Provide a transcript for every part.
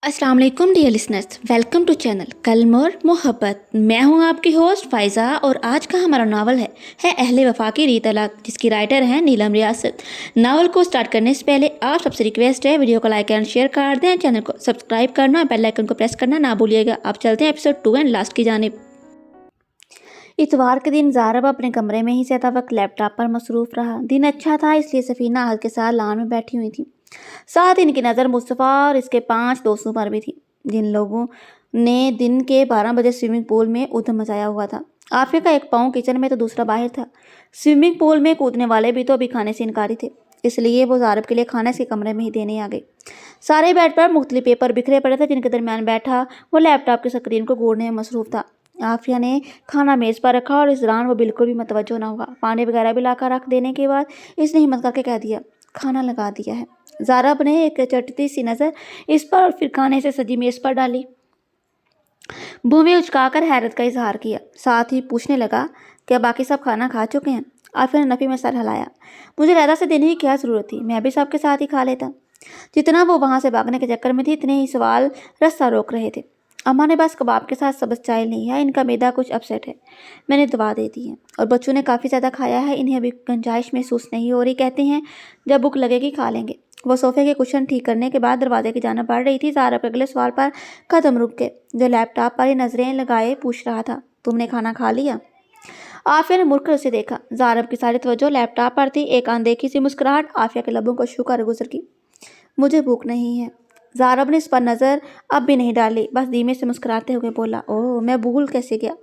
अस्सलाम वालेकुम dear listeners, welcome to channel कलम और मोहब्बत। मैं हूं आपकी होस्ट फ़ाइज़ा और आज का हमारा नावल है अहले वफा की री तलाक, जिसकी राइटर हैं नीलम रियासत। नावल को स्टार्ट करने से पहले आप सबसे रिक्वेस्ट है, वीडियो को लाइक एंड शेयर कर दें, चैनल को सब्सक्राइब करना, बेल आइकन को प्रेस करना ना भूलिएगा। आप चलते हैं एपिसोड 2 एंड लास्ट की जानिब। इतवार के दिन ज़ारब अपने कमरे में ही सोता वक्त लैपटॉप पर मसरूफ़ रहा। दिन अच्छा था, इसलिए सफ़ीना अहद के साथ लॉन में बैठी हुई थी। साथ इनकी नज़र मुस्तफ़ा और इसके 5 दोस्तों पर भी थी, जिन लोगों ने दिन के 12 बजे स्विमिंग पूल में उधम मचाया हुआ था। आफिया का एक पाँव किचन में तो दूसरा बाहर था। स्विमिंग पूल में कूदने वाले भी तो अभी खाने से इनकारी थे, इसलिए वो ज़ारब के लिए खाना इसके कमरे में ही देने आ गई। सारे बेड पर मुख्तलिफ पेपर बिखरे पड़े थे, जिनके दरमियान बैठा वो लैपटॉप की स्क्रीन को गोड़ने में मसरूफ़ था। आफिया ने खाना मेज़ पर रखा और इस दौरान वो बिल्कुल भी मुतवज्जो ना हुआ। पानी वगैरह भी लाकर रख देने के बाद इसने हिम्मत करके कह दिया, खाना लगा दिया है। ज़ारब ने एक चटती सी नज़र इस पर और फिर खाने से सजी मेज़ पर डाली। भूमि उचकाकर हैरत का इजहार किया, साथ ही पूछने लगा, क्या बाकी सब खाना खा चुके हैं? आफिया ने नफ़ी में सर हिलाया। मुझे रहता से देने की क्या ज़रूरत थी, मैं भी सबके साथ ही खा लेता। जितना वो वहाँ से भागने के चक्कर में थी, इतने ही सवाल रास्ता रोक रहे थे। अम्मा ने बस कबाब के साथ सब्ज़ चाय ली है, इनका मैदा कुछ अपसेट है, मैंने दवा दे दी है, और बच्चों ने काफ़ी ज़्यादा खाया है, इन्हें अभी गुंजाइश महसूस नहीं हो रही, कहते हैं जब भूख लगेगी खा लेंगे। वो सोफे के कुशन ठीक करने के बाद दरवाजे की जाना पड़ रही थी। ज़ारब के अगले सवाल पर कदम रुक गए। जो लैपटॉप पर ही नजरें लगाए पूछ रहा था, तुमने खाना खा लिया? आफिया ने मुड़कर उसे देखा। ज़ारब की सारी तवज्जो लैपटॉप पर थी। एक अनदेखी सी मुस्कुराहट आफिया के लबों को छू कर गुजर गई। मुझे भूख नहीं है। ज़ारब ने इस पर नज़र अब भी नहीं डाली, बस धीमे से मुस्कुराते हुए बोला, ओह मैं भूल कैसे गया।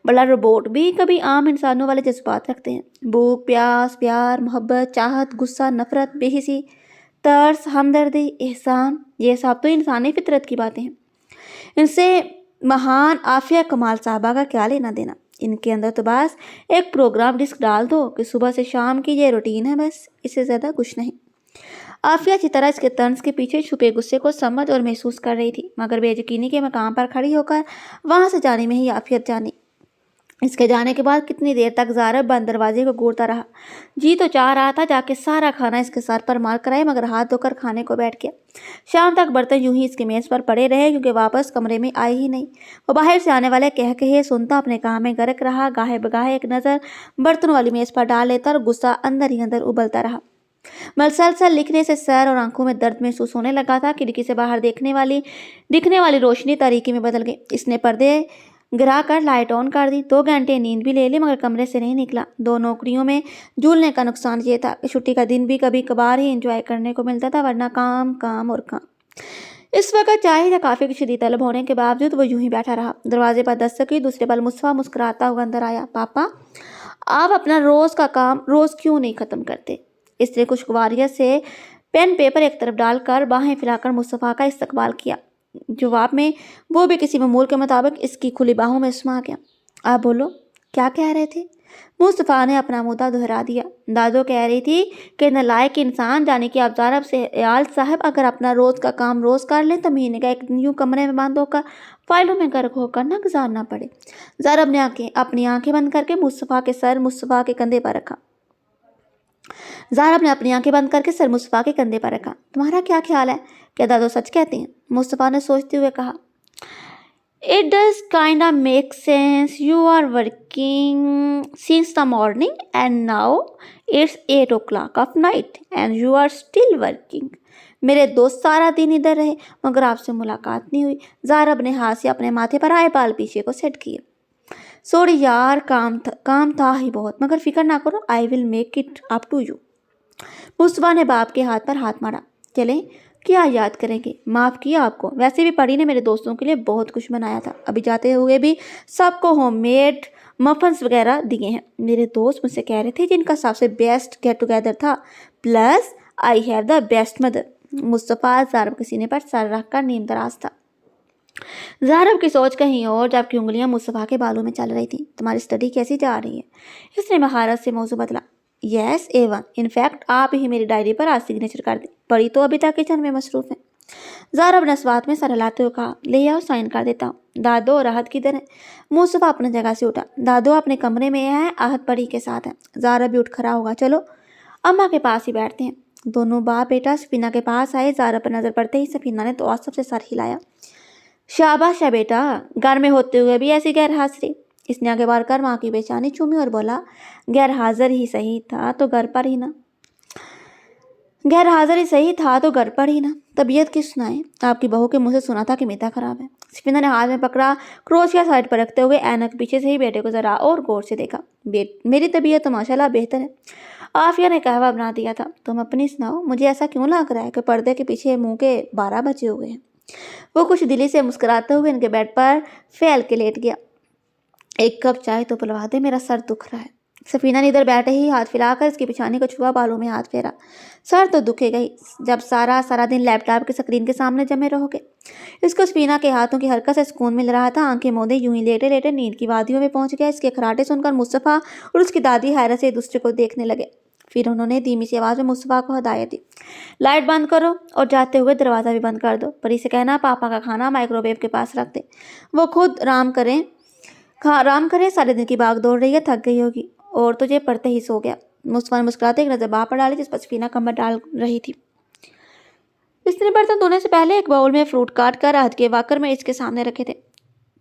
बड़ा रोबोट भी कभी आम इंसानों वाले जज्बात रखते हैं। भूख, प्यास, प्यार, मोहब्बत, चाहत, गुस्सा, नफरत, बेहिसी, तरस, हमदर्दी, एहसान, ये सब तो इंसानी फितरत की बातें हैं। इनसे महान आफिया कमाल साहबा का क्या लेना देना। इनके अंदर तो बस एक प्रोग्राम डिस्क डाल दो कि सुबह से शाम की ये रूटीन है, बस इससे ज़्यादा कुछ नहीं। आफिया अच्छी तरह इसके तंज के पीछे छुपे गुस्से को समझ और महसूस कर रही थी, मगर बेयकीनी के मकाम पर खड़ी होकर वहां से जाने में ही आफियत जानी। इसके जाने के बाद कितनी देर तक ज़ारब बंद दरवाजे को घूरता रहा। जी तो चाह रहा था जाके सारा खाना इसके सर पर मार कराए, मगर हाथ धोकर खाने को बैठ गया। शाम तक बर्तन यूं ही इसके मेज़ पर पड़े रहे, क्योंकि वापस कमरे में आए ही नहीं। वो बाहर से आने वाले कह कहे सुनता अपने काम में गर्क रहा। गाहे बगाहे एक नज़र बर्तनों वाली मेज़ पर डाल लेता और गुस्सा अंदर ही अंदर उबलता रहा। मसलसल लिखने से सर और आंखों में दर्द महसूस होने लगा था। खिड़की से बाहर दिखने वाली रोशनी तारीकी में बदल गई। इसने पर्दे गिरा कर लाइट ऑन कर दी। 2 घंटे नींद भी ले ली, मगर कमरे से नहीं निकला। 2 नौकरियों में झूलने का नुकसान ये था कि छुट्टी का दिन भी कभी कभार ही एंजॉय करने को मिलता था, वरना काम काम और काम। इस वक्त चाय या काफ़ी की शदीद तलब होने के बावजूद वो यूं ही बैठा रहा। दरवाजे पर दस्तक हुई। दूसरे पल मुस्तफा मुस्कुराता हुआ अंदर आया। पापा, आप अपना रोज़ का काम रोज़ क्यों नहीं ख़त्म करते? इसने खुशगवारियत से पेन पेपर एक तरफ डालकर बाहें फैलाकर मुस्तफ़ा का इस्तकबाल किया। जवाब में वो भी किसी मामूल के मुताबिक इसकी खुली बाहों में समा गया। आप बोलो, क्या कह रहे थे? मुस्तफ़ा ने अपना मुद्दा दोहरा दिया। दादो कह रही थी कि नालायक इंसान जाने की आप ज़ारब से याल साहब अगर अपना रोज़ का काम रोज़ कर लें तो महीने का एक दिन यूँ कमरे में बंद होकर फाइलों में गर्क होकर ना गुजारना पड़े। ज़ारब ने अपनी आंखें बंद करके मुस्तफ़ा के कंधे पर रखा। ज़ारब ने अपनी आंखें बंद करके सर मुस्तफ़ा के कंधे पर रखा। तुम्हारा क्या ख्याल है, क्या दादो सच कहते हैं? मुस्तफ़ा ने सोचते हुए कहा, it does kind of make sense. You are working since the morning and now it's 8 o'clock of night and you are still working. मेरे दोस्त सारा दिन इधर रहे, मगर आपसे मुलाकात नहीं हुई। ज़ारब ने हाथ से अपने माथे पर आए बाल पीछे को सेट किए। सॉरी यार, काम था ही बहुत, मगर फिक्र ना करो, I will make it up to you. Mustafa ने बाप के हाथ पर हाथ मारा। चलें, क्या याद करेंगे, माफ़ किया आपको। वैसे भी परी ने मेरे दोस्तों के लिए बहुत कुछ बनाया था, अभी जाते हुए भी सबको होममेड मफन्स वगैरह दिए हैं। मेरे दोस्त मुझसे कह रहे थे जिनका सबसे बेस्ट गेट टुगेदर था, plus I have the best mother. Mustafa Zarab के सीने पर सर रख कर नीम दराज था। ज़ारब की सोच कहीं और, जबकि उंगलियां मुस्तफ़ा के बालों में चल रही थीं। तुम्हारी स्टडी कैसी जा रही है? इसने महारत से मौजू बदला। यस A1, इनफैक्ट आप ही मेरी डायरी पर आज सिग्नेचर कर दें। पढ़ी तो अभी तक किचन में मसरूफ़ है। ज़ारब ने स्वाद में सर हिलाते हुए कहा, ले आओ साइन कर देता हूँ। दादो और आहद किधर है? मुस्तफ़ा अपनी जगह से उठा। दादो अपने कमरे में है, आहद परी के साथ है। ज़ारब भी उठ खड़ा होगा। चलो अम्मा के पास ही बैठते हैं। دونوں باپ بیٹا سفینہ کے پاس آئے۔ زہرا پر نظر پڑتے ہی سفینہ نے تعصب سے سر ہلایا۔ شاباش ہے بیٹا، گھر میں ہوتے ہوئے بھی ایسی غیر حاضری۔ اس نے آگے بڑھ کر ماں کی پیشانی چومی اور بولا، غیر حاضر ہی صحیح تھا تو گھر پر ہی نا، طبیعت کی سنائیں۔ آپ کی بہو کے منہ سے سنا تھا کہ میدا خراب ہے۔ سفینہ نے ہاتھ میں پکڑا کروشیا سائڈ پر رکھتے ہوئے اینک پیچھے سے ہی بیٹے کو ذرا اور غور سے دیکھا۔ میری طبیعت تو ماشاءاللہ بہتر ہے، عافیہ نے قہوہ بنا دیا تھا۔ تم اپنی سناؤ، مجھے ایسا کیوں لگ رہا ہے کہ پردے کے پیچھے منہ کے 12 بجے ہوئے ہیں؟ وہ کچھ دلی سے مسکراتے ہوئے ان کے بیڈ پر پھیل کے لیٹ گیا۔ ایک کپ چائے تو پلوا دے، میرا سر دکھ رہا ہے۔ سفینہ نے ادھر بیٹھے ہی ہاتھ پھیلا کر اس کی پیشانی کو چھوا، بالوں میں ہاتھ پھیرا۔ سر تو دکھے گا ہی جب سارا دن لیپ ٹاپ کے سکرین کے سامنے جمے رہو گے۔ اس کو سفینہ کے ہاتھوں کی حرکت سے سکون مل رہا تھا۔ آنکھیں موندے یوں ہی لیٹے لیٹے نیند کی وادیوں میں پہنچ گیا۔ اس کے خراٹے سن کر مصطفیٰ اور اس کی دادی حیرت سے ایک دوسرے کو دیکھنے لگے۔ پھر انہوں نے دھیمی سی آواز میں مصطفیٰ کو ہدایت دی، لائٹ بند کرو اور جاتے ہوئے دروازہ بھی بند کر دو۔ پری سے کہنا پاپا کا کھانا مائکرو ویو کے پاس رکھ دے، وہ خود آرام کرے، سارے دن کی بھاگ دوڑ رہی ہے، تھک گئی ہوگی۔ اور تجھے پڑھتے ہی سو گیا۔ مصطفیٰ نے مسکراتے ایک نظر باپ پر ڈالی جس پر سفینہ کمر ڈال رہی تھی۔ اس نے برتن دھونے سے پہلے ایک باؤل میں فروٹ کاٹ کر احد کے واکر میں اس کے سامنے رکھے تھے۔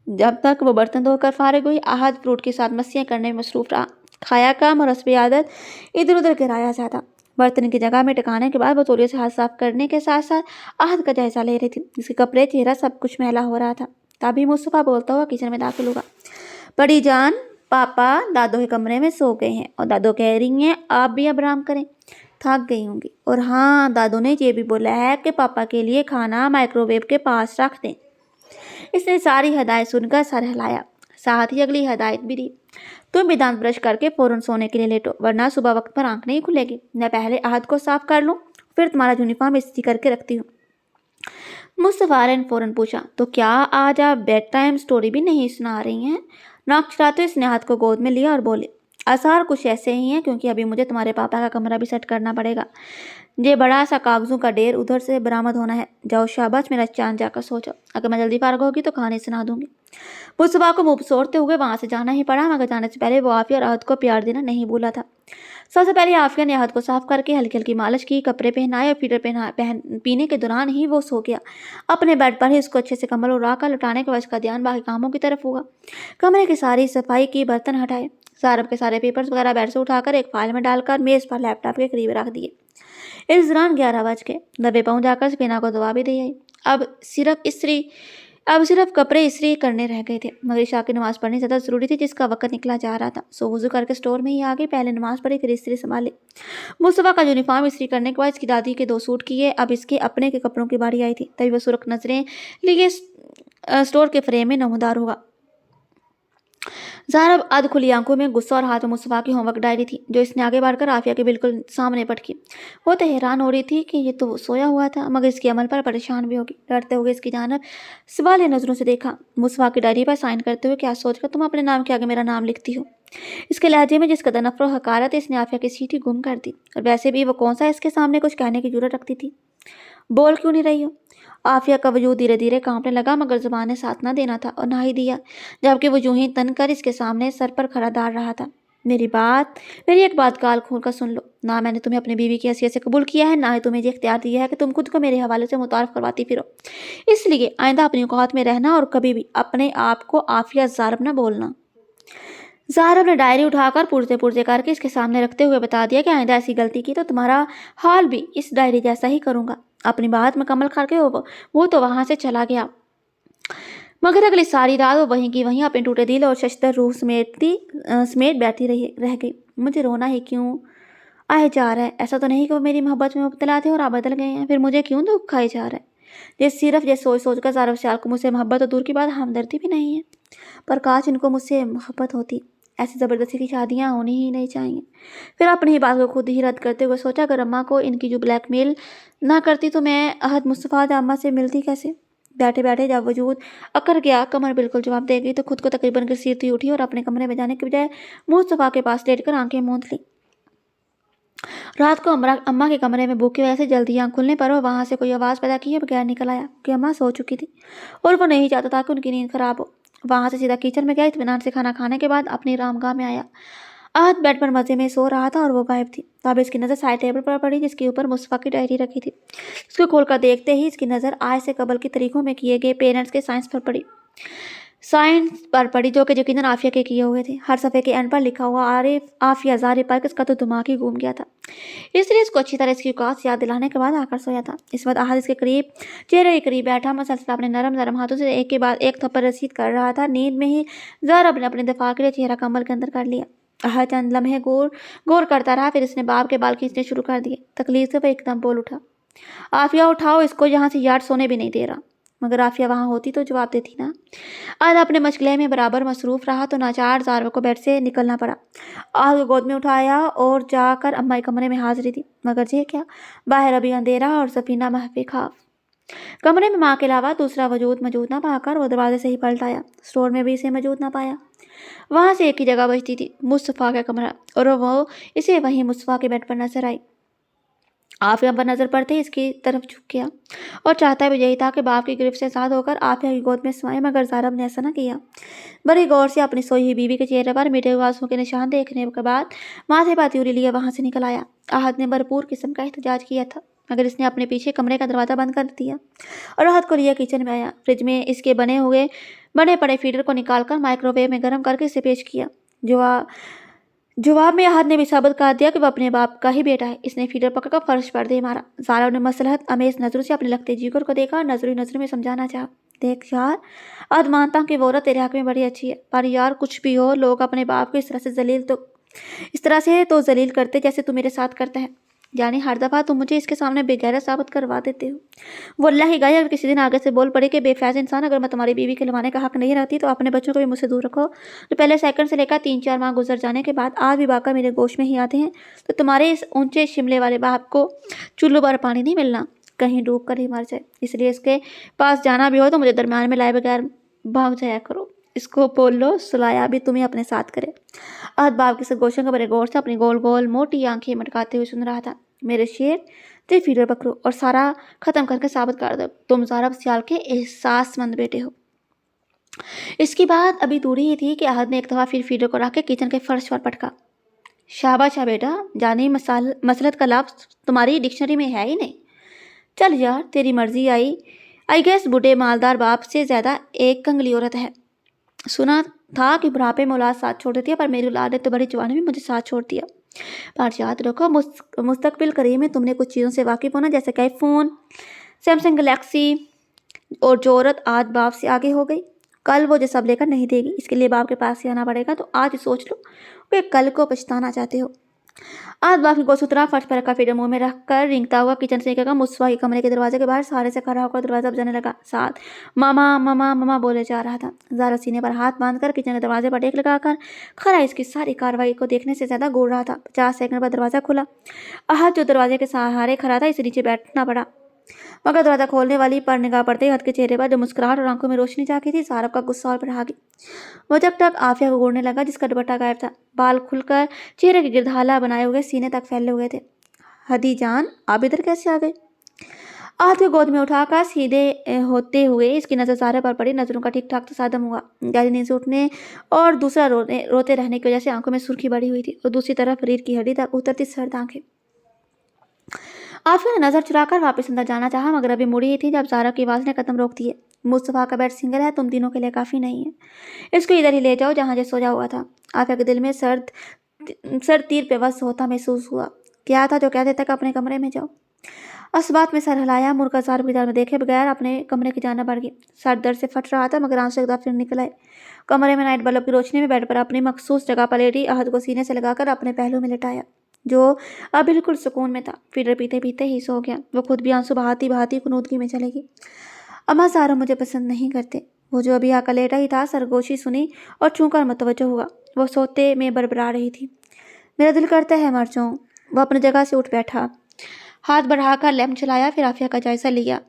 جب تک وہ برتن دھو کر فارغ ہوئی، احد فروٹ کے ساتھ مسیاں کرنے میں مصروف رہا۔ کھایا کم اور حسب عادت ادھر ادھر گرایا زیادہ۔ برتن کی جگہ میں ٹکانے کے بعد وہ تولیے سے ہاتھ صاف کرنے کے ساتھ ساتھ احد کا جائزہ لے رہی تھی، جس کے کپڑے چہرہ سب کچھ میلا ہو رہا تھا۔ تبھی مصطفیٰ بولتا ہوا کچن میں داخل ہوا، بڑی جان، پاپا دادو کے کمرے میں سو گئے ہیں اور دادو کہہ رہی ہیں آپ بھی اب آرام کریں، تھک گئی ہوں گی۔ اور ہاں، دادو نے یہ بھی بولا ہے کہ پاپا کے لیے کھانا مائکرو ویو کے پاس رکھ دیں۔ اس نے ساری ہدایت سن کر سر ہلایا، ساتھ ہی اگلی ہدایت بھی دی، تم بھی دانت برش کر کے فوراً سونے کے لیے لیٹو، ورنہ صبح وقت پر آنکھ نہیں کھلے گی۔ میں پہلے احد کو صاف کر لوں، پھر تمہارا یونیفارم استری کر کے رکھتی ہوں۔ مصطفیٰ نے فوراً پوچھا، تو کیا آج آپ بیڈ ٹائم سٹوری بھی نہیں سنا رہی ہیں؟ ناک چڑھاتے اس نے احد کو گود میں لیا اور بولے، آثار کچھ ایسے ہی ہیں، کیونکہ ابھی مجھے تمہارے پاپا کا کمرہ بھی سیٹ کرنا پڑے گا۔ یہ بڑا سا کاغذوں کا ڈھیر ادھر سے برآمد ہونا ہے۔ جاؤ شاباش میرا چاند، جا کر سو جاؤ، اگر میں جلدی فارغ ہوگی تو کہانی سنا دوں گی۔ مصطفیٰ کو منہ سوڑتے ہوئے وہاں سے جانا ہی پڑا، مگر جانے سے پہلے وہ عافیہ اور احد کو پیار دینا نہیں بھولا تھا۔ سب سے پہلے عافیہ نے احد کو صاف کر کے ہلکی ہلکی مالش کی، کپڑے پہنائے اور فیڈر پینے کے دوران ہی وہ سو گیا۔ اپنے بیڈ پر ہی اس کو اچھے سے کمبل اڑا کر لٹانے کے بعد اس کا دھیان باقی کاموں کی طرف ہوا۔ کمرے کی ساری صفائی کی، برتن ہٹائے، زہرا کے سارے پیپرز وغیرہ بیڈ سے اٹھا کر ایک فائل میں ڈال کر میز پر لیپ ٹاپ کے قریب رکھ دیے۔ اس دوران 11 بج گئے۔ دبے پاؤں جا کر سفینہ کو دوا بھی دے آئی۔ اب صرف کپڑے استری کرنے رہ گئے تھے، مگر عشاء کی نماز پڑھنی زیادہ ضروری تھی جس کا وقت نکلا جا رہا تھا۔ سو وضو کر کے سٹور میں ہی آ گئی، پہلے نماز پڑھی پھر استری سنبھالی۔ مصطفیٰ کا یونیفارم استری کرنے کے بعد اس کی دادی کے 2 سوٹ کیے، اب اس کے اپنے کے کپڑوں کی باری آئی تھی۔ تبھی وہ سرخ نظریں لیے سٹور کے فریم میں نمودار ہوا۔ زہرا ادھ کھلی آنکھوں میں غصہ اور ہاتھ میں مصطفیٰ کی ہوم ورک ڈائری تھی، جو اس نے آگے بڑھ کر عافیہ کے بالکل سامنے پٹکی۔ وہ تو حیران ہو رہی تھی کہ یہ تو سویا ہوا تھا، مگر اس کے عمل پر پریشان بھی ہوگی۔ ڈرتے ہوئے اس کی جانب سوالیہ نظروں سے دیکھا۔ مصطفیٰ کی ڈائری پر سائن کرتے ہوئے، کیا سوچ کر تم اپنے نام کے آگے میرا نام لکھتی ہو؟ اس کے لہجے میں جس قدر نفرت و حقارت ہے، اس نے عافیہ کی سیٹھی گم کر دی۔ اور ویسے بھی وہ کون سا اس کے سامنے کچھ کہنے کی جرأت رکھتی تھی؟ بول کیوں نہیں رہی ہو؟ عافیہ کا وجود دھیرے دھیرے کانپنے لگا، مگر زبان نے ساتھ نہ دینا تھا اور نہ ہی دیا، جبکہ وہ یوں ہی تن کر اس کے سامنے سر پر کھڑا دار رہا تھا۔ میری ایک بات کال کھول کر سن لو، نہ میں نے تمہیں اپنی بیوی کی حیثیت سے قبول کیا ہے، نہ ہی تمہیں یہ اختیار دیا ہے کہ تم خود کو میرے حوالے سے متعارف کرواتی پھرو۔ اس لیے آئندہ اپنی اوقات میں رہنا اور کبھی بھی اپنے آپ کو عافیہ زارب نہ بولنا۔ زارب نے ڈائری اٹھا کر پرزے کر کے اس کے سامنے رکھتے ہوئے بتا دیا کہ آئندہ ایسی غلطی کی تو تمہارا حال بھی اس ڈائری جیسا ہی کروں گا۔ اپنی بات مکمل کر کے وہ تو وہاں سے چلا گیا، مگر اگلی ساری رات وہ وہیں کی وہیں اپنے ٹوٹے دل اور ششدر روح سمیٹ بیٹھی رہ گئی۔ مجھے رونا ہی کیوں آئے جا رہا ہے؟ ایسا تو نہیں کہ وہ میری محبت میں مبتلا تھے اور آپ بدل گئے ہیں، پھر مجھے کیوں دکھ کھائے جا رہا ہے؟ صرف یہ سوچ کر زارب سیال کو مجھ سے محبت اور دور کی بات ہمدردی بھی نہیں ہے، پر کاش ان کو مجھ سے محبت ہوتی۔ ایسی زبردستی کی شادیاں ہونی ہی نہیں چاہیے۔ پھر اپنی ہی بات کو خود ہی رد کرتے ہوئے سوچا، اگر اماں کو ان کی جو بلیک میل نہ کرتی تو میں احد مصطفیٰ اماں سے ملتی کیسے؟ بیٹھے بیٹھے جب وجود اکر گیا، کمر بالکل جواب دے گئی تو خود کو تقریباً گھسیٹتی اٹھی اور اپنے کمرے میں جانے کے بجائے مصطفیٰ کے پاس لیٹ کر آنکھیں موند لی۔ رات کو اماں کے کمرے میں بھوک کی وجہ سے جلدی آنکھ کھلنے پر وہ وہاں سے کوئی آواز پیدا کیے بغیر نکل آیا کہ اماں سو چکی تھی اور وہ نہیں چاہتا تھا کہ ان کی نیند خراب ہو۔ وہاں سے سیدھا کچن میں گیا، اطمینان سے کھانا کھانے کے بعد اپنی آرام گاہ میں آیا۔ आहत बेड पर मजे में सो रहा था और वो गायब थी। तो अब इसकी नज़र साइड टेबल पर पड़ी जिसके ऊपर मुस्तफ़ा की डायरी रखी थी। इसको खोलकर देखते ही इसकी नज़र आज से कबल के तरीकों में किए गए पेरेंट्स के साइंस पर पड़ी जो कि यकीनन आफिया के किए हुए थे। हर सफ़े के एंड पर लिखा हुआ आरिफ आफिया ज़ारी पर इसका तो दिमाग ही घूम गया था, इसलिए इसको अच्छी तरह इसकी औकात याद दिलाने के बाद आकर सोया था। इस वक्त आहद इसके करीब चेहरे के करीब बैठा मसलसल अपने नरम नरम हाथों से एक के बाद एक थप्पड़ रसीद कर रहा था। नींद में ही ज़ारा ने अपने दफा के लिए चेहरा कमर के अंदर कर लिया। आहद चंद लम्हे गौर करता रहा, फिर इसने बाप के बाल खींचने शुरू कर दिए। तकलीफ से वह एकदम बोल उठा, आफिया उठाओ, इसको यहाँ से यार्ड सोने भी नहीं दे रहा। मगर आफिया वहाँ होती तो जवाब देती ना। आज अपने मशगले में बराबर मसरूफ रहा तो नाचार ज़ारा को बेड से निकलना पड़ा। आज को गोद में उठाया और जाकर अम्मा के कमरे में हाजिरी दी। मगर ये क्या, बाहर अभी अंधेरा और सफीना महफी खाफ। कमरे में माँ के अलावा दूसरा वजूद मौजूद ना पाकर वो दरवाजे से ही पलट आया। स्टोर में भी इसे मौजूद ना पाया। वहाँ से एक ही जगह बचती थी, मुस्तफ़ा का कमरा, और वो इसे वहीं मुस्तफ़ा के बेड पर नजर आई। आफिया पर नजर पड़ते ही इसकी तरफ झुक गया और चाहता भी यही था कि बाप की गिरफ्त से आज़ाद होकर आफिया की गोद में समाए, मगर ज़ारा ने ऐसा न किया। बड़ी गौर से अपनी सोई हुई बीवी के चेहरे पर मिटे हुए आंसुओं के निशान देखने के बाद माथे पर त्यूरी लिए वहां से निकल आया। आहद ने भरपूर किस्म का एहतजाज किया था, मगर इसने अपने पीछे कमरे का दरवाज़ा बंद कर दिया और आहद को लिए किचन में आया। फ्रिज में इसके बने पड़े फीडर को निकालकर माइक्रोवेव में गर्म करके इसे पेश किया। जवाब में आहद ने भी साबित कर दिया कि वह अपने बाप का ही बेटा है। इसने फीडर पकड़कर फर्श पर दे मारा। ज़ारा ने मसलहत अमेज नजरों से अपने लगते जिगर को देखा और नजर में समझाना चाहा, देख यार, आज मानता हूँ कि वो औरत तेरे हक में बड़ी अच्छी है, पर यार कुछ भी हो, लोग अपने बाप को इस तरह से तो जलील करते जैसे तू मेरे साथ करता है। यानी हर दफ़ा तुम मुझे इसके सामने बेगैरत साबित करवा देते हो। वो अल्लाह ही गाय, अगर किसी दिन आगे से बोल पड़े कि बेफैज़ इंसान, अगर मैं तुम्हारी बीवी के लवाने का हक नहीं रखती तो अपने बच्चों को भी मुझसे दूर रखो। तो पहले सेकंड से लेकर 3-4 माह गुजर जाने के बाद आज भी बाका मेरे गोश में ही आते हैं, तो तुम्हारे इस ऊंचे शिमले वाले बाप को चुल्लू भर पानी नहीं मिलना, कहीं डूब कर ही मर जाए। इसलिए इसके पास जाना भी हो तो मुझे दरम्यान में लाए बगैर भाग जाया करो। इसको बोल लो सुलाया भी तुम्हें अपने साथ करे। आहद बाप के सरगोशों का बड़े गौर से अपनी गोल गोल मोटी आंखें मटकाते हुए सुन रहा था। मेरे शेर, ते फीडर पकड़ो और सारा खत्म करके साबित कर दो तुम ज़ारा सियाल के एहसासमंद बेटे हो। इसकी बात अभी दूरी ही थी कि आहद ने एक दफ़ा फिर फीडर को रख के किचन के फर्श पर पटका। शाबाश बेटा, जाने मसलत का लफ्ज़ तुम्हारी डिक्शनरी में है ही नहीं। चल यार, तेरी मर्जी। आई गेस बूढ़े मालदार बाप से ज़्यादा एक कंगली औरत है। सुना था कि बुढ़ापे में औलाद साथ छोड़ देती है, पर मेरी औलाद ने तो बड़ी जवानी में मुझे साथ छोड़ दिया। पर याद रखो, मुस्तकबिल करीब में तुमने कुछ चीज़ों से वाकिफ होना, जैसे कि आईफोन, सैमसंग गैलेक्सी, और जो औरत आज बाप से आगे हो गई, कल वो जो सब लेकर नहीं देगी। इसके लिए बाप के पास ही आना पड़ेगा। तो आज सोच लो कि कल को पछताना चाहते हो। आज बाप की गोसूतरा फर्श पर रखा फीडर मुंह में रखकर रिंगता हुआ किचन से निकलकर मुस्तफा के कमरे के दरवाजे के बाहर सारे से खड़ा होकर दरवाजा बजाने लगा। साथ मामा मामा मामा बोले जा रहा था। ज़ारा सीने पर हाथ बांधकर किचन के दरवाजे पर टेक लगाकर खड़ा इसकी सारी कार्रवाई को देखने से ज़्यादा घूर रहा था। 50 सेकंड बाद दरवाज़ा खुला। आहद जो दरवाजे के सहारे खड़ा था, इसे नीचे बैठना पड़ा, मगर दरवाज़ा खोलने वाली पर निगाह पड़ते ही हद के चेहरे पर जो मुस्कुराहट और आंखों में रोशनी जागी थी, सारब का गुस्सा और बढ़ा गया। वो जब तक आफिया को घूरने लगा जिसका दुपट्टा गायब था, बाल खुलकर चेहरे के गिर्द हाला बनाए हुए सीने तक फैले हुए थे। हदी जान, आप इधर कैसे आ गए? आहद को गोद में उठाकर सीधे होते हुए इसकी नज़र ज़ारा पर पड़ी। नज़रों का ठीक ठाक तसादम हुआ। गहरी नींद से उठने और दूसरा रोते रहने की वजह से आंखों में सुर्खी बढ़ी हुई थी और दूसरी तरफ रीढ़ की हड्डी तक उतरती सर्द आंखें। आफिया ने नजर चुराकर वापस अंदर जाना चाहा, मगर अभी मुड़ी ही थी जब ज़ारा की आवाज़ ने कदम रोक दिए। मुस्तफ़ा का बेड सिंगल है, तुम तीनों के लिए काफ़ी नहीं है। इसको इधर ही ले जाओ जहाँ जो सोया हुआ था। आफिया के दिल में सर तीर पे वश होता महसूस हुआ। क्या था जो कहते तक अपने कमरे में जाओ। असबात में सर हिलाया, मुड़कर ज़ारा की तरफ देखे बगैर अपने कमरे की जाना बढ़ गई। सर दर्द से फट रहा था, मगर आंसू एक दफा निकल आए। कमरे में नाइट बल्ब की रोशनी में बेड पर अपनी मखसूस जगह पर लेटी आहद को सीने से लगाकर अपने पहलू में लिटाया, जो अब बिल्कुल सुकून में था। फीडर पीते पीते ही सो गया। वो खुद भी आंसू बहाती बहाती कुनूदगी में चलेगी। अम्मा ज़ारा मुझे पसंद नहीं करते। वो जो अभी आकर लेटा ही था, सरगोशी सुनी और छूकर मतवज्जो हुआ। वो सोते में बड़बड़ा रही थी, मेरा दिल करता है मर जाऊं। वो अपनी जगह से उठ बैठा, हाथ बढ़ाकर लैंप चलाया, फिर आफिया का जायजा लिया।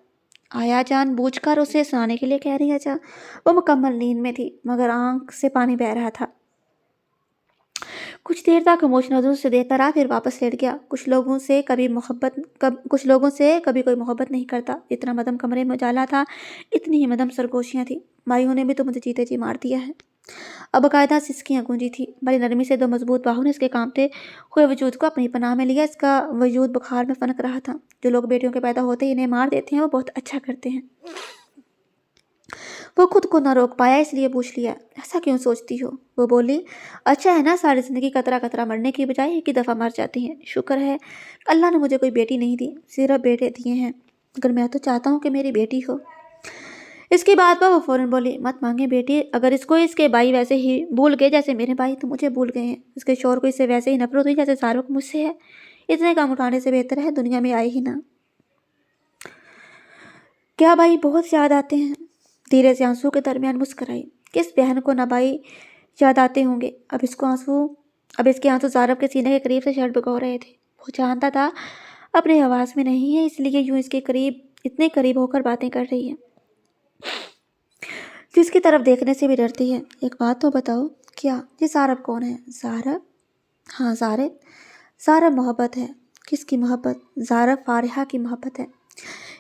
आया जानबूझकर उसे सुनाने के लिए कह रही है जा। वो मुकम्मल नींद में थी, मगर आंख से पानी बह रहा था। कुछ देर तक खामोश नजरों से देखता रहा, फिर वापस लेट गया। कुछ लोगों से कभी कोई मोहब्बत नहीं करता। इतना मदम कमरे में उजाला था, इतनी ही मदम सरगोशियाँ थी। भाइयों ने भी तो मुझे जीते जी मार दिया है। अब बाकायदा सिसकियाँ गूंजी थी। बड़ी नरमी से 2 मजबूत बाहों ने इसके कांपते हुए वजूद को अपनी पनाह में लिया। इसका वजूद बुखार में फनक रहा था। जो लोग बेटियों के पैदा होते ही इन्हें मार देते हैं वो बहुत अच्छा करते हैं। वो खुद को न रोक पाया, इसलिए पूछ लिया, ऐसा क्यों सोचती हो? वो बोली, अच्छा है ना, सारी जिंदगी कतरा कतरा मरने की बजाय एक ही दफ़ा मर जाती है। शुक्र है अल्लाह ने मुझे कोई बेटी नहीं दी, सिर्फ बेटे दिए हैं, मगर मैं तो चाहता हूँ कि मेरी बेटी हो। इसकी बात पर वो फौरन बोली, मत मांगे बेटी, अगर इसको इसके भाई वैसे ही भूल गए जैसे मेरे भाई तो मुझे भूल गए हैं। इसके शोर को इससे वैसे ही नफरत हुई जैसे सारों को मुझसे है। इतने काम उठाने से बेहतर है दुनिया में आए ही ना। क्या भाई बहुत याद आते हैं? धीरे से आंसू के दरमियान मुस्कुराई। किस बहन को ना भाई याद आते होंगे। अब इसके आंसू ज़ारब के सीने के करीब से शर्ट भिगो रहे थे। वो जानता था अपने हवास में नहीं है, इसलिए यूं इसके करीब, इतने करीब होकर बातें कर रही है जिसकी तरफ देखने से भी डरती है। एक बात तो बताओ, क्या ये ज़ारब कौन है? ज़ारब? हाँ ज़ारब। ज़ारब मोहब्बत है। किसकी मोहब्बत? ज़ारब फारिहा की मोहब्बत है।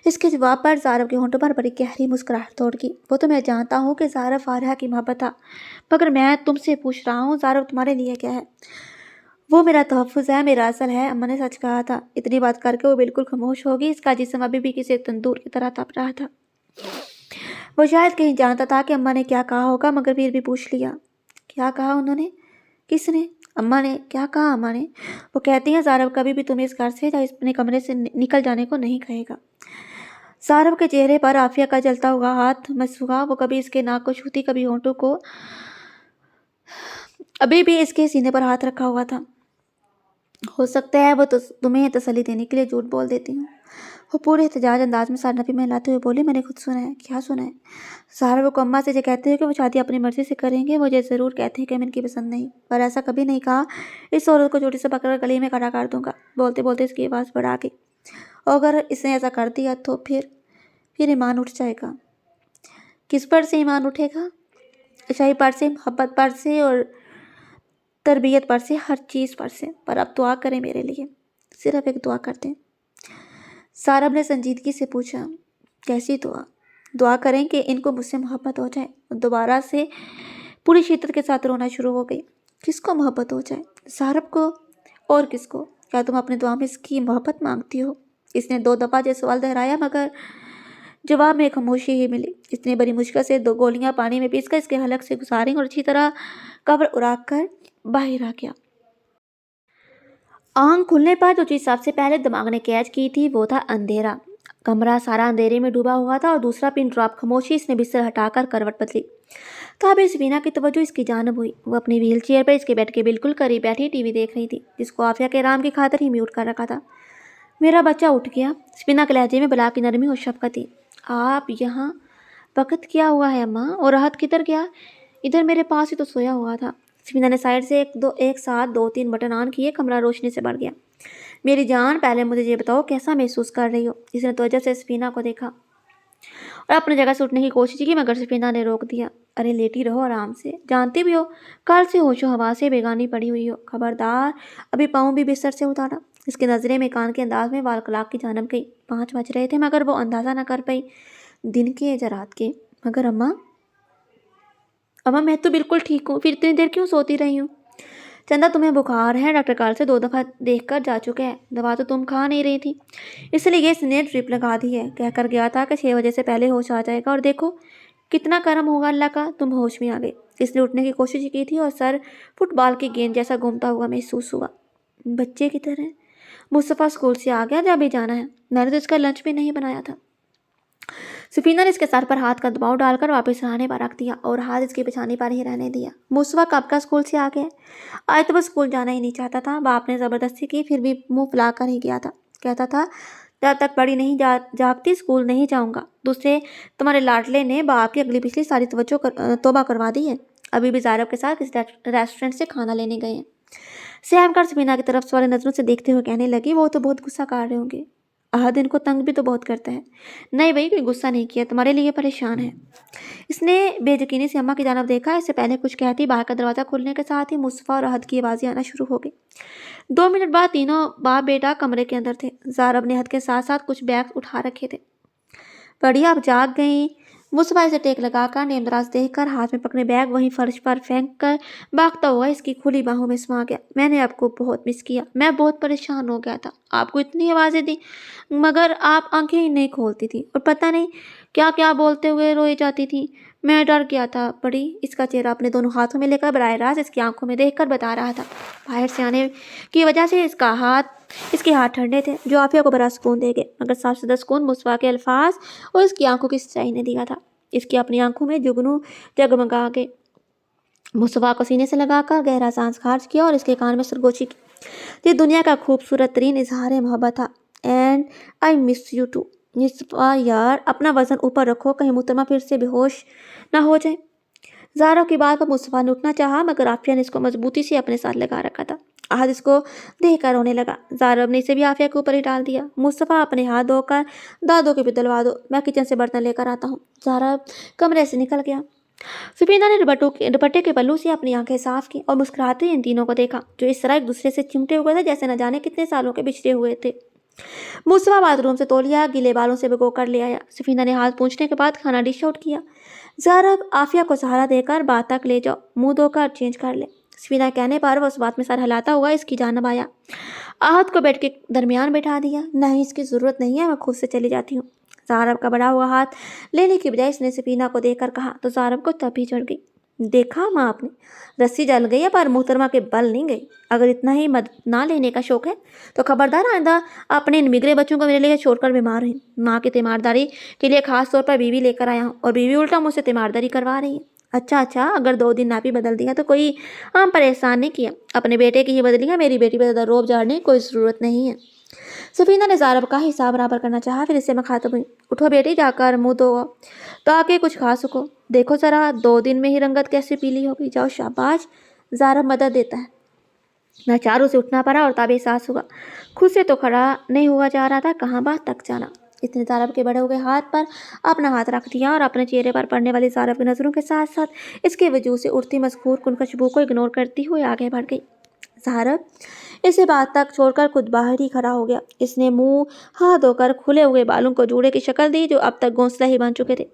इसके जवाब पर ज़ारब के होंठों पर बड़ी गहरी मुस्कुराहट तोड़ गई। वो तो मैं जानता हूँ कि ज़ारब फारिहा की मोहब्बत था, मगर मैं तुमसे पूछ रहा हूँ ज़ारब तुम्हारे लिए क्या है? वो मेरा तहफ़्फ़ुज़ है, मेरा असल है। अम्मा ने सच कहा था। इतनी बात करके वो बिल्कुल खामोश हो गई। इसका जिस्म अभी भी किसी तंदूर की तरह तप रहा था। वो शायद कहीं जानता था कि अम्मा ने क्या कहा होगा, मगर फिर भी पूछ लिया, क्या कहा उन्होंने? किसने? अम्मा ने। क्या कहा अम्मा ने? वो कहती हैं ज़ारब कभी भी तुम्हें इस घर से या अपने कमरे से निकल जाने को नहीं कहेगा। ज़ारब के चेहरे पर आफिया का जलता हुआ हाथ महसूस हुआ। वो कभी इसके नाक को छूती, कभी होंठों को। अभी भी इसके सीने पर हाथ रखा हुआ था। हो सकता है वो तो तुम्हें तसल्ली देने के लिए झूठ बोल देती हूँ। वो पूरे एहतजाज अंदाज में सरनफी में लाते हुए बोली, मैंने खुद सुना है। क्या सुना है? ज़ारब को अम्मा से जो कहते हैं कि वो शादी अपनी मर्जी से करेंगे, मुझे ज़रूर कहते हैं कि मैं इनकी पसंद नहीं, पर ऐसा कभी नहीं कहा। इस औरत को चोटी से पकड़ गली में खड़ा कर दूंगा। बोलते बोलते इसकी आवाज़ बढ़ा गई। और अगर इसने ऐसा कर दिया तो फिर ईमान उठ जाएगा। किस पर से ईमान उठेगा? अच्छाई पर से, मोहब्बत पर से और तरबियत पर से, हर चीज़ पर से। पर अब दुआ करें मेरे लिए, सिर्फ एक दुआ करते हैं। ज़ारब ने संजीदगी से पूछा, कैसी दुआ? दुआ करें कि इनको मुझसे मोहब्बत हो जाए। दोबारा से पूरी शिद्दत के साथ रोना शुरू हो गई। किसको मोहब्बत हो जाए? ज़ारब को। और किसको? क्या तुम अपने दुआ में इसकी मोहब्बत मांगती हो? इसने 2 दफ़ा ये सवाल दोहराया, मगर जवाब में खामोशी ही मिली। इतनी बड़ी मुश्किल से 2 गोलियां पानी में पीसकर इसके हलक से गुजारी और अच्छी तरह कवर उड़ा कर बाहर आ गया। आंख खुलने पर जो चीज़ सबसे पहले दिमाग ने कैच की थी वो था अंधेरा। कमरा सारा अंधेरे में डूबा हुआ था और दूसरा पिन ड्रॉप खामोशी। इसने बिस्तर हटाकर करवट बदली। तभी सफीना की तवज्जो इसकी जानिब हुई। वो अपनी व्हील चेयर पर इसके बेड के बिल्कुल करीब बैठी टीवी देख रही थी, जिसको आफिया के आराम की खातिर ही म्यूट कर रखा था। मेरा बच्चा उठ गया। सफीना के लहजे में बला की नरमी और शफकत थी। आप यहाँ? वक्त क्या हुआ है अम्मा? और राहत किधर गया? इधर मेरे पास ही तो सोया हुआ था। सफीना ने साइड से एक साथ 2-3 बटन ऑन किए। कमरा रोशनी से भर गया। मेरी जान, पहले मुझे ये बताओ कैसा महसूस कर रही हो? इसने तवज्जो से सफीना को देखा और अपनी जगह से उठने की कोशिश की, मगर सफीना ने रोक दिया। अरे लेटी रहो आराम से, जानती भी हो कल से होशो हवा से बेगानी पड़ी हुई हो। खबरदार, अभी पाँव भी बिस्तर से उतारा। इसकी नज़रें में कान के अंदाज में वाल क्लाक की जानब गई। 5 बज रहे थे, मगर वो अंदाज़ा न कर पाई दिन के या रात के। मगर अम्मा मैं तो बिल्कुल ठीक हूँ, फिर इतनी देर क्यों सोती रही हूँ? चंदा तुम्हें बुखार है, डॉक्टर कल से 2 दफ़ा देख कर जा चुके हैं। दवा तो तुम खा नहीं रही थी, इसलिए इसने ड्रिप लगा दी है। कहकर गया था कि 6 बजे से पहले होश आ जाएगा, और देखो कितना करम होगा अल्लाह का, तुम होश में आ गए। इसने उठने की कोशिश की थी और सर फुटबॉल की गेंद जैसा घूमता हुआ महसूस हुआ। बच्चे की तरह। मुस्तफ़ा स्कूल से आ गया, जब भी जाना है। मैंने तो इसका लंच भी नहीं बनाया था। सफीना ने इसके सर पर हाथ का दबाव डालकर वापस सिरहाने पर रख दिया और हाथ इसके बिछाने पर ही रहने दिया। मुस्तफ़ा कब का स्कूल से आ गया? आज तो बस स्कूल जाना ही नहीं चाहता था। बाप ने ज़बरदस्ती की, फिर भी मुंह फुला कर ही गया था। कहता था जब तक बड़ी नहीं जागती स्कूल नहीं जाऊंगा। दूसरे तुम्हारे लाडले ने बाप की अगली पिछली सारी तोबा करवा दी है। अभी भी ज़ारब के साथ किसी रेस्टोरेंट से खाना लेने गए हैं। सहम कर सफीना की तरफ सवाल नज़रों से देखते हुए कहने लगी, वो तो बहुत गुस्सा कर रहे होंगे। आहद इनको तंग भी तो बहुत करता है। नहीं भाई, कोई गुस्सा नहीं किया, तुम्हारे लिए परेशान है। इसने बेयकीनी से अम्मा की जानब देखा। इससे पहले कुछ कहती बाहर का दरवाज़ा खुलने के साथ ही मुस्तफ़ा और अहद की आवाज़ें आना शुरू हो गई। 2 मिनट बाद तीनों बाप बेटा कमरे के अंदर थे। ज़ारब ने अहद के साथ साथ कुछ बैग उठा रखे थे। बढ़िया, अब जाग गई। मुस्तफा इसे टेक लगाकर नेमदराज देखकर हाथ में पकड़े बैग वहीं फर्श पर फेंक कर भागता हुआ इसकी खुली बाहों में समा गया। मैंने आपको बहुत मिस किया, मैं बहुत परेशान हो गया था, आपको इतनी आवाज़ें दी मगर आप आंखें ही नहीं खोलती थी और पता नहीं क्या क्या बोलते हुए रोई जाती थी। मैं डर गया था बड़ी। इसका चेहरा अपने दोनों हाथों में लेकर बराह रास्त इसकी आंखों में देखकर बता रहा था। बाहर से आने की वजह से इसके हाथ ठंडे थे जो आफिया को बड़ा सुकून दे गए, मगर साफ सुथरा सुकून मुस्तफा के अल्फाज और इसकी आंखों की सच्चाई ने दिया था। इसकी अपनी आंखों में जुगनू जगमगा गए। मुस्तफा को सीने से लगाकर गहरा सांस खारिज किया और इसके कान में सरगोशी की। ये दुनिया का खूबसूरत तरीन इजहार मोहब्बत था। And I miss you too. Mustafa यार अपना वजन ऊपर रखो, कहीं मुहतरमा फिर से बेहोश ना हो जाए। ज़ारा की बात पर मुस्तफा ने उठना चाहा मगर आफिया ने इसको मजबूती से अपने साथ लगा रखा था। आहद इसको देख कर रोने लगा। ज़ारब ने इसे भी आफिया के ऊपर ही डाल दिया। मुस्तफा अपने हाथ धोकर दादो के भी दिलवा दो, मैं किचन से बर्तन लेकर आता हूँ। ज़ारब कमरे से निकल गया। सफीना ने दुपट्टे के पल्लू से अपनी आंखें साफ की और मुस्कुराते इन तीनों को देखा जो इस तरह एक दूसरे से चिमटे हुए थे जैसे न जाने कितने सालों के बिछड़े हुए थे। मुस्तफा बाथरूम से तौलिया गीले बालों से भिगो कर ले आया। सफीना ने हाथ पूछने के बाद खाना डिश आउट किया। ज़ारब आफिया को सहारा देकर बात तक ले जाओ, मुंह धोकर चेंज कर ले। सफीना कहने पर वह उस बात में सर हिलाता हुआ इसकी जानब आया। आहद को बेड के दरमियान बैठा दिया। नहीं, इसकी ज़रूरत नहीं है, मैं खुद से चली जाती हूँ। ज़ारब का बढ़ा हुआ हाथ लेने की बजाय इसने सफीना को देखकर कहा तो ज़ारब को तभी चढ़ गई। देखा माँ आपने, रस्सी जल गई है पर मोहतरमा के बल नहीं गई। अगर इतना ही मदद ना लेने का शौक है तो खबरदार आइंदा अपने इन बिगड़े बच्चों को मेरे लिए छोड़कर बीमार हुई। माँ की तीमारदारी के लिए खास तौर पर बीवी लेकर आया हूँ और बीवी उल्टा मुझसे तीमारदारी करवा रही है। अच्छा, अगर 2 दिन नापी बदल दिया तो कोई आम परेशान नहीं किया, अपने बेटे की ही बदली है, मेरी बेटी पर रोब झाड़ने की कोई ज़रूरत नहीं है। सफीना ने ज़ारब का हिसाब बराबर करना चाहा, फिर इससे मखातब हुई। उठो बेटी, जाकर मुँह धो तो आके कुछ खा सको। देखो ज़रा 2 दिन में ही रंगत कैसे पीली हो गई। जाओ शाबाश। ज़ारब मदद देता है। मैं चारों से उठना पड़ा और ताबे सांस हुआ। खुद से तो खड़ा नहीं हुआ जा रहा था, कहाँ बात तक जाना। इसने ज़ारब के बड़े हुए हाथ पर अपना हाथ रख दिया और अपने चेहरे पर पड़ने वाली ज़ारब की नज़रों के साथ साथ इसके वजूद से उठती मजकूर कुन खुशबू को इग्नोर करती हुई आगे बढ़ गई। ज़ारब इसे बात तक छोड़कर खुद बाहर ही खड़ा हो गया। इसने मुंह हाथ धोकर खुले हुए बालों को जूड़े की शक्ल दी जो अब तक घोंसला ही बन चुके थे।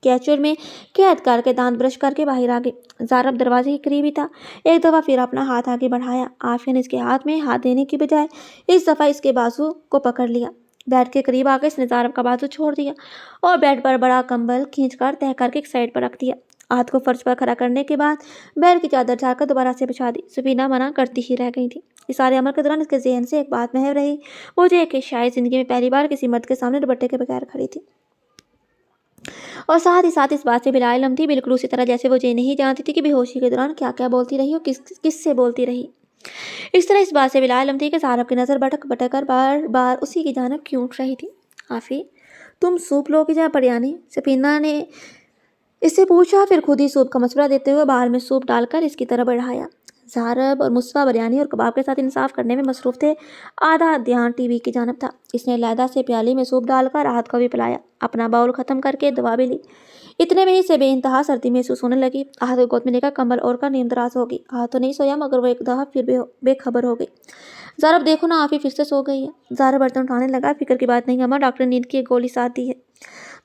कैचर में कैद करके दांत ब्रश करके बाहर आ गई। ज़ारब दरवाजे के करीब ही था। एक दफ़ा फिर अपना हाथ आगे बढ़ाया। आफिया ने इसके हाथ में हाथ देने की बजाय इस दफ़ा इसके बाजू को पकड़ लिया। बेड के करीब आकर इसने ज़ारब का बाजू छोड़ दिया और बेड पर बड़ा कंबल खींचकर तह करके एक साइड पर रख दिया। हाथ को फर्श पर खड़ा करने के बाद बेड की चादर झाड़कर दोबारा से बिछा दी। सफीना मना करती ही रह गई थी। इस सारे अमल के दौरान इसके जहन से एक बात महव रही, वो ये कि शायद ज़िंदगी में पहली बार किसी मर्द के सामने दुपट्टे के बगैर खड़ी थी। और साथ ही साथ इस बात से बिला इल्म थी, बिल्कुल उसी तरह जैसे वो ये नहीं जानती थी कि बेहोशी के दौरान क्या क्या बोलती रही और किस से बोलती रही। इस तरह इस बात से बिला इल्म थी कि ज़ारब की नज़र भटक भटक कर बार बार उसी की जानब क्यों उठ रही थी। आफी, तुम सूप लो कि जा बिरयानी? सफीना ने इससे पूछा, फिर खुद ही सूप का मशवरा देते हुए बाहर में सूप डालकर इसकी तरफ बढ़ाया। ज़ारब और मुस्तफा बिरयानी और कबाब के साथ इंसाफ करने में मसरूफ़ थे। आधा ध्यान टीवी की जानब था। इसने लैदा से प्याली में सूप डालकर आहत को भी पिलाया। अपना बाउल ख़त्म करके दवा भी ली। इतने में ही से बेइंतहा सर्दी महसूस होने लगी। आहत को गोद में लेकर कंबल ओढ़ कर नींद दराज हो गई। आहत तो नहीं सोया मगर वो एक दफ़ा फिर बेखबर हो गई। ज़ारब देखो ना, आफी फिर से सो गई है। ज़ारब बर्तन उठाने लगा। फिक्र की बात नहीं अम्मा, डॉक्टर ने नींद की एक गोली साथ दी है,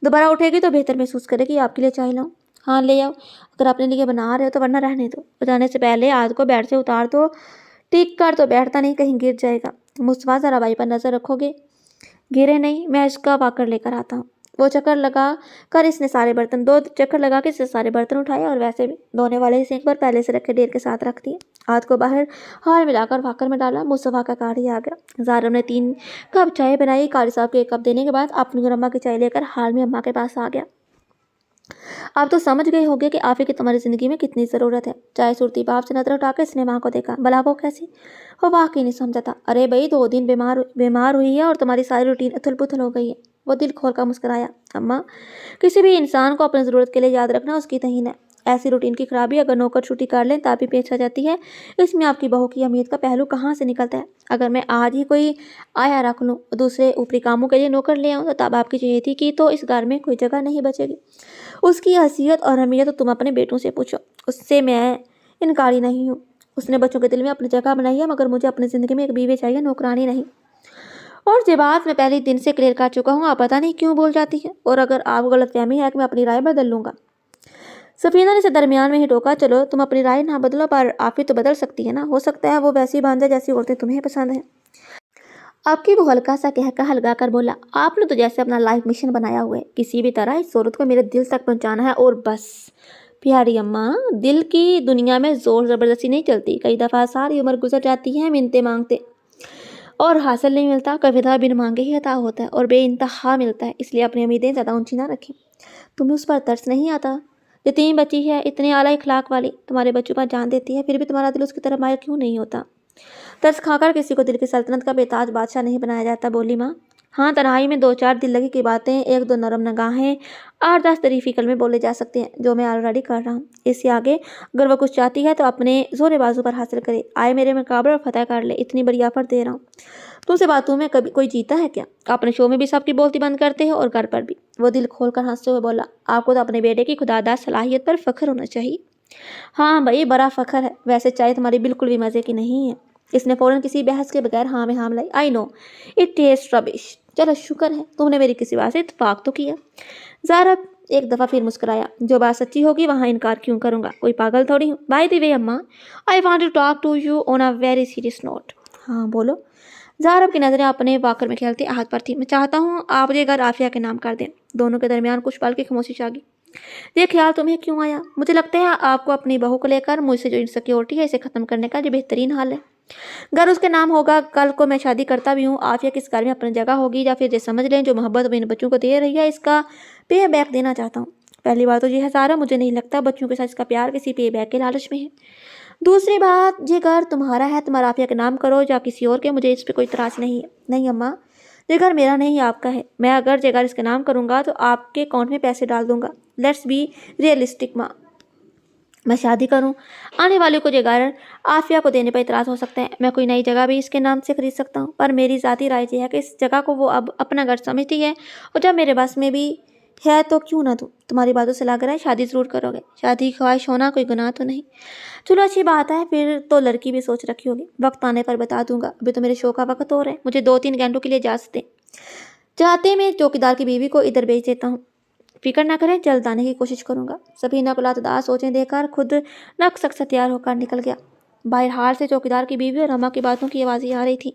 दोबारा उठेगी तो बेहतर महसूस करेगी। आपके लिए चाय लाऊं? हाँ ले आओ, अगर अपने लिए बना रहे हो तो, वरना रहने दो। जाने से पहले आद को बेड से उतार दो, टिक कर तो बैठता नहीं, कहीं गिर जाएगा। मुस्तफा ज़रा भाई पर नज़र रखोगे? गिरे नहीं, मैं इसका वाकर लेकर आता हूँ। वो चक्कर लगा कर इसने सारे बर्तन 2 चक्कर लगा के इससे सारे बर्तन उठाए और वैसे भी धोने वाले सिंक पर पहले से रखे ढेर के साथ रख दिए। हाथ को बाहर हाल में लाकर वाकर में डाला। मुस्तफा का कार्ड ही आ गया। ज़ारब ने 3 कप चाय बनाई। कारी साहब को 1 कप देने के बाद अपनी और अम्मा की चाय लेकर हाल में अम्मा के पास आ गया। आप तो समझ गए होंगे कि आफी की तुम्हारी ज़िंदगी में कितनी ज़रूरत है। चाय सुरती बाप से नजर उठाकर इसने माँ को देखा। भला वो कैसी? वो वाकई नहीं समझा था। अरे भाई 2 दिन बीमार हुई है और तुम्हारी सारी रूटीन उथल पुथल हो गई है। वो दिल खोल कर मुस्कुराया। अम्मा, किसी भी इंसान को अपनी ज़रूरत के लिए याद रखना उसकी तहीन है। ऐसी रूटीन की खराबी अगर नौकर छुट्टी कर लें तभी पेश आ जाती है। इसमें आपकी बहू की अहमियत का पहलू कहाँ से निकलता है। अगर मैं आज ही कोई आया रख लूँ, दूसरे ऊपरी कामों के लिए नौकर ले आऊँ, तो तब आपकी चहेती की तो इस घर में कोई जगह नहीं बचेगी। उसकी हैसियत और अहमियत तो तुम अपने बेटों से पूछो, उससे मैं इनकारी नहीं हूँ। उसने बच्चों के दिल में अपनी जगह बनाई है, मगर मुझे अपनी ज़िंदगी में एक बीवी चाहिए, नौकरानी नहीं। اور یہ بات میں پہلے دن سے کلیئر کر چکا ہوں، آپ پتہ نہیں کیوں بول جاتی ہیں، اور اگر آپ کو غلط فہمی ہے کہ میں اپنی رائے بدل لوں گا۔ سفینہ نے اسے درمیان میں ہی ٹوکا، چلو تم اپنی رائے نہ بدلو پر آپ ہی تو بدل سکتی ہے نا، ہو سکتا ہے وہ ویسی بن جائے جیسی عورتیں تمہیں پسند ہیں۔ آپ کی وہ ہلکا سا کہہ کر ہلکا کر بولا، آپ نے تو جیسے اپنا لائف مشن بنایا ہوا ہے، کسی بھی طرح اس عورت کو میرے دل تک پہنچانا ہے اور بس۔ پیاری اماں، دل کی دنیا میں زور زبردستی نہیں چلتی، کئی دفعہ ساری عمر گزر جاتی ہے منتیں مانگتے اور حاصل نہیں ملتا، کبھی دفعہ بن مانگے ہی عطا ہوتا ہے اور بے انتہا ملتا ہے، اس لیے اپنی امیدیں زیادہ اونچی نہ رکھیں۔ تمہیں اس پر ترس نہیں آتا؟ یتیم بچی ہے، اتنے اعلیٰ اخلاق والی، تمہارے بچوں پر جان دیتی ہے، پھر بھی تمہارا دل اس کی طرف مائل کیوں نہیں ہوتا؟ ترس کھا کر کسی کو دل کی سلطنت کا بے تاج بادشاہ نہیں بنایا جاتا، بولی ماں۔ ہاں، تنہائی میں 2-4 دل لگی کی باتیں، 1-2 نرم نگاہیں، 8-10 تعریفی کلمے بولے جا سکتے ہیں، جو میں آلریڈی کر رہا ہوں۔ اس سے آگے اگر وہ کچھ چاہتی ہے تو اپنے زور بازو پر حاصل کرے، آئے میرے مقابلے اور فتح کر لے، اتنی بڑی آفر دے رہا ہوں۔ تم سے باتوں میں کبھی کوئی جیتا ہے کیا؟ اپنے شو میں بھی سب کی بولتی بند کرتے ہو اور گھر پر بھی۔ وہ دل کھول کر ہنستے ہوئے بولا، آپ کو تو اپنے بیٹے کی خداداد صلاحیت پر فخر ہونا چاہیے۔ ہاں بھائی، بڑا فخر ہے، ویسے چائے تمہاری بالکل بھی مزے کی نہیں ہے۔ اس نے فوراً کسی بحث کے بغیر ہاں میں ہاں ملائی، آئی نو اٹ ٹیسٹ ربش، چلو شکر ہے تم نے میری کسی بات سے اتفاق تو کیا۔ زارب ایک دفعہ پھر مسکرایا، جو بات سچی ہوگی وہاں انکار کیوں کروں گا، کوئی پاگل تھوڑی ہوں۔ بائی دی وے اماں، I want to talk to you on a very serious note. ہاں بولو۔ زارب کی نظریں اپنے واکر میں کھیلتے احد پر تھی، میں چاہتا ہوں آپ یہ گھر عافیہ کے نام کر دیں۔ دونوں کے درمیان کچھ پل کی خاموشی چھا گئی۔ یہ خیال تمہیں کیوں آیا؟ مجھے لگتا ہے آپ کو اپنی بہو کو لے کر مجھ سے جو انسیکیورٹی ہے اسے ختم کرنے کا یہ بہترین حل ہے۔ گھر اس کے نام ہوگا، کل کو میں شادی کرتا بھی ہوں، عافیہ کس گھر میں اپنی جگہ ہوگی، یا پھر یہ سمجھ لیں جو محبت ان بچوں کو دے رہی ہے اس کا پے بیک دینا چاہتا ہوں۔ پہلی بات تو یہ ہے زارا، مجھے نہیں لگتا بچوں کے ساتھ اس کا پیار کسی پے بیک کے لالچ میں ہے۔ دوسری بات، یہ گھر تمہارا ہے، تم عافیہ کے نام کرو یا کسی اور کے، مجھے اس پہ کوئی اعتراض نہیں ہے۔ نہیں اماں، یہ گھر میرا نہیں آپ کا ہے، میں اگر یہ گھر اس کے نام کروں گا تو آپ کے اکاؤنٹ میں پیسے ڈال دوں گا۔ لیٹس بی ریئلسٹک ماں، میں شادی کروں، آنے والے کو یہ گھر عافیہ کو دینے پر اعتراض ہو سکتا ہے، میں کوئی نئی جگہ بھی اس کے نام سے خرید سکتا ہوں، پر میری ذاتی رائے یہ ہے کہ اس جگہ کو وہ اب اپنا گھر سمجھتی ہے، اور جب میرے بس میں بھی ہے تو کیوں نہ دوں۔ تمہاری باتوں سے لگ رہا ہے شادی ضرور کرو گے، شادی کی خواہش ہونا کوئی گناہ تو نہیں۔ چلو اچھی بات ہے، پھر تو لڑکی بھی سوچ رکھی ہوگی، وقت آنے پر بتا دوں گا، ابھی تو میرے شو کا وقت ہو رہا ہے، مجھے 2-3 گھنٹوں کے لیے اجازت دیں، چاہتے میں چوکیدار کی بیوی کو ادھر بھیج دیتا ہوں۔ فکر نہ کریں، جلد آنے کی کوشش کروں گا۔ سفینہ کو لاتعداد سوچیں دے کر خود نقص سے تیار ہو کر نکل گیا۔ باہر حال سے چوکیدار کی بیوی اور اماں کی باتوں کی آوازیں آ رہی تھی،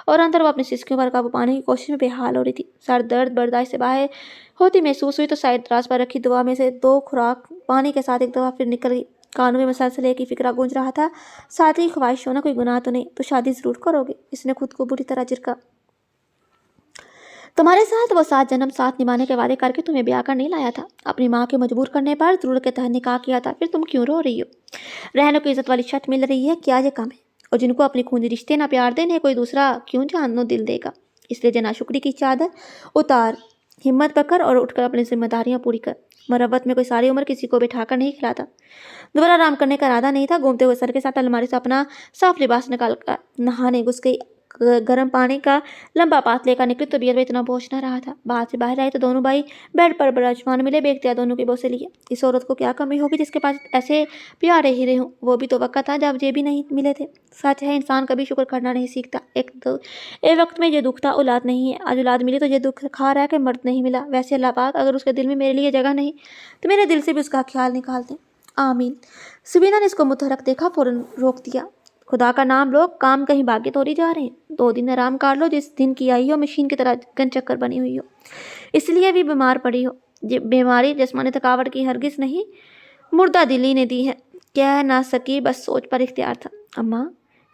اور اندر وہ اپنی سسکیوں پر قابو پانے کی کوشش میں بے حال ہو رہی تھی۔ سر درد برداشت سے باہر ہوتی محسوس ہوئی تو سائڈ دراز پر رکھی دوا میں سے 2 خوراک پانی کے ساتھ ایک دفعہ پھر نکل گئی۔ کانوں میں مسلسل ایک ہی فکرہ گونج رہا تھا، شادی کی خواہش ہونا کوئی گناہ تو نہیں، تو شادی ضرور کرو گے۔ اس نے خود کو بری طرح جھڑکا۔ تمہارے ساتھ وہ 7 جنم ساتھ نبھانے کے وعدے کر کے تمہیں بیاہ کر نہیں لایا تھا، اپنی ماں کے مجبور کرنے پر ضرورت کے تحت نکاح کیا تھا، پھر تم کیوں رو رہی ہو؟ رہنے کو عزت والی چھت مل رہی ہے، کیا یہ کم ہے؟ اور جن کو اپنی خونی رشتے نہ پیار دینے کوئی دوسرا کیوں جان دل دے گا؟ اس لیے جنا شکری کی چادر اتار، ہمت پکڑ اور اٹھ کر اپنی ذمہ داریاں پوری کر۔ مروت میں کوئی ساری عمر کسی کو بٹھا کر نہیں کھلاتا۔ دوبارہ آرام کرنے کا ارادہ نہیں تھا، گھومتے ہوئے سر کے ساتھ الماری سے اپنا صاف لباس نکال کر نہانے گھس گئی۔ گرم پانی کا لمبا پات لے کر نکلی، طبیعت میں اتنا بوجھ نہ رہا تھا۔ بعد سے باہر آئی تو دونوں بھائی بیڈ پر براجمان ملے، بے اختیار دونوں کے بوسے لیے۔ اس عورت کو کیا کمی ہوگی جس کے پاس ایسے پیارے ہیرے ہوں؟ وہ بھی تو وقت تھا جب یہ بھی نہیں ملے تھے۔ سچ ہے، انسان کبھی شکر کرنا نہیں سیکھتا۔ ایک وقت میں یہ دکھ تھا اولاد نہیں ہے، آج اولاد ملی تو یہ دکھ کھا رہا ہے کہ مرد نہیں ملا۔ ویسے اللہ پاک اگر اس کے دل میں میرے لیے جگہ نہیں تو میرے دل سے بھی اس کا خیال نکال دیں، آمین۔ سبینہ نے اس کو متحرک دیکھا، فوراً روک دیا۔ خدا کا نام لو، کام کہیں باقی تھوڑی جا رہے ہیں، 2 دن آرام کر لو، جس دن کی آئی ہو مشین کی طرح گن چکر بنی ہوئی ہو، اس لیے بھی بیمار پڑی ہو۔ بیماری جسمانی تھکاوٹ کی ہرگز نہیں، مردہ دلی نے دی ہے۔ کہہ نہ سکی، بس سوچ پر اختیار تھا۔ اماں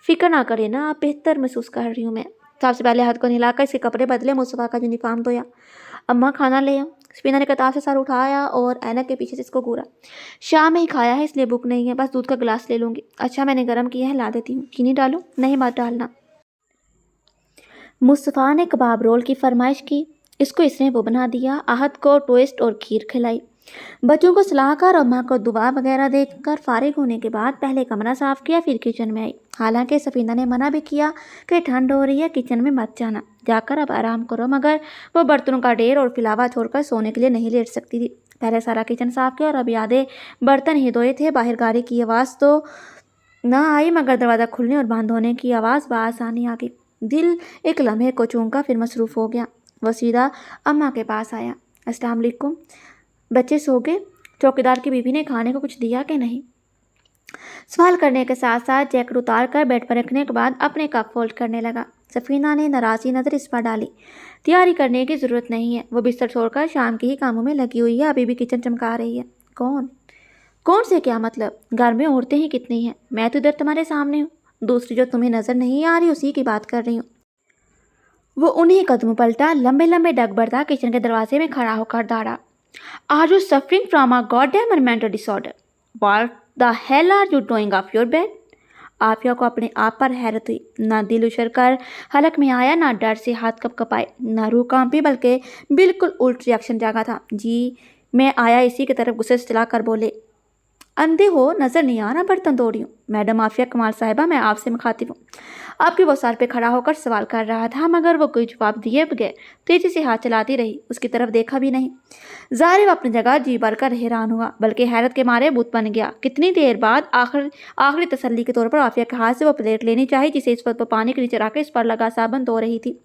فکر نہ کرے نا، آپ بہتر محسوس کر رہی ہوں میں۔ سب سے پہلے ہاتھ کو نہلا کر اس کے کپڑے بدلے، مصطفیٰ کا یونیفارم دھویا۔ اماں کھانا لے آؤ۔ سفینہ نے کتاب سے سر اٹھایا اور اینک کے پیچھے سے اس کو گھورا۔ شام میں ہی کھایا ہے اس لیے بھوک نہیں ہے، بس دودھ کا گلاس لے لوں گی۔ اچھا میں نے گرم کیا ہے، لا دیتی ہوں۔ چینی ڈالوں؟ نہیں مت ڈالنا۔ مصطفیٰ نے کباب رول کی فرمائش کی، اس نے وہ بنا دیا۔ احد کو ٹوسٹ اور کھیر کھلائی۔ بچوں کو سلا کر اور ماں کو دعا وغیرہ دے کر فارغ ہونے کے بعد پہلے کمرہ صاف کیا، پھر کچن میں آئی۔ حالانکہ سفینہ نے منع بھی کیا کہ ٹھنڈ ہو رہی ہے، کچن میں مت جانا، جا کر اب آرام کرو، مگر وہ برتنوں کا ڈھیر اور پھیلاوا چھوڑ کر سونے کے لیے نہیں لیٹ سکتی تھی۔ پہلے سارا کچن صاف کیا اور اب آدھے برتن ہی دھوئے تھے۔ باہر گاڑی کی آواز تو نہ آئی، مگر دروازہ کھلنے اور بند ہونے کی آواز بآسانی آ گئی۔ दिल एक लम्हे को चूमकर फिर मसरूफ़ हो गया। वो सीधा अम्मा के पास आया। अस्सलाम वालेकुम, बच्चे सो गए? चौकीदार की बीवी ने खाने को कुछ दिया कि नहीं? सवाल करने के साथ साथ जैकेट उतार कर बेड पर रखने के बाद अपने कप फोल्ड करने लगा। सफीना ने नाराज़ी नज़र इस पर डाली। तैयारी करने की ज़रूरत नहीं है, वो बिस्तर छोड़कर शाम के ही कामों में लगी हुई है, अभी भी किचन चमका रही है। कौन कौन से क्या मतलब? घर में औरतें ही कितनी हैं? मैं तो इधर तुम्हारे सामने हूँ, दूसरी जो तुम्हें नज़र नहीं आ रही उसी की बात कर रही हूँ। वो उन्हीं कदमों पलटा, लंबे लंबे डग बढ़ता किचन के दरवाजे में खड़ा होकर दौड़ा। Are you suffering from a goddamn mental disorder? What the hell are you doing off your bed? Aafiya को अपने आप पर हैरत हुई। ना दिल उछल कर हलक में आया, ना डर से हाथ कपकपाए, ना रूह कांपी, बल्कि बिल्कुल उल्ट रिएक्शन जागा था। जी, मैं आया इसी की तरफ गुस्से से चलाकर बोले। अंधे हो, नज़र नहीं आ रहा बर्तन धो रही हूँ। मैडम आफिया कमाल साहिबा, मैं आपसे मुखातिब हूँ। आपके वो सर पे खड़ा होकर सवाल कर रहा था, मगर वो कोई जवाब दिए बगैर तेजी से हाथ चलाती रही, उसकी तरफ देखा भी नहीं। जारिब अपनी जगह जी भरकर हैरान हुआ, बल्कि हैरत के मारे बुत बन गया। कितनी देर बाद आखिरी तसल्ली के तौर पर आफिया के हाथ से वो प्लेट लेनी चाहिए जिसे इस वक्त वो पानी के नीचे रखकर इस पर लगा साबुन धो रही थी।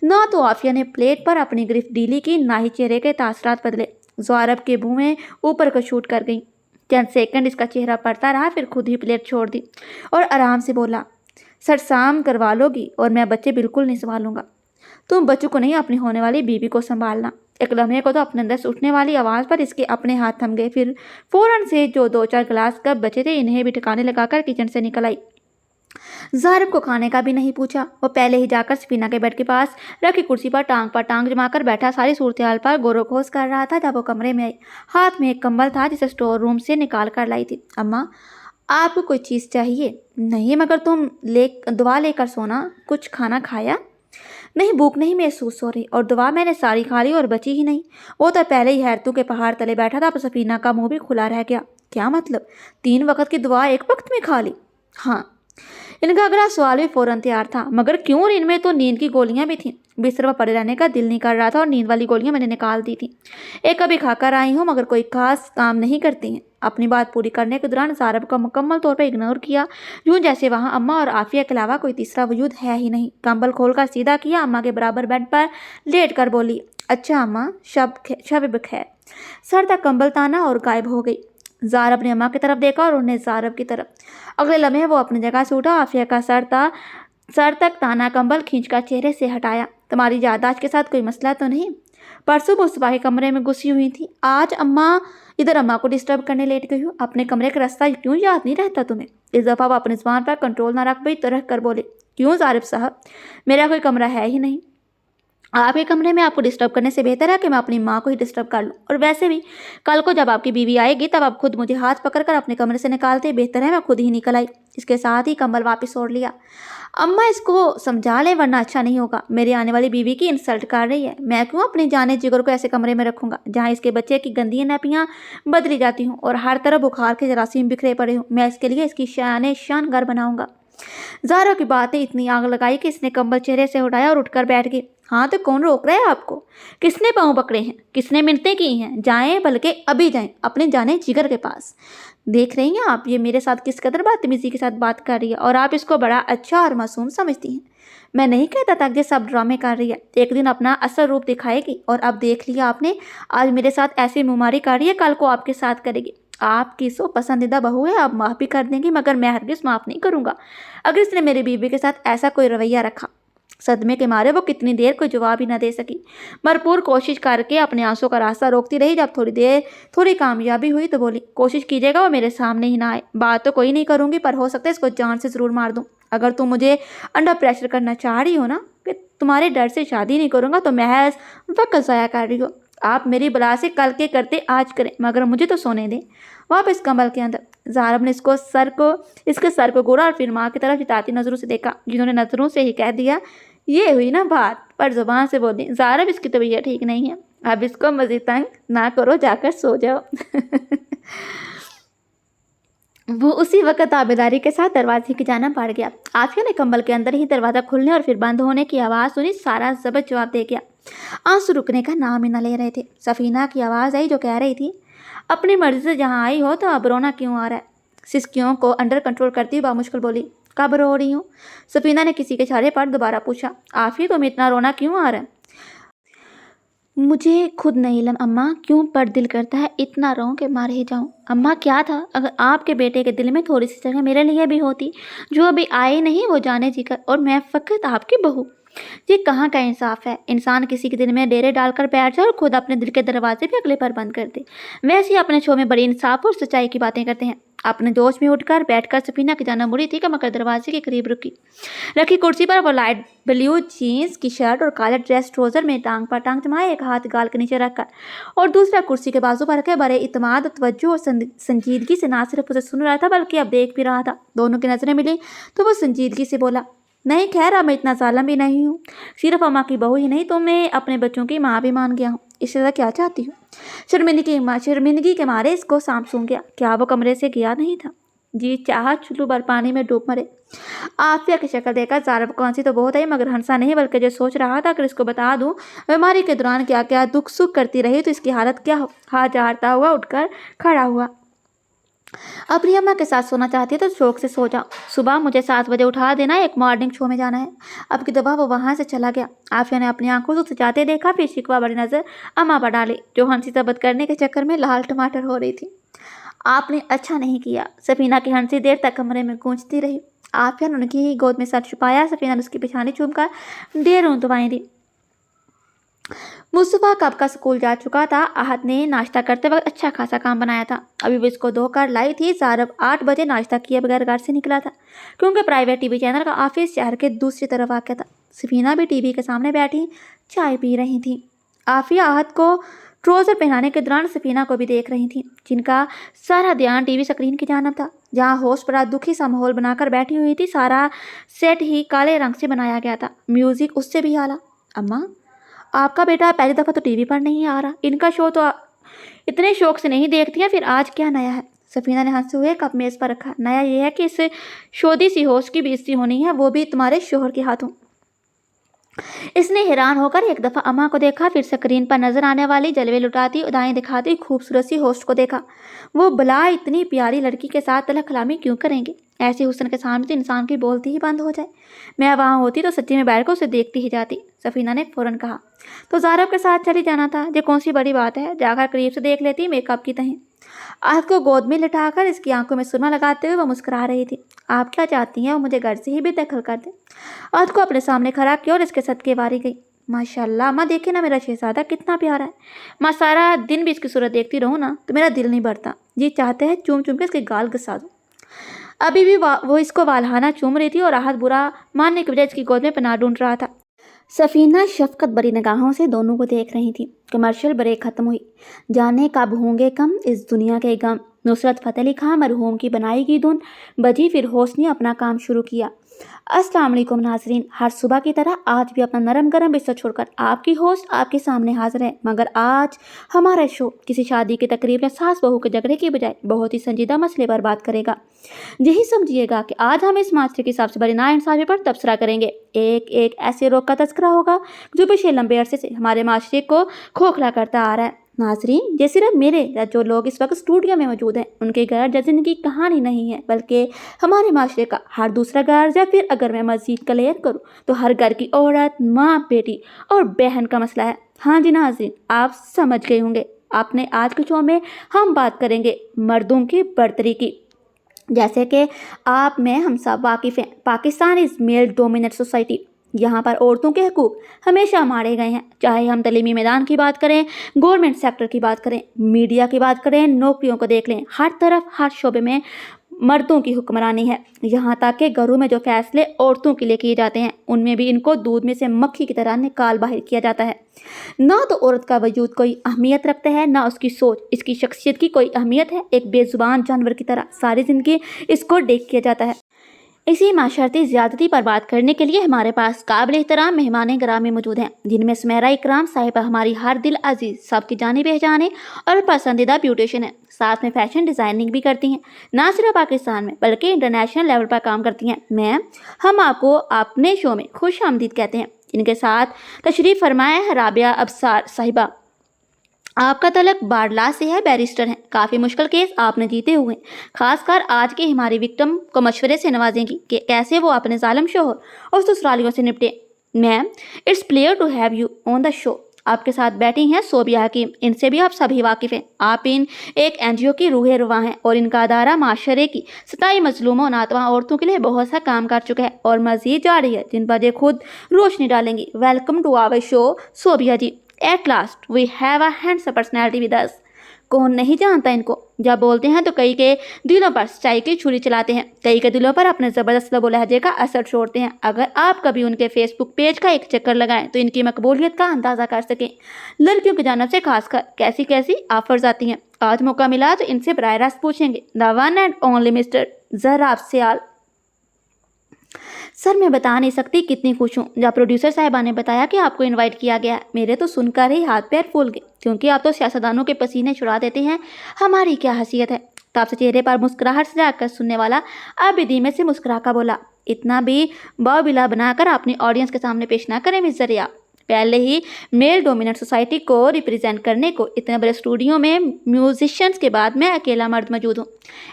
ना तो आफिया ने प्लेट पर अपनी गिरफ्त ढीली की, ना ही चेहरे के तासरात बदले। जारिब के भूएं ऊपर को शूट कर गईं। चंद सेकंड इसका चेहरा पड़ता रहा, फिर खुद ही प्लेट छोड़ दी और आराम से बोला, सरसाम करवा लोगी और मैं बच्चे बिल्कुल नहीं संभालूंगा। तुम बच्चों को नहीं, अपनी होने वाली बीवी को संभालना। एक लम्हे को तो अपने अंदर से उठने वाली आवाज़ पर इसके अपने हाथ थम गए। फिर फौरन से जो 2-4 गिलास कप बचे थे इन्हें भी ठिकाने लगाकर किचन से निकल आई। जारिब को खाने का भी नहीं पूछा। वो पहले ही जाकर सफीना के बेड के पास रखी कुर्सी पर टांग जमाकर बैठा सारी सूरत हाल पर गौर खोज कर रहा था। जब वो कमरे में आई, हाथ में एक कंबल था जिसे स्टोर रूम से निकाल कर लाई थी। अम्मा, आपको कोई चीज़ चाहिए? नहीं, मगर तुम दवा लेकर सोना। कुछ खाना खाया? नहीं, भूख नहीं महसूस हो रही, और दवा मैंने सारी खा ली और बची ही नहीं। वो तो पहले ही हैरतों के पहाड़ तले बैठा था, अब सफीना का मुंह भी खुला रह गया। क्या मतलब? 3 वक्त की दवा एक वक्त में खा ली? हाँ। इनका अगला सवाल भी फौरन तैयार था, मगर क्यों? और इनमें तो नींद की गोलियां भी थीं। बिस्तर पर पड़े रहने का दिल नहीं कर रहा था और नींद वाली गोलियां मैंने निकाल दी थी। एक अभी खाकर आई हूँ, मगर कोई खास काम नहीं करती हैं। अपनी बात पूरी करने के दौरान जारिब को मुकम्मल तौर पर इग्नोर किया, यूं जैसे वहाँ अम्मा और आफिया के अलावा कोई तीसरा वजूद है ही नहीं। कंबल खोलकर सीधा किया, अम्मा के बराबर बेड पर लेट कर बोली, अच्छा अम्मा, शब बखैर। सर तक कंबल ताना और गायब हो गई। जारिब ने अम्मा की तरफ देखा और उन्हें जारिब की तरफ। अगले लम्हे वो अपनी जगह से उठा, आफिया का सर तक ताना कंबल खींचकर चेहरे से हटाया। तुम्हारी याददाश्त के साथ कोई मसला तो नहीं? परसों वो सुबह के कमरे में घुसी हुई थी, आज इधर अम्मा को डिस्टर्ब करने लेट गई हूँ। अपने कमरे का रास्ता क्यों याद नहीं रहता तुम्हें? इस दफ़ा वो अपनी ज़ुबान पर कंट्रोल ना रख पाई तो रख कर बोले, क्यों जारिब साहब, मेरा कोई कमरा है ही नहीं। आपके कमरे में आपको डिस्टर्ब करने से बेहतर है कि मैं अपनी माँ को ही डिस्टर्ब कर लूँ। और वैसे भी कल को जब आपकी बीवी आएगी तब आप खुद मुझे हाथ पकड़कर अपने कमरे से निकालते, बेहतर है मैं खुद ही निकल आई। इसके साथ ही कंबल वापस ओढ़ लिया। अम्मा, इसको समझा लें वरना अच्छा नहीं होगा। मेरी आने वाली बीवी की इंसल्ट कर रही है। मैं क्यों अपनी जाने जिगर को ऐसे कमरे में रखूँगा जहाँ इसके बच्चे की गंदी नैपियाँ बदली जाती हूँ और हर तरफ बुखार के जरासीम बिखरे पड़े हूँ। मैं इसके लिए इसकी शान घर बनाऊँगा। ज़ारा की बातें इतनी आग लगाई कि इसने कंबल चेहरे से उठाया और उठकर बैठ गई। हाँ तो कौन रोक रहा है आपको? किसने पाँव पकड़े हैं? किसने मिन्नतें की हैं? जाएं, बल्कि अभी जाएं अपने जाने जिगर के पास। देख रही हैं आप, ये मेरे साथ किस कदर बदतमीजी के साथ बात कर रही है और आप इसको बड़ा अच्छा और मासूम समझती हैं। मैं नहीं कहता था कि सब ड्रामे कर रही है, एक दिन अपना असल रूप दिखाएगी। और अब देख लिया आपने, आज मेरे साथ ऐसी मुमारी कर रही है, कल को आपके साथ करेगी। आपकी सो पसंदीदा बहू है, आप माफ़ भी कर देंगी, मगर मैं हरगिज़ माफ़ नहीं करूँगा अगर इसने मेरी बीवी के साथ ऐसा कोई रवैया रखा। सदमे के मारे वो कितनी देर कोई जवाब ही न दे सकी। भरपूर कोशिश करके अपने आंसू का रास्ता रोकती रही। जब थोड़ी कामयाबी हुई तो बोली, कोशिश कीजिएगा वो मेरे सामने ही ना आए। बात तो कोई नहीं करूँगी, पर हो सकता है इसको जान से ज़रूर मार दूँ। अगर तुम मुझे अंडर प्रेशर करना चाह रही हो ना कि तुम्हारे डर से शादी नहीं करूँगा, तो महज वक्त ज़ाया कर रही हो। आप मेरी बला से कल के करते आज करें, मगर मुझे तो सोने दें वापस कंबल के अंदर। जारिब ने इसके सर को गोरा और फिर माँ की तरफ चिताती नज़रों से देखा, जिन्होंने नज़रों से ही कह दिया, ये हुई ना बात। पर जुबान से बोली, जारिब इसकी तबीयत ठीक नहीं है, अब इसको मज़ीद तंग ना करो, जाकर सो जाओ। वो उसी वक्त ताबेदारी के साथ दरवाजे की जाना पड़ गया। आफिया ने कंबल के अंदर ही दरवाज़ा खुलने और फिर बंद होने की आवाज़ सुनी। सारा जबत जवाब दे गया। आंसू रुकने का नाम ही न ले रहे थे। सफीना की आवाज़ आई जो कह रही थी, अपनी मर्जी से जहाँ आई हो तो अब रोना क्यों आ रहा है? सिसकियों को अंडर कंट्रोल करती हुई बामुश्किल बोली, कब रो रही हूँ? सफीना ने किसी के इशारे पर दोबारा पूछा। आफिया, तुम्हें इतना रोना क्यों आ रहा है? मुझे खुद नहीं इल्म अम्मा, क्यों पर दिल करता है इतना रोऊं कि मर ही जाऊं। अम्मा, क्या था अगर आपके बेटे के दिल में थोड़ी सी जगह मेरे लिए भी होती? जो अभी आए नहीं वो जाने जीकर, और मैं फकत आपकी बहू। ये कहाँ का इंसाफ है? इंसान किसी के दिल में डेरे डालकर बैठ जाए और खुद अपने दिल के दरवाजे भी अगले पर बंद कर दे। वैसे ही अपने शो में बड़ी इंसाफ और सच्चाई की बातें करते हैं। अपने जोश में उठकर बैठकर सफीना की जाना मुड़ी थी कि मगर दरवाजे के करीब रखी कुर्सी पर वो लाइट ब्लू जीन्स की शर्ट और काला ड्रेस ट्राउजर में टांग पर टांग जमाए, एक हाथ गाल के नीचे रखकर और दूसरा कुर्सी के बाजू पर रखे, बड़े इत्मीनान, तवज्जो और संजीदगी से ना सिर्फ उसे सुन रहा था बल्कि अब देख भी रहा था। दोनों की नजरें मिली तो वो संजीदगी से बोला, नहीं खैर, अब मैं इतना जालिम भी नहीं हूँ। सिर्फ अम्मा की बहू ही नहीं तो मैं अपने बच्चों की माँ भी मान गया हूँ। इससे ज़्यादा क्या चाहती हूँ? शर्मिंदगी के मारे इसको सांप सूंघ गया। क्या वो कमरे से गया नहीं था? जी चाह चुल्लू भर पानी में डूब मरे। आफिया की शक्ल देखकर ज़ारब को हंसी तो बहुत आई, मगर हंसा नहीं, बल्कि जो सोच रहा था अगर इसको बता दूं बीमारी के दौरान क्या क्या दुख सुख करती रही तो इसकी हालत क्या हो। हाथ झाड़ता हुआ उठकर खड़ा हुआ। अपनी अम्मा के साथ सोना चाहती है तो शौक से सो जाओ। सुबह मुझे 7 बजे उठा देना, एक मॉर्निंग शो में जाना है। अब की दफा वो वहाँ से चला गया। आफिया ने अपनी आंखों से उसे जाते देखा, फिर शिकवा बड़ी नजर अम्मा पर डाली, जो हंसी सबत करने के चक्कर में लाल टमाटर हो रही थी। आपने अच्छा नहीं किया। सफीना की हंसी देर तक कमरे में गूंजती रही। आफिया ने उनकी ही गोद में सर छुपाया। सफीना ने उसकी पिछानी चूमकर ढेरों दवाएं दी। मुस्तफ़ा कब का स्कूल जा चुका था। आहत ने नाश्ता करते वक्त अच्छा खासा काम बनाया था। अभी वो इसको धोकर लाई थी। ज़ारब 8 बजे नाश्ता किए बगैर घर से निकला था, क्योंकि प्राइवेट टीवी चैनल का ऑफिस शहर के दूसरी तरफ वाक़ था। सफीना भी टीवी के सामने बैठी चाय पी रही थी। आफिया आहत को ट्राउज़र पहनाने के दौरान सफीना को भी देख रही थी, जिनका सारा ध्यान टीवी स्क्रीन की जानब था, जहाँ होस्ट बड़ा दुखी सा माहौल बनाकर बैठी हुई थी। सारा सेट ही काले रंग से बनाया गया था, म्यूज़िक उससे भी आला। अम्मा, आपका बेटा पहली दफ़ा तो टीवी पर नहीं आ रहा। इनका शो तो इतने शौक से नहीं देखती हैं, फिर आज क्या नया है? सफीना ने हंसते हुए कप मेज़ पर रखा। नया ये है कि इस शोधी सी होस्ट की बेइज्जती होनी है, वो भी तुम्हारे शोहर के हाथों। इसने हैरान होकर एक दफ़ा अम्मा को देखा, फिर स्क्रीन पर नजर आने वाली जलवे लुटाती उदाएं दिखाती खूबसूरत सी होस्ट को देखा। वो भला इतनी प्यारी लड़की के साथ तलख कलामी क्यों करेंगे? ऐसे हुस्न के सामने तो इंसान की बोलती ही बंद हो जाए। मैं वहाँ होती तो सच्ची में बैठकर उसे देखती ही जाती। सफीना ने फौरन कहा। तो ज़ारब के साथ चली जाना था। ये कौन सी बड़ी बात है? जाकर करीब से देख लेती मेकअप की तहें। आहत को गोद में लिटाकर इसकी आंखों में सुरमा लगाते हुए वह मुस्कुरा रही थी। आप क्या चाहती हैं वो मुझे घर से ही बेदखल कर दे? आहत को अपने सामने खड़ा किया और इसके सदके वारी गई। माशाल्लाह, माँ देखे ना मेरा शहजादा कितना प्यारा है। माँ सारा दिन भी इसकी सूरत देखती रहूँ ना तो मेरा दिल नहीं भरता। जी चाहते हैं चूम चूम के इसके गाल घसा दूँ। अभी भी वो इसको वालहाना चूम रही थी और आहत बुरा मानने की वजह इसकी गोद में पनाह ढूंढ रहा था। सफीना शफकत भरी निगाहों से दोनों को देख रही थी। कमर्शियल ब्रेक खत्म हुई। जाने कब होंगे कम इस दुनिया के गम। नुसरत फ़तेह अली खान मरहूम की बनाई गई धुन बजी, फिर होस्ट ने अपना काम शुरू किया। अस्सलाम वालेकुम नाजरीन, हर सुबह की तरह आज भी अपना नरम गरम बिस्तर छोड़कर आपकी होस्ट आपके सामने हाजिर है। मगर आज हमारा शो किसी शादी की तकरीब या सास बहू के झगड़े की बजाय बहुत ही संजीदा मसले पर बात करेगा। यही समझिएगा कि आज हम इस माशरे की सबसे बड़ी नाइंसाफी पर तबसरा करेंगे। एक एक ऐसे रोग का तस्करा होगा जो पिछले लंबे अरसे से हमारे माशरे को खोखला करता आ रहा है। नाजरीन, ये सिर्फ मेरे या जो लोग इस वक्त स्टूडियो में मौजूद हैं उनके घर जजन की कहानी नहीं है, बल्कि हमारे माशरे का हर दूसरा घर, या फिर अगर मैं मज़ीद क्लियर करूँ तो हर घर की औरत, माँ, बेटी और बहन का मसला है। हाँ जी नाजरीन, आप समझ गए होंगे। आपने आज के शो में हम बात करेंगे मर्दों की बर्तरी की। जैसे कि आप में हम सब वाकिफ़ हैं, Pakistan is male dominate society. यहाँ पर औरतों के हकूक़ हमेशा मारे गए हैं। चाहे हम तलीमी मैदान की बात करें, गवर्नमेंट सेक्टर की बात करें, मीडिया की बात करें, नौकरियों को देख लें, हर तरफ हर शोबे में मर्दों की हुक्मरानी है। यहाँ तक कि घरों में जो फैसले औरतों के लिए किए जाते हैं उनमें भी इनको दूध में से मक्खी की तरह निकाल बाहर किया जाता है। ना तो औरत का वजूद कोई अहमियत रखता है, ना उसकी सोच, इसकी शख्सियत की कोई अहमियत है। एक बेजुबान जानवर की तरह सारी ज़िंदगी इसको देख किया जाता है। इसी माशरती ज़्यादती पर बात करने के लिए हमारे पास काबिल एहतराम मेहमान ग्रामी मौजूद हैं, जिनमें सुमेरा इकराम साहिबा हमारी हर दिल अजीज़, सबकी जानी पहचाने और पसंदीदा ब्यूटिशियन है। साथ में फैशन डिज़ाइनिंग भी करती हैं। ना सिर्फ पाकिस्तान में बल्कि इंटरनेशनल लेवल पर काम करती हैं। मैम, हम आपको अपने शो में खुश आमदीद कहते हैं। इनके साथ तशरीफ़ फरमाए हैं राबिया अबसार साहिबा। آپ کا تعلق بارلا سے ہے، بیرسٹر ہیں، کافی مشکل کیس آپ نے جیتے ہوئے ہیں، خاص کر آج کی ہماری وکٹم کو مشورے سے نوازیں گی کہ کیسے وہ اپنے ظالم شوہر اور سسرالیوں سے نپٹے۔ Ma'am, it's pleasure to have you on the show. آپ کے ساتھ بیٹھی ہیں صوبیہ حکیم، ان سے بھی آپ سبھی واقف ہیں۔ آپ ایک NGO کی روح رواں ہیں اور ان کا ادارہ معاشرے کی 27 مظلوموں ناتواں عورتوں کے لیے بہت سا کام کر چکا ہے اور مزید جاری ہے، جن پر یہ خود روشنی ڈالیں گی۔ Welcome to our show Sobia ji. At last we have a handsome personality with us. کون نہیں جانتا ان کو؟ جب بولتے ہیں تو کئی کے دلوں پر سچائی کی چھری چلاتے ہیں، کئی کے دلوں پر اپنے زبردست لب و لہجے کا اثر چھوڑتے ہیں۔ اگر آپ کبھی ان کے فیس بک پیج کا ایک چکر لگائیں تو ان کی مقبولیت کا اندازہ کر سکیں۔ لڑکیوں کی جانب سے خاص کر کیسی کیسی آفرز آتی ہیں۔ آج موقع ملا تو ان سے براہ راست پوچھیں گے۔ The one and only mister Zarab Sial. Sir میں بتا نہیں سکتی کتنی خوش ہوں جب پروڈیوسر صاحبہ نے بتایا کہ آپ کو انوائٹ کیا گیا ہے۔ میرے تو سن کر ہی ہاتھ پیر پھول گئے، کیونکہ آپ تو سیاستدانوں کے پسینے چھڑا دیتے ہیں، ہماری کیا حیثیت ہے۔ تب سے چہرے پر مسکراہٹ سجا کر سننے والا اب بھی دھیمے سے مسکرا کر بولا، اتنا بھی باوبلا بنا کر اپنی آڈینس کے سامنے پیش نہ کریں مس ذریعہ۔ پہلے ہی میل ڈومیننٹ سوسائٹی کو ریپرزینٹ کرنے کو اتنے بڑے اسٹوڈیو میں میوزیشینز کے بعد میں اکیلا مرد موجود ہوں۔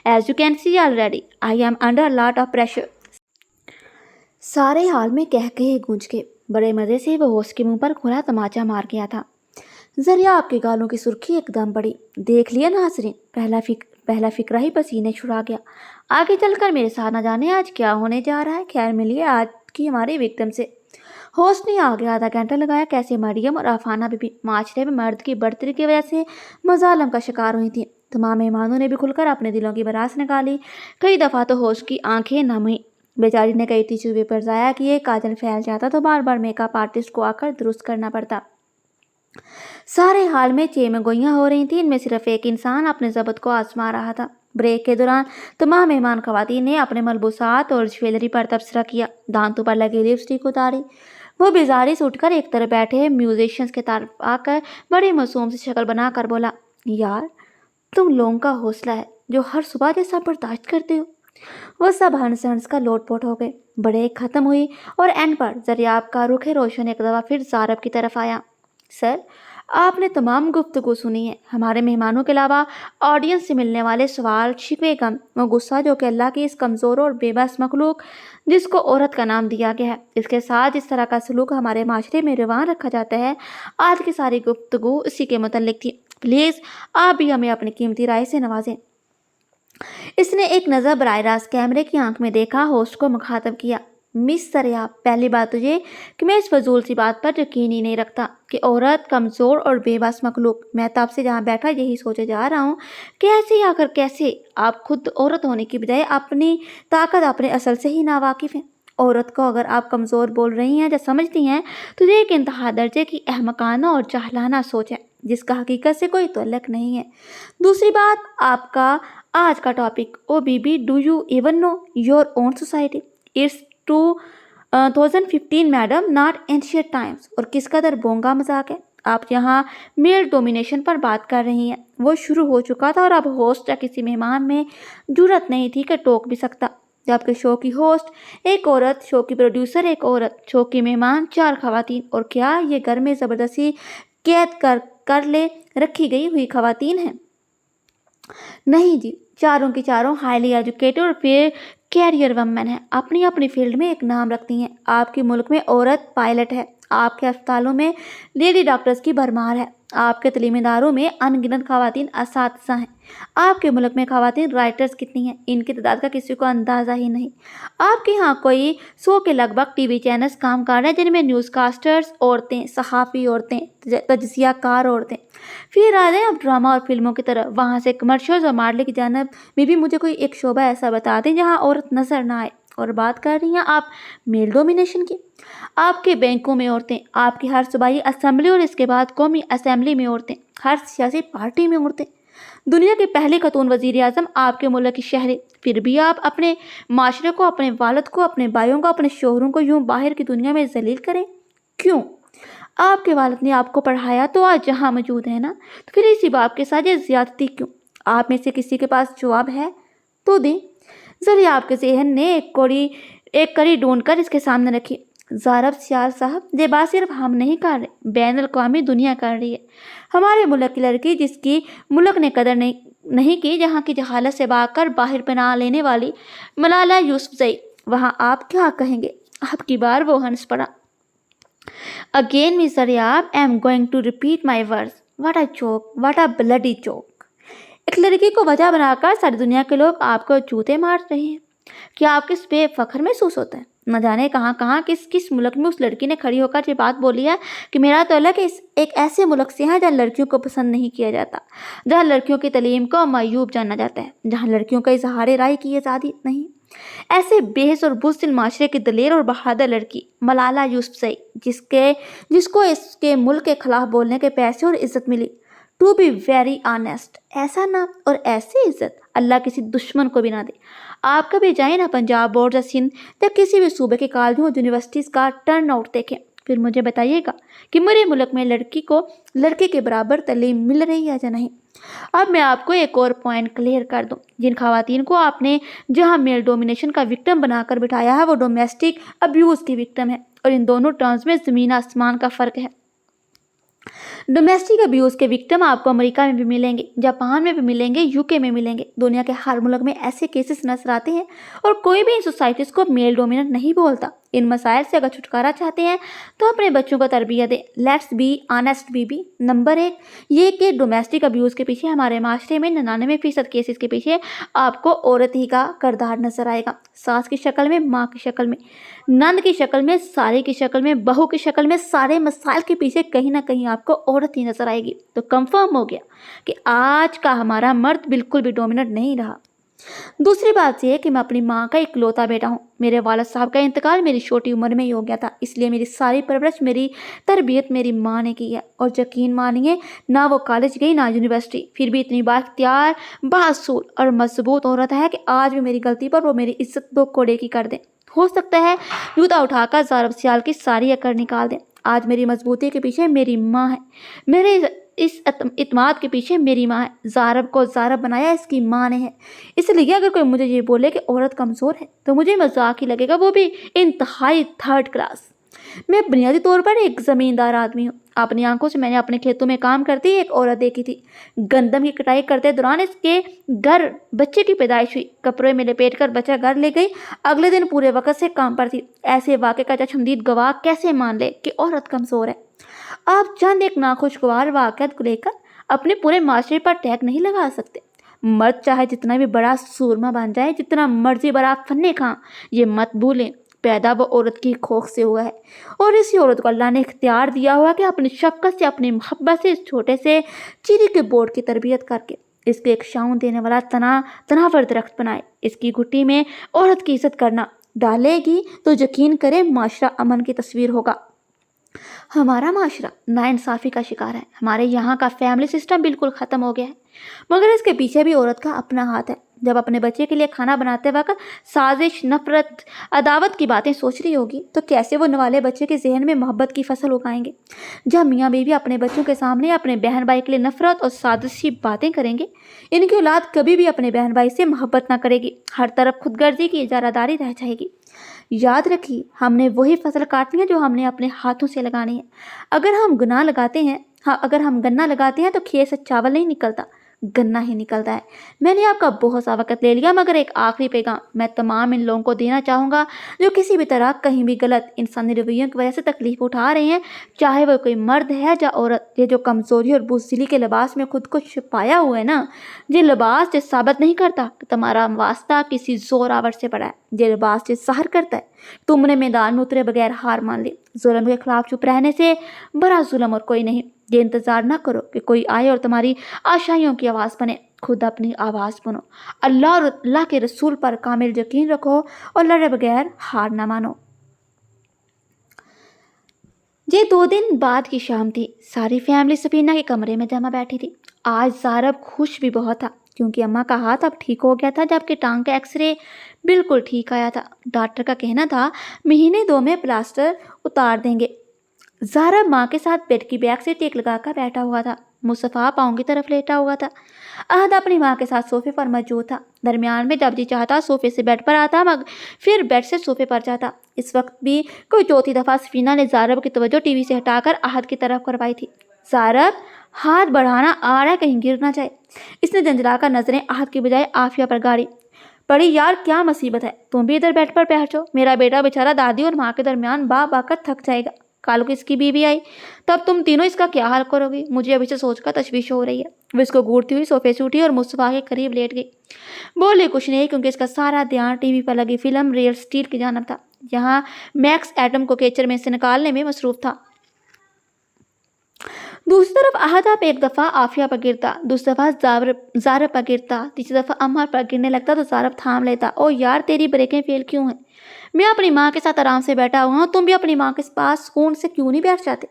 As you can see already I am under lot of pressure. سارے حال میں کہے گونج کے بڑے مزے سے وہ ہوسٹ کے منہ پر کھلا تماچا مار گیا تھا۔ ذریعہ آپ کے گالوں کی سرخی ایک دم بڑی۔ دیکھ لیا ناظرین، پہلا فکرہ ہی پسینے چھڑا گیا۔ آگے چل کر میرے ساتھ نہ جانے آج کیا ہونے جا رہا ہے۔ خیر ملیے آج کی ہماری وکٹم سے۔ ہوسٹ نے آگے آدھا گھنٹہ لگایا کیسے مریم اور افانہ بی بی معاشرے میں مرد کی بڑھتری کی وجہ سے مظالم کا شکار ہوئی تھیں۔ تمام مہمانوں نے بھی کھل کر اپنے دلوں کی براس نکالی۔ کئی دفعہ تو ہوسٹ کی آنکھیں نم ہوئیں، بیچاری نے کئی ٹیشو پیپر ضائع کیے، کاجل پھیل جاتا تو بار بار میک اپ آرٹسٹ کو آ کر درست کرنا پڑتا۔ سارے حال میں چیمیں گوئیاں ہو رہی تھیں، ان میں صرف ایک انسان اپنے ضبط کو آزما رہا تھا۔ بریک کے دوران تمام مہمان خواتین نے اپنے ملبوسات اور جویلری پر تبصرہ کیا، دانتوں پر لگی لپسٹک اتاری۔ وہ بیزاری سے اٹھ کر ایک طرف بیٹھے میوزیشینز کے طرف آ کر بڑی معصوم سی شکل بنا کر بولا، یار تم لوگوں کا حوصلہ ہے جو ہر صبح جیسا برداشت کرتے ہو۔ وہ سب ہنس ہنس کا لوٹ پوٹ ہو گئے۔ بریک ختم ہوئی اور اینڈ پر ذریعہ کا رخ روشن ایک دفعہ پھر زارب کی طرف آیا۔ سر، آپ نے تمام گفتگو سنی ہے، ہمارے مہمانوں کے علاوہ آڈینس سے ملنے والے سوال، شکوے، غم، وہ غصہ جو کہ اللہ کی اس کمزور اور بے بس مخلوق جس کو عورت کا نام دیا گیا ہے، اس کے ساتھ جس طرح کا سلوک ہمارے معاشرے میں رواں رکھا جاتا ہے، آج کی ساری گفتگو اسی کے متعلق تھی۔ پلیز آپ بھی ہمیں اپنی قیمتی رائے سے نوازیں۔ اس نے ایک نظر براہ راست کیمرے کی آنکھ میں دیکھا، ہوسٹ کو مخاطب کیا، مس ذریعہ، پہلی بات تو یہ کہ میں اس فضول سی بات پر یقین ہی نہیں رکھتا کہ عورت کمزور اور بے بس مخلوق۔ میں تب سے جہاں بیٹھا یہی سوچے جا رہا ہوں کہ ایسے آخر کیسے آپ خود عورت ہونے کی بجائے اپنی طاقت اپنے اصل سے ہی ناواقف ہیں۔ عورت کو اگر آپ کمزور بول رہی ہیں یا سمجھتی ہیں تو یہ ایک انتہا درجے کی احمقانہ اور جاہلانہ سوچ ہے جس کا حقیقت سے کوئی تعلق نہیں ہے۔ دوسری بات، آپ کا آج کا ٹاپک، او بی بی، do you even know your own society? It's 2015 madam, not ancient times. اور کس قدر بونگا مذاق ہے۔ آپ یہاں میل ڈومینیشن پر بات کر رہی ہیں۔ وہ شروع ہو چکا تھا اور اب ہوسٹ یا کسی مہمان میں جرأت نہیں تھی کہ ٹوک بھی سکتا، جبکہ شو کی ہوسٹ ایک عورت، شو کی پروڈیوسر ایک عورت، شو کی مہمان 4 خواتین، اور کیا یہ گھر میں زبردستی قید کر لے رکھی گئی ہوئی خواتین ہیں؟ نہیں جی، چاروں کی چاروں ہائیلی ایجوکیٹڈ اور پھر کیریئر ومن ہیں، اپنی اپنی فیلڈ میں ایک نام رکھتی ہیں۔ آپ کے ملک میں عورت پائلٹ ہے، آپ کے اسپتالوں میں لیڈی ڈاکٹرز کی بھرمار ہے، آپ کے تعلیمی اداروں میں ان گنت خواتین اساتذہ ہیں، آپ کے ملک میں خواتین رائٹرز کتنی ہیں، ان کی تعداد کا کسی کو اندازہ ہی نہیں۔ آپ کے ہاں کوئی 100 کے لگ بھگ ٹی وی چینلز کام کر رہے ہیں جن میں نیوز کاسٹرز عورتیں، صحافی عورتیں، تجزیہ کار عورتیں۔ پھر آ جائیں اب ڈرامہ اور فلموں کی طرف، وہاں سے کمرشلز اور ماڈلنگ کی جانب میں بھی مجھے کوئی ایک شعبہ ایسا بتا دیں جہاں عورت نظر نہ آئے۔ اور بات کر رہی ہیں آپ میل ڈومینیشن کی؟ آپ کے بینکوں میں عورتیں، آپ کی ہر صوبائی اسمبلی اور اس کے بعد قومی اسمبلی میں عورتیں، ہر سیاسی پارٹی میں عورتیں، دنیا کی پہلی خاتون وزیر اعظم آپ کے ملک کی شہری۔ پھر بھی آپ اپنے معاشرے کو، اپنے والد کو، اپنے بھائیوں کو، اپنے شوہروں کو یوں باہر کی دنیا میں ذلیل کریں؟ کیوں؟ آپ کے والد نے آپ کو پڑھایا تو آج جہاں موجود ہے نا، تو پھر اسی باپ کے ساتھ یہ زیادتی کیوں؟ آپ میں سے کسی کے پاس جواب ہے تو دیں۔ ذریعہ آپ کے ذہن نے ایک کڑی ڈھونڈ کر اس کے سامنے رکھی۔ زارب سیال صاحب، یہ بات صرف ہم نہیں کر رہے، بین الاقوامی دنیا کر رہی ہے۔ ہمارے ملک کی لڑکی جس کی ملک نے قدر نہیں کی، جہاں کی جہالت سے بھاگ کر باہر پناہ لینے والی ملالہ یوسفزئی، وہاں آپ کیا کہیں گے؟ آپ کی بار وہ ہنس پڑا۔ Again, Miss Aryab, I am going to repeat my words. What a joke, what a bloody joke. ایک لڑکی کو وجہ بنا کر ساری دنیا کے لوگ آپ کو جوتے مار رہے ہیں۔ کیا آپ کس پہ فخر محسوس ہوتا ہے؟ نہ جانے کہاں کہاں کس ملک میں اس لڑکی نے کھڑی ہو کر یہ بات بولی ہے کہ میرا تعلق ایک ایسے ملک سے ہے جہاں لڑکیوں کو پسند نہیں کیا جاتا، جہاں لڑکیوں کی تعلیم کو معیوب جانا جاتا ہے، جہاں لڑکیوں کا اظہار رائے کی آزادی نہیں۔ ایسے بے حس اور بزدل معاشرے کی دلیر اور بہادر لڑکی ملالہ یوسفزئی، جس کو اس کے ملک کے خلاف بولنے کے پیسے اور عزت ملی۔ ٹو بی ویری آنیسٹ، ایسا نام اور ایسی عزت اللہ کسی دشمن کو بھی نہ دے۔ آپ کبھی جائیں نہ پنجاب بورڈ یا سندھ یا کسی بھی صوبے کے کالجوں اور یونیورسٹیز کا ٹرن آؤٹ دیکھیں، پھر مجھے بتائیے گا کہ میرے ملک میں لڑکی کو لڑکے کے برابر تعلیم مل رہی ہے یا نہیں۔ اب میں آپ کو ایک اور پوائنٹ کلیئر کر دوں، جن خواتین کو آپ نے جہاں میل ڈومینیشن کا وکٹم بنا کر بٹھایا ہے وہ ڈومیسٹک ابیوز کی وکٹم ہے، اور ان دونوں ٹرمز میں زمین آسمان کا فرق ہے۔ ڈومیسٹک ابیوز کے وکٹم آپ کو امریکہ میں بھی ملیں گے، جاپان میں بھی ملیں گے، UK میں ملیں گے، دنیا کے ہر ملک میں ایسے کیسز نظر آتے ہیں، اور کوئی بھی ان سوسائٹیز کو میل ڈومیننٹ نہیں بولتا۔ ان مسائل سے اگر چھٹکارا چاہتے ہیں تو اپنے بچوں کو تربیت دیں۔ Let's be honest be. Number 1 یہ کہ ڈومیسٹک ابیوز کے پیچھے ہمارے معاشرے میں 99% کیسز کے پیچھے آپ کو عورت ہی کا کردار نظر آئے گا، ساس کی شکل میں، ماں کی شکل میں، نند کی شکل میں، ساری کی شکل میں، بہو کی شکل میں۔ سارے مسائل کے پیچھے کہیں نہ کہیں آپ کو عورت ہی نظر آئے گی۔ تو کنفرم ہو گیا کہ آج کا ہمارا مرد بالکل بھی ڈومیننٹ نہیں رہا۔ دوسری بات یہ ہے کہ میں اپنی ماں کا اکلوتا بیٹا ہوں۔ میرے والد صاحب کا انتقال میری چھوٹی عمر میں ہی ہو گیا تھا، اس لیے میری ساری پرورش، میری تربیت میری ماں نے کی ہے۔ اور یقین مانیے، نہ وہ کالج گئی نہ یونیورسٹی، پھر بھی اتنی بااختیار، بااصول اور مضبوط عورت ہے کہ آج بھی میری غلطی پر وہ میری عزت 2 کوڑے کی کر دیں۔ ہو سکتا ہے جوتا اٹھا کر زارب سیال کی ساری اکڑ نکال دیں۔ آج میری مضبوطی کے پیچھے میری ماں ہے، میرے اس اعتماد کے پیچھے میری ماں ہے۔ زارب کو زارب بنایا اس کی ماں نے ہے۔ اس لیے اگر کوئی مجھے یہ بولے کہ عورت کمزور ہے تو مجھے مذاق ہی لگے گا، وہ بھی انتہائی 3rd کلاس۔ میں بنیادی طور پر ایک زمیندار آدمی ہوں۔ اپنی آنکھوں سے میں نے اپنے کھیتوں میں کام کرتی ایک عورت دیکھی تھی۔ گندم کی کٹائی کرتے دوران اس کے گھر بچے کی پیدائش ہوئی، کپڑے میں لپیٹ کر بچہ گھر لے گئی، اگلے دن پورے وقت سے کام پر تھی۔ ایسے واقعے کا چشمدید گواہ کیسے مان لے کہ عورت کمزور ہے؟ آپ چند ایک ناخوشگوار واقعات کو لے کر اپنے پورے معاشرے پر ٹیگ نہیں لگا سکتے۔ مرد چاہے جتنا بھی بڑا سورما بن جائے، جتنا مرضی بڑا فنے خاں، یہ مت بھولیں پیدا وہ عورت کی کھوک سے ہوا ہے، اور اسی عورت کو اللہ نے اختیار دیا ہوا کہ اپنی شفقت سے، اپنی محبت سے اس چھوٹے سے چیری کے بورڈ کی تربیت کر کے اس کے ایک شاؤں دینے والا تناور درخت بنائے۔ اس کی گھٹی میں عورت کی عزت کرنا ڈالے گی تو یقین کریں معاشرہ امن کی تصویر ہوگا۔ ہمارا معاشرہ ناانصافی کا شکار ہے۔ ہمارے یہاں کا فیملی سسٹم بالکل ختم ہو گیا ہے، مگر اس کے پیچھے بھی عورت کا اپنا ہاتھ ہے۔ جب اپنے بچے کے لیے کھانا بناتے وقت سازش، نفرت، عداوت کی باتیں سوچ رہی ہوگی تو کیسے وہ نوالے بچے کے ذہن میں محبت کی فصل اگائیں گے؟ جب میاں بیوی اپنے بچوں کے سامنے اپنے بہن بھائی کے لیے نفرت اور سازشی باتیں کریں گے، ان کی اولاد کبھی بھی اپنے بہن بھائی سے محبت نہ کرے گی، ہر طرف خود غرضی کی اجارہ داری رہ جائے گی۔ یاد رکھیے، ہم نے وہی فصل کاٹنی ہے جو ہم نے اپنے ہاتھوں سے لگانی ہے۔ اگر ہم گنا لگاتے ہیں تو کھیت سے چاول نہیں نکلتا، گنا ہی نکلتا ہے۔ میں نے آپ کا بہت سا وقت لے لیا، مگر ایک آخری پیغام میں تمام ان لوگوں کو دینا چاہوں گا جو کسی بھی طرح کہیں بھی غلط انسانی رویوں کی وجہ سے تکلیف اٹھا رہے ہیں، چاہے وہ کوئی مرد ہے یا عورت۔ یہ جو کمزوری اور بزدلی کے لباس میں خود کو چھپایا ہوا ہے نا، یہ لباس جو ثابت نہیں کرتا کہ تمہارا واسطہ کسی زور آور سے پڑا ہے، یہ لباس جو ظاہر کرتا ہے تم نے میدان میں اترے بغیر ہار مان لی۔ ظلم کے خلاف چپ رہنے سے بڑا ظلم اور کوئی نہیں۔ یہ انتظار نہ کرو کہ کوئی آئے اور تمہاری آشائیوں کی آواز بنے، خود اپنی آواز بنو۔ اللہ اور اللہ کے رسول پر کامل یقین رکھو اور لڑے بغیر ہار نہ مانو۔ یہ 2 دن بعد کی شام تھی۔ ساری فیملی سفینہ کے کمرے میں جمع بیٹھی تھی۔ آج زارب خوش بھی بہت تھا کیونکہ اماں کا ہاتھ اب ٹھیک ہو گیا تھا، جبکہ ٹانگ کا ایکس رے بالکل ٹھیک آیا تھا۔ ڈاکٹر کا کہنا تھا مہینے 2 میں پلاسٹر اتار دیں گے۔ زارب ماں کے ساتھ بیڈ کی بیک سے ٹیک لگا کر بیٹھا ہوا تھا۔ मुस्तफ़ा पाँव की तरफ लेटा हुआ था। अहद अपनी माँ के साथ सोफे पर मौजूद था। दरमियान में जब जी चाहता सोफे से बेड पर आता, मगर फिर बेड से सोफे पर जाता। इस वक्त भी कोई चौथी दफ़ा सफीना ने ज़ारब की तवज्जो टीवी से हटाकर अहद की तरफ करवाई थी। ज़ारब, हाथ बढ़ाना आ रहा है, कहीं गिर ना जाए। इसने झंझलाकर नजरें अहद की बजाय आफिया पर गाड़ी। बड़ी यार, क्या मुसीबत है, तुम भी इधर बेड पर बैठो। मेरा बेटा बेचारा दादी और माँ के दरमियान बाकर थक जाएगा। कल को इसकी बीवी आई, तब तुम तीनों इसका क्या हाल करोगी? मुझे अभी से सोचकर तशवीश हो रही है। वो इसको घूरती हुई सोफे से उठी और मुस्तफ़ा के करीब लेट गई। बोले कुछ नहीं, क्योंकि इसका सारा ध्यान टीवी पर लगी फिल्म रियल स्टेट की जानब था। यहाँ मैक्स एटम को केचर में से निकालने में मसरूफ था। दूसरी तरफ अहद आप एक दफ़ा आफिया पर गिरता, दूसरी दफ़ा ज़ारब पर गिरता, तीसरी दफ़ा अम्मार पर गिरने लगता तो ज़ारब थाम लेता। ओ यार, तेरी ब्रेकें फेल क्यों हैं? मैं अपनी माँ के साथ आराम से बैठा हुआ हूँ, तुम भी अपनी माँ के पास सुकून से क्यों नहीं बैठ जाते?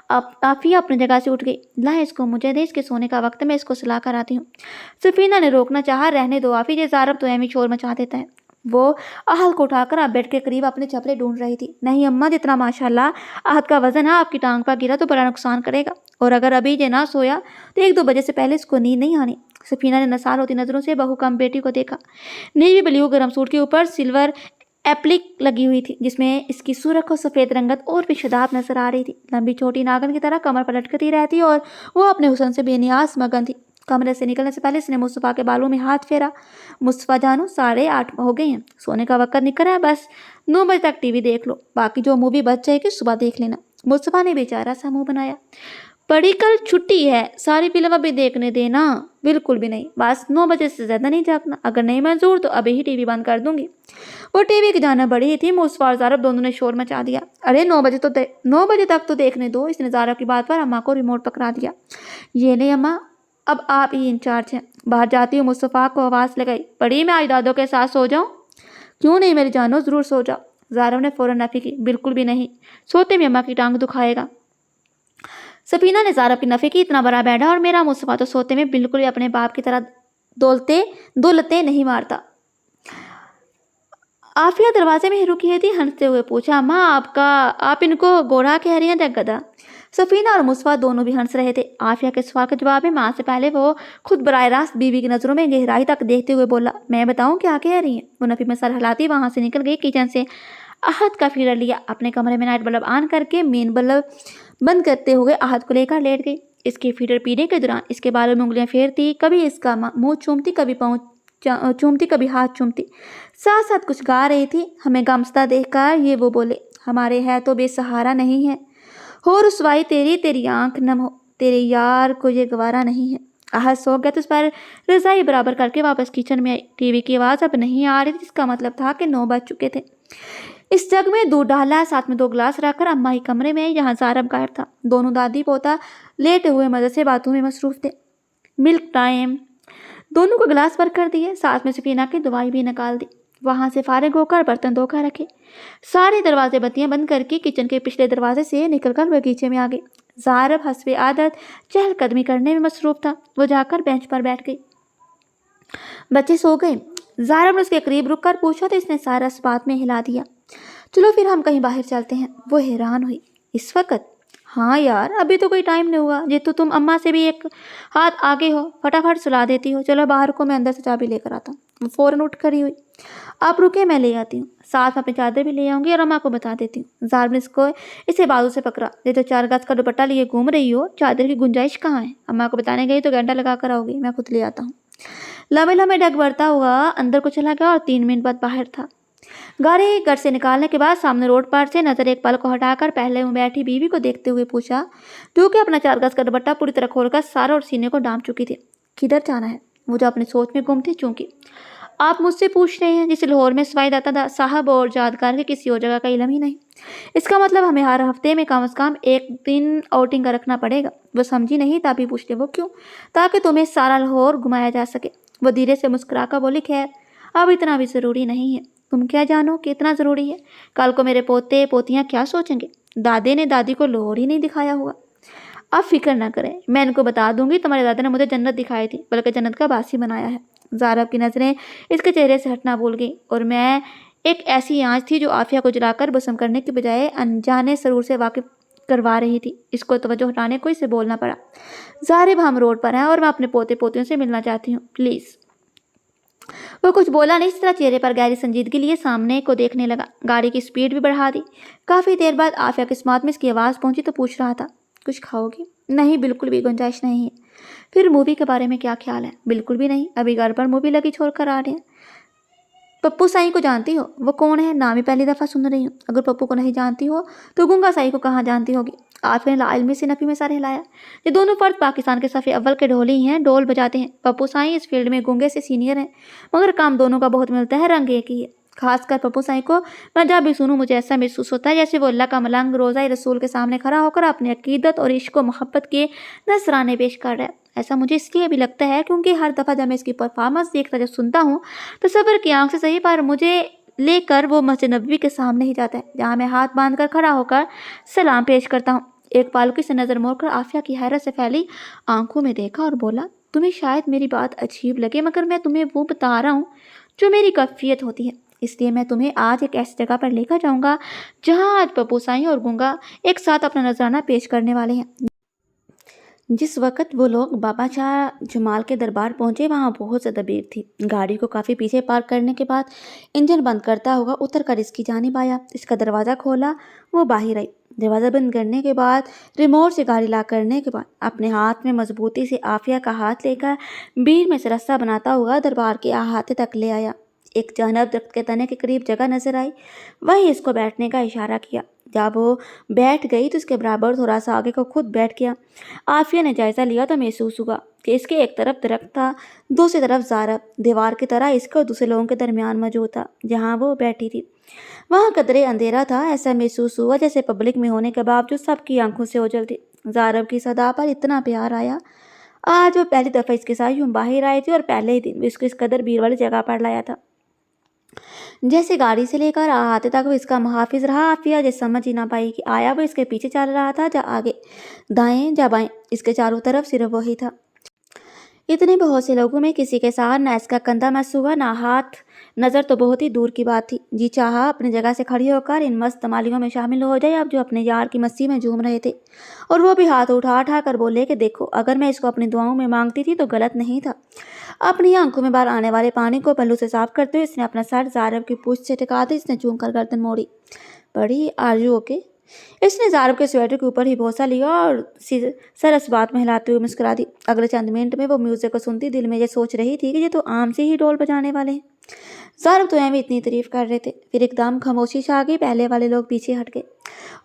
अब आफिया अपनी जगह से उठ गई। ला इसको मुझे दे, इसके सोने का वक्त, मैं इसको सुला कर आती हूँ। सफीना ने रोकना चाहा। रहने दो आफी, ये ज़ारब तो एमी शोर मचा देता है। वो अहल को उठाकर अब बेड के करीब अपने चपले ढूंढ रही थी। नहीं अम्मा, जितना माशाल्लाह अहद का वजन है, आपकी टांग पर गिरा तो बड़ा नुकसान करेगा, और अगर अभी ये ना सोया तो 1-2 बजे से पहले इसको नींद नहीं आनी। सफीना ने नसाल होती नजरों से बहुकम बेटी को देखा। नेवी ब्लू गर्म सूट के ऊपर सिल्वर एप्लिक लगी हुई थी, जिसमें इसकी सुर्ख और सफ़ेद रंगत और भी शदाब नजर आ रही थी। लंबी छोटी नागन की तरह कमर पर लटकती रहती और वो अपने हुस्न से बेनियाज मगन थी। कमरे से निकलने से पहले इसने मुस्तफ़ा के बालों में हाथ फेरा। मुस्तफ़ा जानू, 8:30 हो गए हैं, सोने का वक्त निकल रहा है, बस 9 बजे तक टीवी देख लो, बाकी जो मूवी बच जाएगी सुबह देख लेना। मुस्तफ़ा ने बेचारा सा मुँह बनाया। बड़ी कल छुट्टी है, सारी फिल्म अभी देखने देना। बिल्कुल भी नहीं, बस 9 बजे से ज़्यादा नहीं जागना। अगर नहीं मंजूर तो अभी ही टीवी बंद कर दूंगी। वो टीवी की जानब बढ़ी ही थी, मुस्तफ़ा और ज़ारब दोनों ने शोर मचा दिया। अरे 9 बजे तक तो देखने दो। इसने ज़ारब की बात पर अम्मा को रिमोट पकड़ा दिया। ये नहीं अम्मा, अब आप ही इंचार्ज हैं। बाहर जाती हूँ, मुस्तफ़ा को आवाज़ लगाई। बड़ी मैं आज दादों के साथ सो जाऊँ? क्यों नहीं मेरी जानो, ज़रूर सो जाओ। ज़ारब ने फ़ौरन नफ़ी की। बिल्कुल भी नहीं, सोते में अम्मा की टांग दुखाएगा। सफीना ने ज़ारब की नफ़ी की। इतना बड़ा बैठा और मेरा मुस्तफ़ा तो सोते में बिल्कुल ही अपने बाप की तरह दौलते नहीं मारता। आफिया दरवाजे में ही रुकी थी, हंसते हुए पूछा, अम्मा आप इनको गोरा कह रही हैं या गधा? सफीना और मुस्तफ़ा दोनों भी हंस रहे थे। आफिया के सवाल के जवाब में माँ से पहले वो खुद बराह रास्त बीवी की नज़रों में गहराई तक देखते हुए बोला, मैं बताऊँ क्या कह रही हैं? वो नफ़ी में सर हिलाती वहाँ से निकल गई। किचन से अहद का फीडर लिया, अपने कमरे में नाइट बल्ब ऑन करके मेन बल्ब बंद करते हुए अहद को लेकर लेट गई। इसके फीडर पीने के दौरान इसके बालों में उंगलियां फेरती, कभी इसका मुंह चूमती, कभी पाँव चूमती, कभी हाथ चूमती, साथ साथ कुछ गा रही थी। हमें गमसता देखकर ये वो बोले, हमारे है तो बेसहारा नहीं है, हो रुसवाई तेरी आंख नम हो, तेरे यार को ये गवारा नहीं है। अहद सो गया तो उस पर रजाई बराबर करके वापस किचन में आई। टीवी की आवाज़ अब नहीं आ रही थी, जिसका मतलब था कि 9 बज चुके थे। इस जग में दूध डाला, साथ में 2 गिलास रखकर अम्मा ही कमरे में, यहाँ ज़ारब गायब था। दोनों दादी पोता लेटे हुए मज़े से बातों में मसरूफ थे। Milk time. दोनों को गिलास भर कर दिए, साथ में सफीना की दवाई भी निकाल दी। वहाँ से फारिग होकर बर्तन धोकर रखे। सारे दरवाजे बत्तियाँ बंद करके किचन के पिछले दरवाजे से निकलकर बगीचे में आ गई। ज़ारब हस्बे आदत चहलकदमी करने में मसरूफ था। वो जाकर बेंच पर बैठ गई। बच्चे सो गए? ज़ारब ने उसके करीब रुक कर पूछा तो इसने सारा इस बात में हिला दिया। चलो फिर हम कहीं बाहर चलते हैं। वो हैरान हुई। इस वक्त? हाँ यार, अभी तो कोई टाइम नहीं हुआ। ये तो तुम अम्मा से भी एक हाथ आगे हो, फटाफट सुला देती हो। चलो बाहर को, मैं अंदर से चाबी लेकर आता हूँ। वो फ़ौरन उठ खड़ी हुई। आप रुके, मैं ले आती हूँ। साथ में अपनी चादर भी ले आऊँगी और अम्मा को बता देती हूँ। ज़ारब ने इसे बाजू से पकड़ा। ये तो 4 गज का दुपट्टा लिए घूम रही हो, चादर की गुंजाइश कहाँ है? अम्मा को बताने गई तो घंटा लगा कर आओगी, मैं खुद ले आता हूँ। लम्बे लम्बे डग बढ़ता हुआ अंदर को चला गया और 3 मिनट बाद बाहर था। गाड़ी घर से निकालने के बाद सामने रोड पर से नजर एक पल को हटाकर पहले में बैठी बीवी को देखते हुए पूछा, जो कि अपना 4 गज का दुपट्टा पूरी तरह खोलकर सारा और सीने को डांप चुकी थी। किधर जाना है? वो जो अपनी सोच में गुम थी। चूंकि आप मुझसे पूछ रहे हैं जिसे लाहौर में सवाई दाता साहब और यादगार के किसी और जगह का इलम ही नहीं, इसका मतलब हमें हर हफ्ते में कम से कम 1 दिन आउटिंग का रखना पड़ेगा। वो समझी नहीं, तभी पूछते। वो क्यों? ताकि तुम्हें सारा लाहौर घुमाया जा सके। वो धीरे से मुस्कुराकर बोली, खैर अब इतना भी ज़रूरी नहीं है। तुम क्या जानो कि इतना ज़रूरी है? कल को मेरे पोते पोतियाँ क्या सोचेंगे? दादे ने दादी को लाहौर ही नहीं दिखाया होगा। आप फिक्र ना करें, मैं इनको बता दूंगी तुम्हारे दादा ने मुझे जन्नत दिखाई थी, बल्कि जन्नत का बासी बनाया है। ज़ारब की नज़रें इसके चेहरे से हटना भूल गई और मैं एक ऐसी आँच थी जो आफिया को जलाकर बसम करने की बजाय अनजाने सरूर से वाकिफ करवा रही थी। इसको तवज्जो हटाने को इसे बोलना पड़ा। ज़ारिब, हम रोड पर हैं और मैं अपने पोते पोतियों से मिलना चाहती हूँ, प्लीज़। वो कुछ बोला नहीं, इस तरह चेहरे पर गहरी संजीदगी लिए सामने को देखने लगा। गाड़ी की स्पीड भी बढ़ा दी। काफ़ी देर बाद आफिया के स्मार्ट में इसकी आवाज़ पहुंची तो पूछ रहा था, कुछ खाओगी? नहीं, बिल्कुल भी गुंजाइश नहीं है। फिर मूवी के बारे में क्या ख्याल है? बिल्कुल भी नहीं, अभी घर पर मूवी लगी छोड़ कर आ रहे हैं। पप्पू साई को जानती हो? वो कौन है? नाम ही पहली दफ़ा सुन रही हूँ। अगर पप्पू को नहीं जानती हो तो गुंगा साई को कहाँ जानती होगी? आफिया ने लाइलमी से नफ़ी में सर हिलाया। ये दोनों फर्द पाकिस्तान के सफ़े अव्वल के ढोली ही हैं, डोल बजाते हैं। पप्पू साई इस फील्ड में गुंगे से सीनियर हैं, मगर काम दोनों का बहुत मिलता है, रंग एक ही है। खासकर पप्पू साई को मैं जब भी सुनूं मुझे ऐसा महसूस होता है जैसे वो अल्लाह का मलंग रोज़ा रसूल के सामने खड़ा होकर अपनी अकीदत और इश्क व मोहब्बत के नजराने पेश कर रहा है। ऐसा मुझे इसलिए भी लगता है क्योंकि हर दफ़ा जब मैं इसकी परफॉर्मेंस देखता या सुनता हूँ तो सब्र की आंख से सही पर मुझे लेकर वो मस्जिद नबवी के सामने ही जाता है, जहाँ मैं हाथ बांध कर खड़ा होकर सलाम पेश करता हूँ। एक पालकी से नज़र मोड़कर आफिया की हैरत से फैली आंखों में देखा और बोला, तुम्हें शायद मेरी बात अजीब लगे, मगर मैं तुम्हें वो बता रहा हूँ जो मेरी कैफियत होती है। इसलिए मैं तुम्हें आज एक ऐसी जगह पर लेकर जाऊँगा जहाँ आज पप्पू साई और गुंगा एक साथ अपना नजराना पेश करने वाले हैं। जिस वक्त वो लोग बाबा शाह जमाल के दरबार पहुंचे वहाँ बहुत ज़्यादा भीड़ थी। गाड़ी को काफ़ी पीछे पार्क करने के बाद इंजन बंद करता हुआ उतर कर इसकी जानिब आया। इसका दरवाज़ा खोला, वो बाहर आई। दरवाज़ा बंद करने के बाद रिमोट से गाड़ी लॉक करने के बाद अपने हाथ में मजबूती से आफिया का हाथ लेकर भीड़ में से रास्ता बनाता हुआ दरबार के अहाते तक ले आया। एक जानब दरख्त के तने के करीब जगह नजर आई, वहीं इसको बैठने का इशारा किया। जब वो बैठ गई तो उसके बराबर थोड़ा सा आगे को खुद बैठ गया। आफिया ने जायज़ा लिया तो महसूस हुआ कि इसके एक तरफ दरख्त था, दूसरी तरफ ज़ारब दीवार की तरह इसके और दूसरे लोगों के दरमियान मौजूद था जहाँ वो बैठी थी। वहाँ कदरे अंधेरा था। ऐसा महसूस हुआ जैसे पब्लिक में होने के बावजूद सबकी आंखों से ओझल थी। ज़ारब की सदा पर इतना प्यार आया। आज वो पहली दफ़ा इसके साथ यूं बाहर आई थी और पहले ही दिन भी इसको इस कदर भीड़ वाली जगह पर लाया था। जैसे गाड़ी से लेकर आते तक वो इसका मुहाफिज रहा। आफिया जैसे समझ ही ना पाई कि आया वो इसके पीछे चल रहा था, जा आगे दाएं जा बाएं, इसके चारों तरफ सिर्फ वही था। इतने बहुत से लोगों में किसी के साथ ना इसका कंधा महसूस हुआ ना हाथ। नज़र तो बहुत ही दूर की बात थी। जी चाहा अपनी जगह से खड़ी होकर इन मस्त तमालियों में शामिल हो जाए, अब जो अपने यार की मस्ती में झूम रहे थे। और वो भी हाथ उठा कर बोले कि देखो, अगर मैं इसको अपनी दुआओं में मांगती थी तो गलत नहीं था। अपनी आंखों में बाहर आने वाले पानी को पल्लू से साफ करते हुए इसने अपना सर ज़ारब की पूंछ से टिका दी। इसने झूम कर गर्दन मोड़ी। बड़ी आरजू ओके। इसने ज़ारब के स्वेटर के ऊपर ही भौंसा लिया और सर इस बात में हिलाते हुए मुस्कुरा दी। अगले चंद मिनट में वो म्यूजिक को सुनती दिल में ये सोच रही थी कि ये तो आम से ही डोल बजाने वाले हैं। ज़ारब तो भी इतनी तारीफ कर रहे थे। फिर एकदम खामोशी छा गई। पहले वाले लोग पीछे हट गए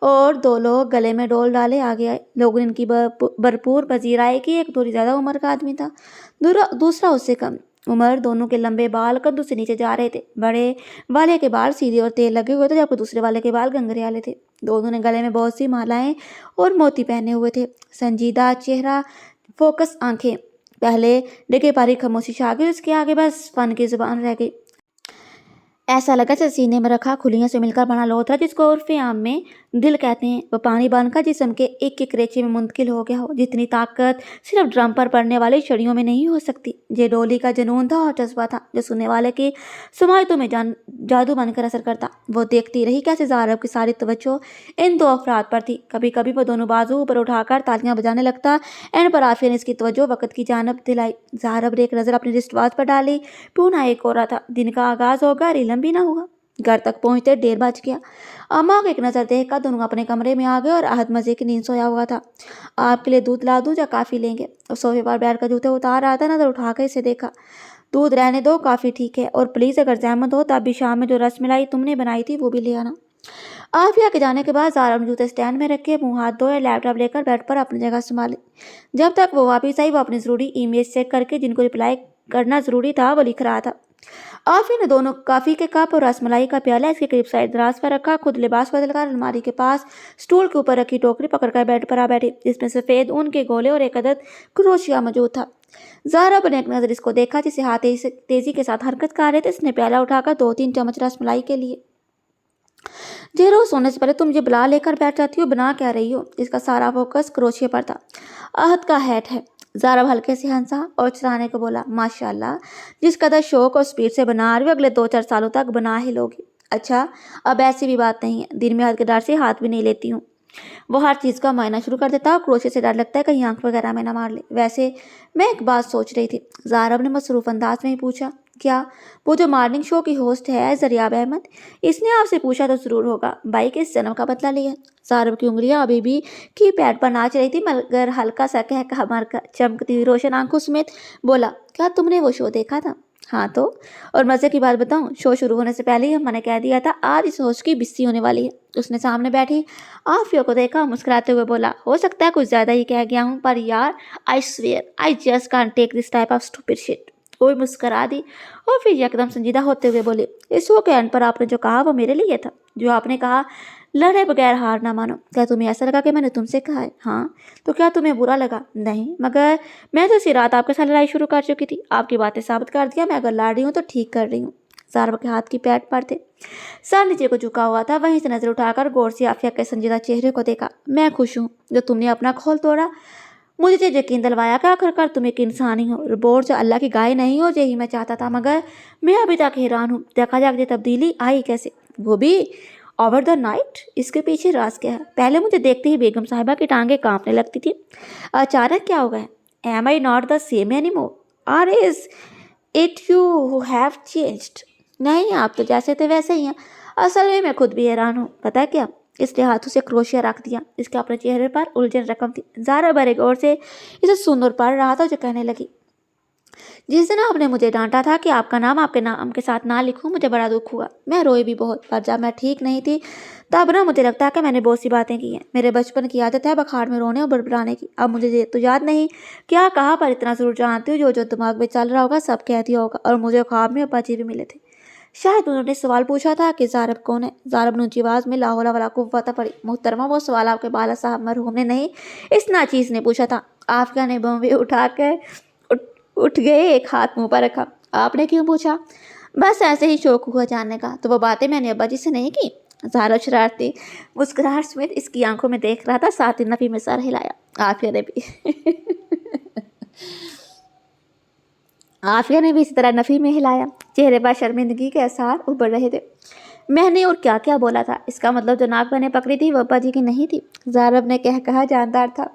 और दो लोग गले में डोल डाले आगे आए। लोगों ने इनकी भरपूर पजीर आए कि एक थोड़ी ज़्यादा उम्र का आदमी था, दूसरा उससे कम उम्र। दोनों के लंबे बाल कद्दू से नीचे जा रहे थे। बड़े वाले के बाल सीधे और तेल लगे हुए थे, जबकि दूसरे वाले के बाल गंगरे वाले थे। दोनों ने गले में बहुत सी मालाएं और मोती पहने हुए थे। संजीदा चेहरा, फोकस आंखें। पहले डिगे पारी खामोशी छा गई, उसके आगे बस फन की जुबान रह गई। ऐसा लगा जैसे सीने में रखा खुलियों से मिलकर बना लोथा, जिसको उर्फे आम में दिल कहते हैं, वो पानी बनकर जिस्म के एक एक रेचे में मुंतकिल हो गया हो। जितनी ताकत सिर्फ ड्रम पर पड़ने वाली छड़ियों में नहीं हो सकती। ये डोली का जुनून था और जज्बा था जो सुनने वाले की समायतों में जादू बनकर असर करता। वो देखती रही कैसे ज़ारब की सारी तवज्जो इन दो अफराद पर थी। कभी कभी वो दोनों बाजू ऊपर उठाकर तालियां बजाने लगता। एंड पर आफिया ने इसकी तवज्जो वक़्त की जानब दिलाई। ज़ारब ने एक नज़र अपनी रिस्ट वॉच पर डाली। पूना एक हो रहा था। दिन का आगाज़ होगा, रिलम भी ना हुआ। घर तक पहुंचते 1:30 बज गया। अम्मा को एक नज़र देखकर दोनों अपने कमरे में आ गए और आहद मज़े की नींद सोया हुआ था। आपके लिए दूध ला दूं या काफ़ी लेंगे? और सोफे पर बैठकर जूते उतार रहा था। नज़र उठाकर इसे देखा। दूध रहने दो, काफ़ी ठीक है। और प्लीज़ अगर जहमत हो तब भी शाम में जो रसमलाई तुमने बनाई थी वो भी ले आना। आफिया के जाने के बाद ज़ारब ने जूते स्टैंड में रखे, मुंह हाथ धोए, लैपटॉप लेकर बेड पर अपनी जगह संभाली। जब तक वो वापस आई वो अपनी ज़रूरी ईमेल चेक करके जिनको रिप्लाई करना ज़रूरी था वो लिख रहा था। आफिया ने दोनों कॉफ़ी के कप और रसमलाई का प्याला इसके करीब साइड दराज पर रखा। खुद लिबास बदलकर अलमारी के पास स्टूल के ऊपर रखी टोकरी पकड़कर बेड पर आ बैठी, जिसमें सफ़ेद ऊन के गोले और एक अदद क्रोशिया मौजूद था। ज़ारब ने एक नज़र इसको देखा जिसे हाथ तेजी के साथ हरकत कर रहे थे। इसने प्याला उठाकर 2-3 चम्मच रसमलाई के लिए। जे रोज सोने से पहले तुम ये बुला लेकर बैठ जाती हो, बना क्या रही हो? इसका सारा फोकस क्रोशिया पर था। आहत का हैट है। ज़ारब हल्के से हंसा और चुराने को बोला, माशाल्लाह, जिस कदर शौक और स्पीड से बना रही हो अगले 2-4 सालों तक बना ही लोगी। अच्छा, अब ऐसी भी बात नहीं है, दिन में हद के डर से हाथ भी नहीं लेती हूँ। वो हर चीज़ का मायना शुरू कर देता है और क्रोशे से डर लगता है कहीं आंख वगैरह में ना मार ले। वैसे मैं एक बात सोच रही थी, ज़ारब ने मसरूफ़ अंदाज में ही पूछा। क्या? वो जो मॉर्निंग शो की होस्ट है ज़रियाब अहमद, इसने आपसे पूछा तो ज़रूर होगा भाई किस जन्म का बदला लिया। ज़ारब की उंगलियां अभी भी की पैड पर नाच रही थी, मगर हल्का सा कह कमर चमकती हुई रोशन आंखों समेत बोला, क्या तुमने वो शो देखा था? हाँ तो, और मज़े की बात बताऊं, शो शुरू होने से पहले ही अम्मा ने कह दिया था आज इस होस्ट की बिस्सी होने वाली है। उसने सामने बैठी आफिया को देखा, मुस्कुराते हुए बोला, हो सकता है कुछ ज़्यादा ही कह गया हूँ, पर यार I swear I just can't take this type of stupid shit. कोई मुस्करा दी और फिर एकदम संजीदा होते हुए बोले, इस शो के एंड पर आपने जो कहा वो मेरे लिए था। जो आपने कहा लड़े बगैर हार ना मानो। क्या तुम्हें ऐसा लगा कि मैंने तुमसे कहा है? हाँ। तो क्या तुम्हें बुरा लगा? नहीं, मगर मैं तो इसी रात आपके साथ लड़ाई शुरू कर चुकी थी। आपकी बातें साबित कर दिया, मैं अगर लड़ रही हूँ तो ठीक कर रही हूँ। ज़ारब के हाथ की पैड पर थे, सर नीचे को झुका हुआ था, वहीं से नजर उठाकर गौर से आफिया के संजीदा चेहरे को देखा। मैं खुश हूँ जो तुमने अपना खोल तोड़ा, मुझे तो यकीन दिलवाया कि आखिरकार तुम एक इंसान ही हो, रिपोर्ट जो अल्लाह की गाय नहीं हो, यही मैं चाहता था, मगर मैं अभी तक हैरान हूँ, देखा जाके तब्दीली आई कैसे, वो भी ओवर द नाइट। इसके पीछे राज क्या है? पहले मुझे देखते ही बेगम साहिबा की टांगें कांपने लगती थी, अचानक क्या हो गया? Am I not the same anymore, or is it you who have changed? नहीं, आप तो जैसे थे वैसे ही हैं। असल में मैं खुद भी हैरान हूँ। पता है क्या? इसने हाथों से क्रोशिया रख दिया। इसके अपने चेहरे पर उलझन रकम थी। ज़ारा बड़े गौर से इसे सुन और पढ़ रहा था, जो कहने लगी, जिस दिन आपने मुझे डांटा था कि आपका नाम आपके नाम के साथ ना लिखूं, मुझे बड़ा दुख हुआ। मैं रोई भी बहुत, पर जब मैं ठीक नहीं थी तब ना मुझे लगता है कि मैंने बहुत सी बातें की हैं। मेरे बचपन की आदत है बखार में रोने और बड़बड़ाने की। अब मुझे तो याद नहीं क्या कहा, पर इतना जरूर जानती हूँ जो जो दिमाग में चल रहा होगा सब कह दिया होगा। और मुझे ख्वाब में अब्बा जी भी मिले थे। शायद उन्होंने सवाल पूछा था कि ज़ारब कौन है। ज़ारब ने ऊंची आवाज़ में ला हौला वला कुव्वत पड़ी, मोहतरमा वो सवाल आपके बाला साहब मरहूम ने नहीं, इस नाचीज़ ने पूछा था। आफिया ने बम्बे उठाकर उठ गए, एक हाथ मुंह पर रखा। आपने क्यों पूछा? बस ऐसे ही शौक हुआ जानने का। तो वो बातें मैंने अब्बा जी से नहीं की? ज़ारब शरारती मुस्कुराहट समेत इसकी आंखों में देख रहा था, साथ ही नफी में सर हिलाया। आफिया ने भी आफिया ने भी इसी तरह नफी में हिलाया। चेहरे पर शर्मिंदगी के आसार उभर रहे थे। मैंने और क्या क्या बोला था? इसका मतलब जो नाक मैंने पकड़ी थी वो अब्बा जी की नहीं थी। ज़ारब ने कहा जानदार था।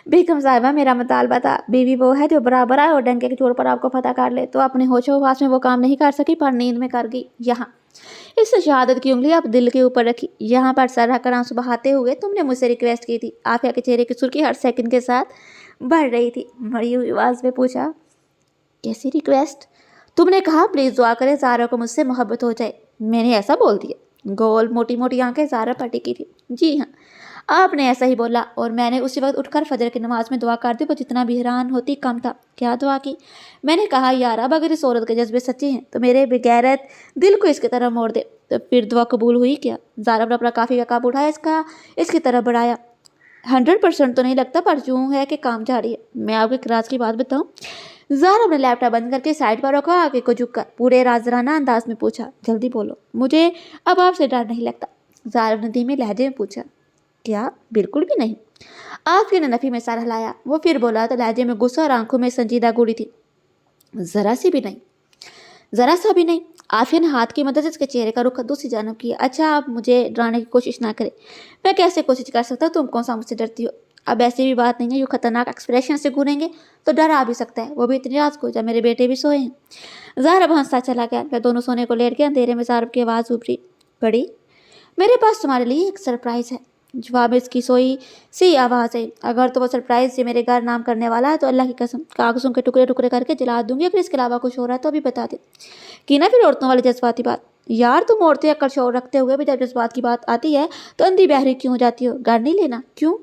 बेगम साहिबा, मेरा मुतालबा था, बीवी वो है जो बराबर आए और डंके के जोर पर आपको फतह कर ले। तो अपने होशो हवास में वो काम नहीं कर सकी, पर नींद में कर गई। यहाँ इस शहादत की उंगली आप दिल के ऊपर रखी, यहाँ पर सर रखकर आंसू बहाते हुए तुमने मुझसे रिक्वेस्ट की थी। आफिया के चेहरे की सुर्खी हर सेकंड के साथ बढ़ रही थी। मरी हुई आवाज में पूछा, कैसी रिक्वेस्ट? तुमने कहा प्लीज दुआ करें ज़ारा को मुझसे मोहब्बत हो जाए। मैंने ऐसा बोल दिया? गोल मोटी मोटी आंखें ज़ारा पर टिकी थी। जी हाँ, आपने ऐसा ही बोला, और मैंने उसी वक्त उठकर फजर की नमाज में दुआ कर दी। वो जितना भी हैरान होती कम था। क्या दुआ की? मैंने कहा, यार अब अगर इस औरत के जज्बे सच्चे हैं तो मेरे बेगैरत दिल को इसकी तरफ मोड़ दे। तो फिर दुआ कबूल हुई क्या? ज़ारा ने अपना काफ़ी का कप उठाया, इसकी तरफ बढ़ाया। 100% तो नहीं लगता, पर यूँ है कि काम जारी है। मैं आपको एक राज की बात बताऊँ? ज़ारा ने लैपटॉप बंद करके साइड पर रखा, आगे को झुककर पूरे राजराना अंदाज में पूछा, जल्दी बोलो, मुझे अब आपसे डर नहीं लगता। ज़ारा ने धीमे लहजे में पूछा, क्या? बिल्कुल भी नहीं। आफिया ने नफी में सर हिलाया। वो फिर बोला तो लहजे में गुस्सा और आंखों में संजीदा गोली थी, जरा सी भी नहीं, जरा सा भी नहीं। आफिया ने हाथ की मदद से उसके चेहरे का रुख दूसरी जानब किया। अच्छा, आप मुझे डराने की कोशिश ना करें। मैं कैसे कोशिश कर सकता? तुम कौन सा मुझसे डरती हो? अब ऐसी भी बात नहीं है, यूँ खतरनाक एक्सप्रेशन से घूरेंगे तो डर आ भी सकता है, वो भी इतनी रात को जब मेरे बेटे भी सोए हैं। ज़ारब हंसता चला गया। मैं दोनों सोने को लेट गए। अंधेरे में ज़ारब की आवाज़ उभरी, बड़ी, मेरे पास तुम्हारे लिए एक सरप्राइज़ है। जवाब में इसकी सोई सी आवाज़ आई, अगर तो वो सरप्राइज से मेरे घर नाम करने वाला है तो अल्लाह की कसम कागज़ों के टुकड़े टुकड़े करके जला दूंगी। अगर इसके अलावा कुछ हो रहा है तो अभी बता दे। कि ना फिर औरतों वाली जज्बाती बात। यार तुम औरतें अक्ल शौर रखते हुए भी जब जज्बात की बात आती है तो अंधी बहरी क्यों हो जाती हो? घर नहीं लेना? क्यों?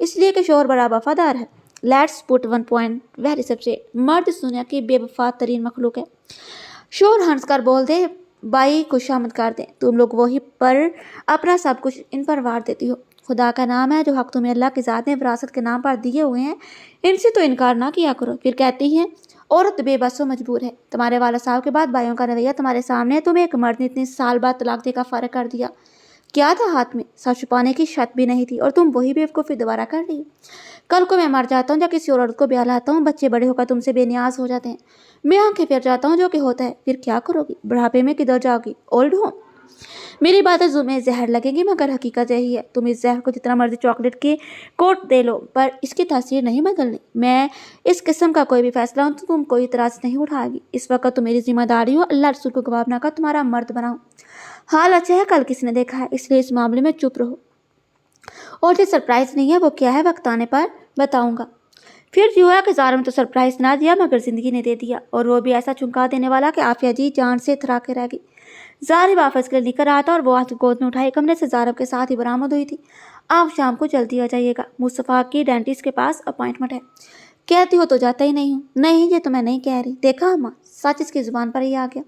इसलिए कि शौहर बड़ा वफादार है। Let's put one point very सबसे, मर्द इस दुनिया की बेवफा तरीन मखलूक है। शोर हंस कर बोल दे, बाई खुशामद कर दे। तुम लोग वही पर अपना सब कुछ इन पर वार देती हो। खुदा का नाम है जो हक तुम्हें अल्लाह की ज़ात ने विरासत के नाम पर दिए हुए हैं, इनसे तो इनकार ना किया करो। फिर कहती हैं औरत बेबस व मजबूर है। तुम्हारे वाला साहब के बाद भाइयों का रवैया तुम्हारे सामने है। तुम्हें एक मर्द ने इतने साल बाद तलाक देकर फ़र्क कर दिया। क्या था हाथ में? सच छुपाने की शर्त भी नहीं थी, और तुम वही बेवकूफ़ी दोबारा कर रही। कल को मैं मर जाता हूँ या किसी और औरत को ब्याह लाता हूँ, बच्चे बड़े होकर तुमसे बेनियाज हो जाते हैं, मैं आंखें फेर जाता हूँ जो कि होता है, फिर क्या करोगी? बुढ़ापे में किधर जाओगी? Old home? मेरी बातें तुम्हें जहर लगेंगी मगर हकीकत यही है। तुम इस जहर को जितना मर्जी चॉकलेट की कोट दे लो पर इसकी तासीर नहीं बदलनी। मैं इस किस्म का कोई भी फैसला हूँ तो तुम कोई इतराज नहीं उठाएगी। इस वक्त तो मेरी जिम्मेदारी हो अल्लाह रसूल को गवाह बनाकर तुम्हारा मर्द बनाऊँ। हाल अच्छा है कल किसी ने देखा है, इसलिए इस मामले में चुप रहो। और जो सरप्राइज नहीं है वो क्या है वक्त आने पर बताऊंगा। फिर हुआ कि ज़ारा ने तो सरप्राइज ना दिया मगर ज़िंदगी ने दे दिया, और वो भी ऐसा चुंका देने वाला कि आफिया जी जान से थरा के रह गई। ज़ारा वापस के लिए निकल रहा था और वो हाथ गोद में उठाए कमरे से ज़ारा के साथ ही बरामद हुई थी। आप शाम को जल्दी आ जाइएगा, मुस्तफ़ा की डेंटिस्ट के पास अपॉइंटमेंट है। कहती हो तो जाता ही नहीं हूँ। नहीं ये तो मैं नहीं कह रही, देखा अम्मा सच इसकी ज़ुबान पर ही आ गया।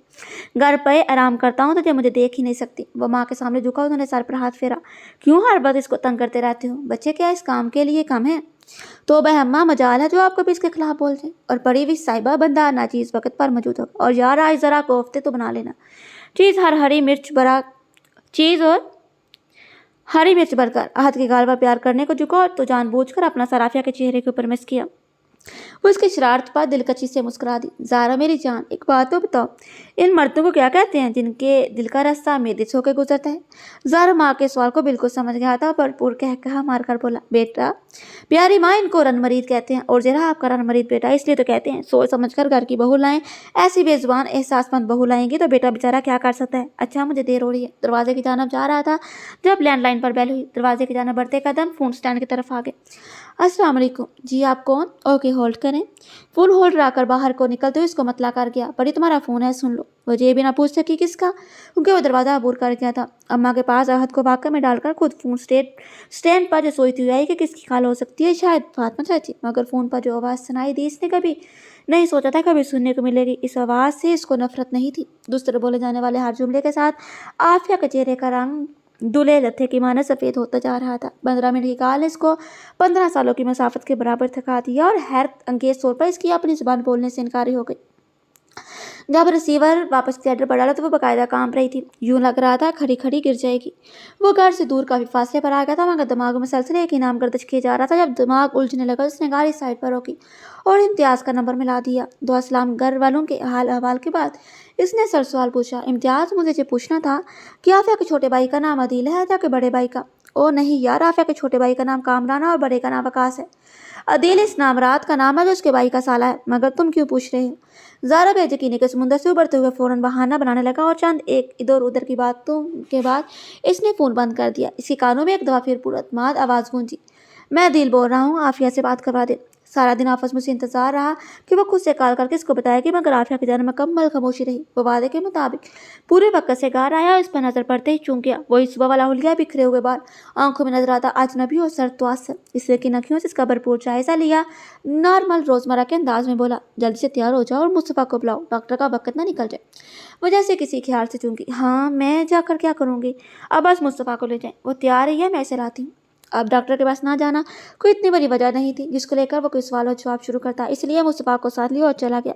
घर पे आराम करता हूँ तो जब मुझे देख ही नहीं सकती। वो माँ के सामने झुका, उन्होंने सर पर हाथ फेरा। क्यों हर बार इसको तंग करते रहते हो? बच्चे क्या इस काम के लिए कम है? तो बह अम्मा मजाल है जो आपको भी इसके खिलाफ बोल जाए। और पड़ी हुई साहिबा बंदा नाचीज वक्त पर मौजूद होगा। और यार आज ज़रा कोफ्ते तो बना लेना। चीज़ हर हरी मिर्च भरा चीज़ और हरी मिर्च भरकर आहत के गाल पर प्यार करने को झुका तो जानबूझकर अपना सर आफिया के चेहरे के ऊपर मिस किया। वो उसकी शरारत पर दिलकशी से मुस्कुरा दी। ज़ारा मेरी जान एक बात तो बताओ, इन मर्दों को क्या कहते हैं जिनके दिल का रास्ता मेदे से होकर गुजरता है? ज़ारा माँ के सवाल को बिल्कुल समझ गया था, भरपूर कह कहा मार कर बोला, बेटा प्यारी माँ इनको रनमरीद कहते हैं और जरा आपका रनमरीद बेटा इसलिए तो कहते हैं। सोच समझ कर घर की बहू लाएं, ऐसी बेजुबान एहसासमंद बहू लाएंगी तो बेटा बेचारा क्या कर सकता है। अच्छा मुझे देर हो रही है। दरवाजे की जानब जा रहा था जब लैंडलाइन पर बेल हुई। दरवाजे की जानब बढ़ते कदम फ़ोन स्टैंड की तरफ आ गए। अस्सलाम वालेकुम। जी आप कौन? ओके होल्ड करें। फ़ोन होल्ड रखकर बाहर को निकलते हुए इसको मतला कर गया, बड़ी तुम्हारा फ़ोन है सुन लो। वो ये बिना पूछते कि किसका, क्योंकि वो दरवाज़ा अबूर कर गया था। अम्मा के पास आहत को वाक़े में डालकर खुद फ़ोन स्टैंड पर जो सोई हुई आई कि किसकी खाल हो सकती है, शायद फातिमा चाची। मगर फ़ोन पर जो आवाज़ सुनाई दी इसने कभी नहीं सोचा था कभी सुनने को मिलेगी। इस आवाज़ से इसको नफरत नहीं थी। दूसरे बोले जाने वाले हर जुमले के साथ आफिया के चेहरे का रंग दूल्हे लत्थे की माने सफ़ेद होता जा रहा था। 15 मिनट की कॉल इसको 15 सालों की मसाफत के बराबर थका दिया और हैरत अंगेज तौर पर इसकी अपनी ज़ुबान बोलने से इनकारी हो गई। जब रिसीवर वापस थिएटर पर डाला तो वो बाकायदा कांप रही थी। यूं लग रहा था खड़ी खड़ी गिर जाएगी। वो घर से दूर काफ़ी फासले पर आ गया था मगर दिमाग में सलसले एक ही नाम गर्दिश किया जा रहा था। जब दिमाग उलझने लगा उसने गाड़ी साइड पर रोकी और इम्तियाज़ का नंबर मिला दिया। दुआ सलाम घर वालों के हाल अहवाल के बाद इसने सर सवाल पूछा, इम्तियाज़ मुझे ये पूछना था कि आफिया के छोटे भाई का नाम अदील है या कि बड़े भाई का? ओ नहीं यार, आफिया के छोटे भाई का नाम कामरान और बड़े का नाम वकास है। अदील इस नामरात का नाम है जो उसके भाई का साला है। मगर तुम क्यों पूछ रहे हो? ज़ारा बेयकीनी के समुंदर से उबरते हुए फ़ौरन बहाना बनाने लगा और चंद एक इधर उधर की बातों के बाद इसने फ़ोन बंद कर दिया। इसके कानों में एक दफ़ा फिर पुरअतमाद आवाज़ गूंजी, मैं दिल बोल रहा हूँ, आफिया से बात करवा दे। सारा दिन आपस में से इंतजार रहा कि वो खुद से कॉल करके इसको बताएगी मगर आफिया की जान मुकम्मल खामोशी रही। वो वादे के मुताबिक पूरे वक्त से घर आया और इस पर नज़र पड़ते ही चूक गया। वही सुबह वाला हुलिया बिखरे हुए बाल, आंखों में नजर आता अजनबी और सर तो असर। इसलिए कि नखियों से इसका भरपूर जायजा लिया, नॉर्मल रोज़मर्रा के अंदाज में बोला, जल्दी से तैयार हो जाओ और मुस्तफ़ा को बुलाओ, डॉक्टर का वक्त ना निकल जाए। वो जैसे किसी ख्याल से चूंकि, हाँ मैं जाकर क्या करूँगी, अब बस मुस्तफ़ा को ले जाएं, वो तैयार ही है, मैं इसे लाती हूँ। अब डॉक्टर के पास ना जाना कोई इतनी बड़ी वजह नहीं थी जिसको लेकर वो कोई सवाल और जवाब शुरू करता, इसलिए मुस्तफ़ा को साथ लिया और चला गया।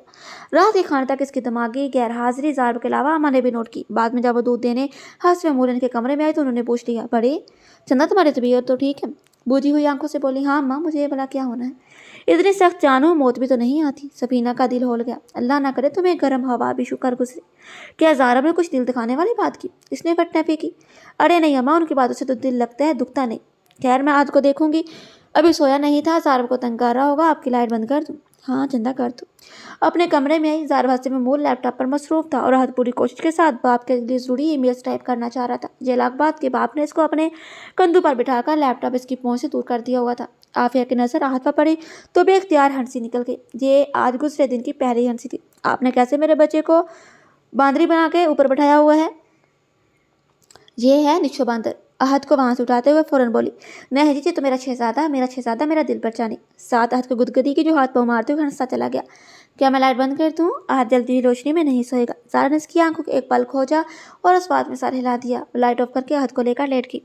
रात के खाने तक इसकी दिमागी गैर हाजिरी ज़ार के अलावा अम्मा ने भी नोट की। बाद में जब वो दूध देने हंस मूलन के कमरे में आई तो उन्होंने पूछ लिया, बड़े चंदा तुम्हारी तबीयत तो ठीक है? बूझी हुई आंखों से बोली, हाँ अम्मा, मुझे ये भला क्या होना है? इतनी सख्त जानू मौत भी तो नहीं आती। सफीना का दिल होल गया। अल्लाह ना करे तुम्हें गर्म हवा भी शुक्र गुजरे। क्या ज़ारा ने कुछ दिल दिखाने वाली बात की? इसने फटना फेंकी। अरे नहीं अम्मा, उनकी बातों से तो दिल लगता है, दुखता नहीं। खैर मैं आज को देखूंगी। अभी सोया नहीं था, ज़ारा को तंग कर रहा होगा, आपकी लाइट बंद कर दूँ? हाँ चंदा कर दो। अपने कमरे में आई। ज़ारा हंसते में मूल लैपटॉप पर मसरूफ था और हद पूरी कोशिश के साथ बाप के लिए ज़रूरी ईमेल्स टाइप करना चाह रहा था। ये लाख बात के बाप ने इसको अपने कंधों पर बिठाकर लैपटॉप इसकी पहुंच से दूर कर दिया हुआ था। आफिया की नज़र आहत पर पड़ी तो बेख्तियार हंसी निकल गई। ये आज गुजरे दिन की पहली हंसी थी। आपने कैसे मेरे बच्चे को बांदरी बना के ऊपर बैठाया हुआ है? ये है निशो बांदर। आहत को वहां से उठाते हुए फौरन बोली, नहीं जी तो मेरा शहजादा, मेरा दिल पर जाने। साथ आहत को गुदगदी की जो हाथ पाँव मारते हुए हंसता चला गया। क्या मैं लाइट बंद कर दूँ? आहत जल्दी ही रोशनी में नहीं सोएगा। ज़ारा ने इसकी आंखों को एक पल खोजा और उस बात में सर हिला दिया। लाइट ऑफ करके आहत को लेकर लेट गई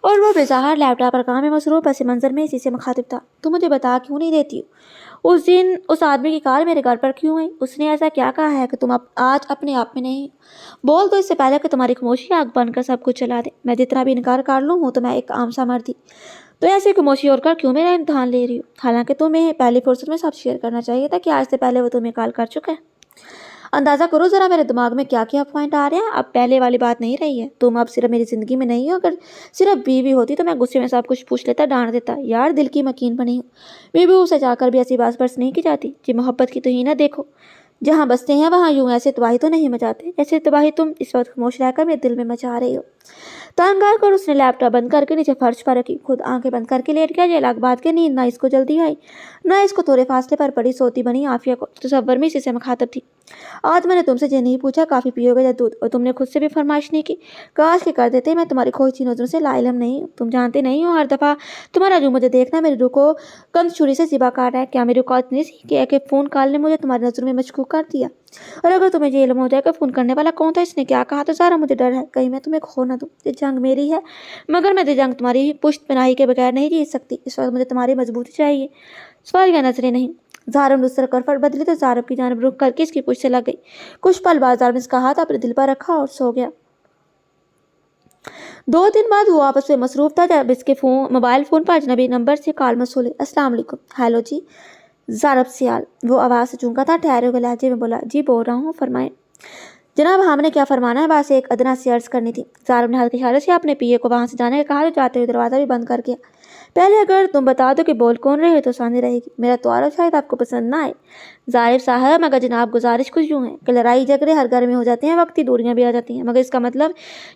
और वो बेज़ाहर लैपटॉप पर काम में मसरूफ ऐसे मंजर में इसी से मुखातिब था। तुम मुझे बता क्यों नहीं देती हो? उस दिन उस आदमी की कार मेरे घर पर क्यों आई? उसने ऐसा क्या कहा है कि तुम आज अपने आप में नहीं? बोल दो इससे पहले कि तुम्हारी खामोशी आग बनकर सब कुछ चला दे। मैं जितना भी इनकार कर लूँ हूँ तो मैं एक आम सा मर्द थी, तो ऐसे खामोशी और कर क्यों मेरा इम्तहान ले रही हो? हालांकि तुम्हें पहली फुर्सत में सब शेयर करना चाहिए था कि आज से पहले वो तुम्हें कॉल कर चुका है। اندازہ کرو ذرا میرے دماغ میں کیا کیا پوائنٹ آ رہے ہیں. اب پہلے والی بات نہیں رہی ہے. تم اب صرف میری زندگی میں نہیں ہو. اگر صرف بیوی ہوتی تو میں غصے میں سب کچھ پوچھ لیتا, ڈانٹ دیتا. یار دل کی مکین بنی ہوں. بیوی سے جا کر بھی ایسی بات برس نہیں کی جاتی. جی محبت کی توہین دیکھو, جہاں بستے ہیں وہاں یوں ایسے تباہی تو نہیں مچاتے ایسے تباہی تم اس وقت خاموش رہ کر میرے دل میں مچا رہی ہو. تنگ آ کر اس نے لیپ ٹاپ بند کر کے نیچے فرش پر رکھی, خود آنکھیں بند کر کے لیٹ گیا. یہ الگ بات کہ نیند نہ اس کو جلدی آئی نہ اس کو تھوڑے فاصلے پر پڑی سوتی بنی عافیہ کو تصور میں اسی سے مخاطب تھی. آج میں نے تم سے یہ نہیں پوچھا کافی پیو گے یا دودھ, اور تم نے خود سے بھی فرمائش نہیں کی. کاش کے کر دیتے. میں تمہاری کھوجتی نظروں سے لا علم نہیں ہوں. تم جانتے نہیں ہو ہر دفعہ تمہارا جو مجھے دیکھنا میری روح کو کند چھری سے ذبح کاٹ رہا ہے. کیا میری اوقات نہیں سی کہ فون کال نے مجھے تمہاری نظروں میں مشکوک کر دیا؟ اور اگر تمہیں یہ علم ہو جائے کہ فون کرنے والا کون تھا, اس نے کیا کہا, تو ذرا مجھے ڈر ہے کہیں میں تمہیں کھو نہ دوں. یہ جنگ میری ہے مگر میں یہ جنگ تمہاری پشت پناہی کے بغیر نہیں جیت سکتی. اس وقت مجھے تمہاری مضبوطی چاہیے, سوال یا نظریں نہیں. زارب نے اس طرح کرفٹ بدلی تو زارب کی جانب رخ کر کے اس کی پشت سے لگ گئی. کچھ پل بعد زارب نے اس کا ہاتھ اپنے دل پر رکھا اور سو گیا. 2 دن بعد وہ آپس میں مصروف تھا جب اس کے موبائل فون پر اجنبی نمبر سے کال موصول ہوئی. السلام علیکم. ہیلو جی. زارب سیال وہ آواز سے چونکا تھا. ٹھہرے ہوئے لہجے میں بولا, جی بول رہا ہوں, فرمائیں. جناب ہم نے کیا فرمانا ہے, بس ایک ادنا سی عرض کرنی تھی. زارب نے ہاتھ کے اشارے سے اپنے پیے کو وہاں سے جانے کا کہا تو جاتے ہوئے دروازہ بھی بند کر گیا. پہلے اگر تم بتا دو کہ بول کون رہے ہو تو آسانی رہے گی. میرا تعارف شاید آپ کو پسند نہ آئے. زارب صاحب مگر جناب گزارش کچھ یوں ہے کہ لڑائی جھگڑے ہر گھر میں ہو جاتے ہیں, وقتی دوریاں بھی آ جاتی ہیں, مگر اس کا مطلب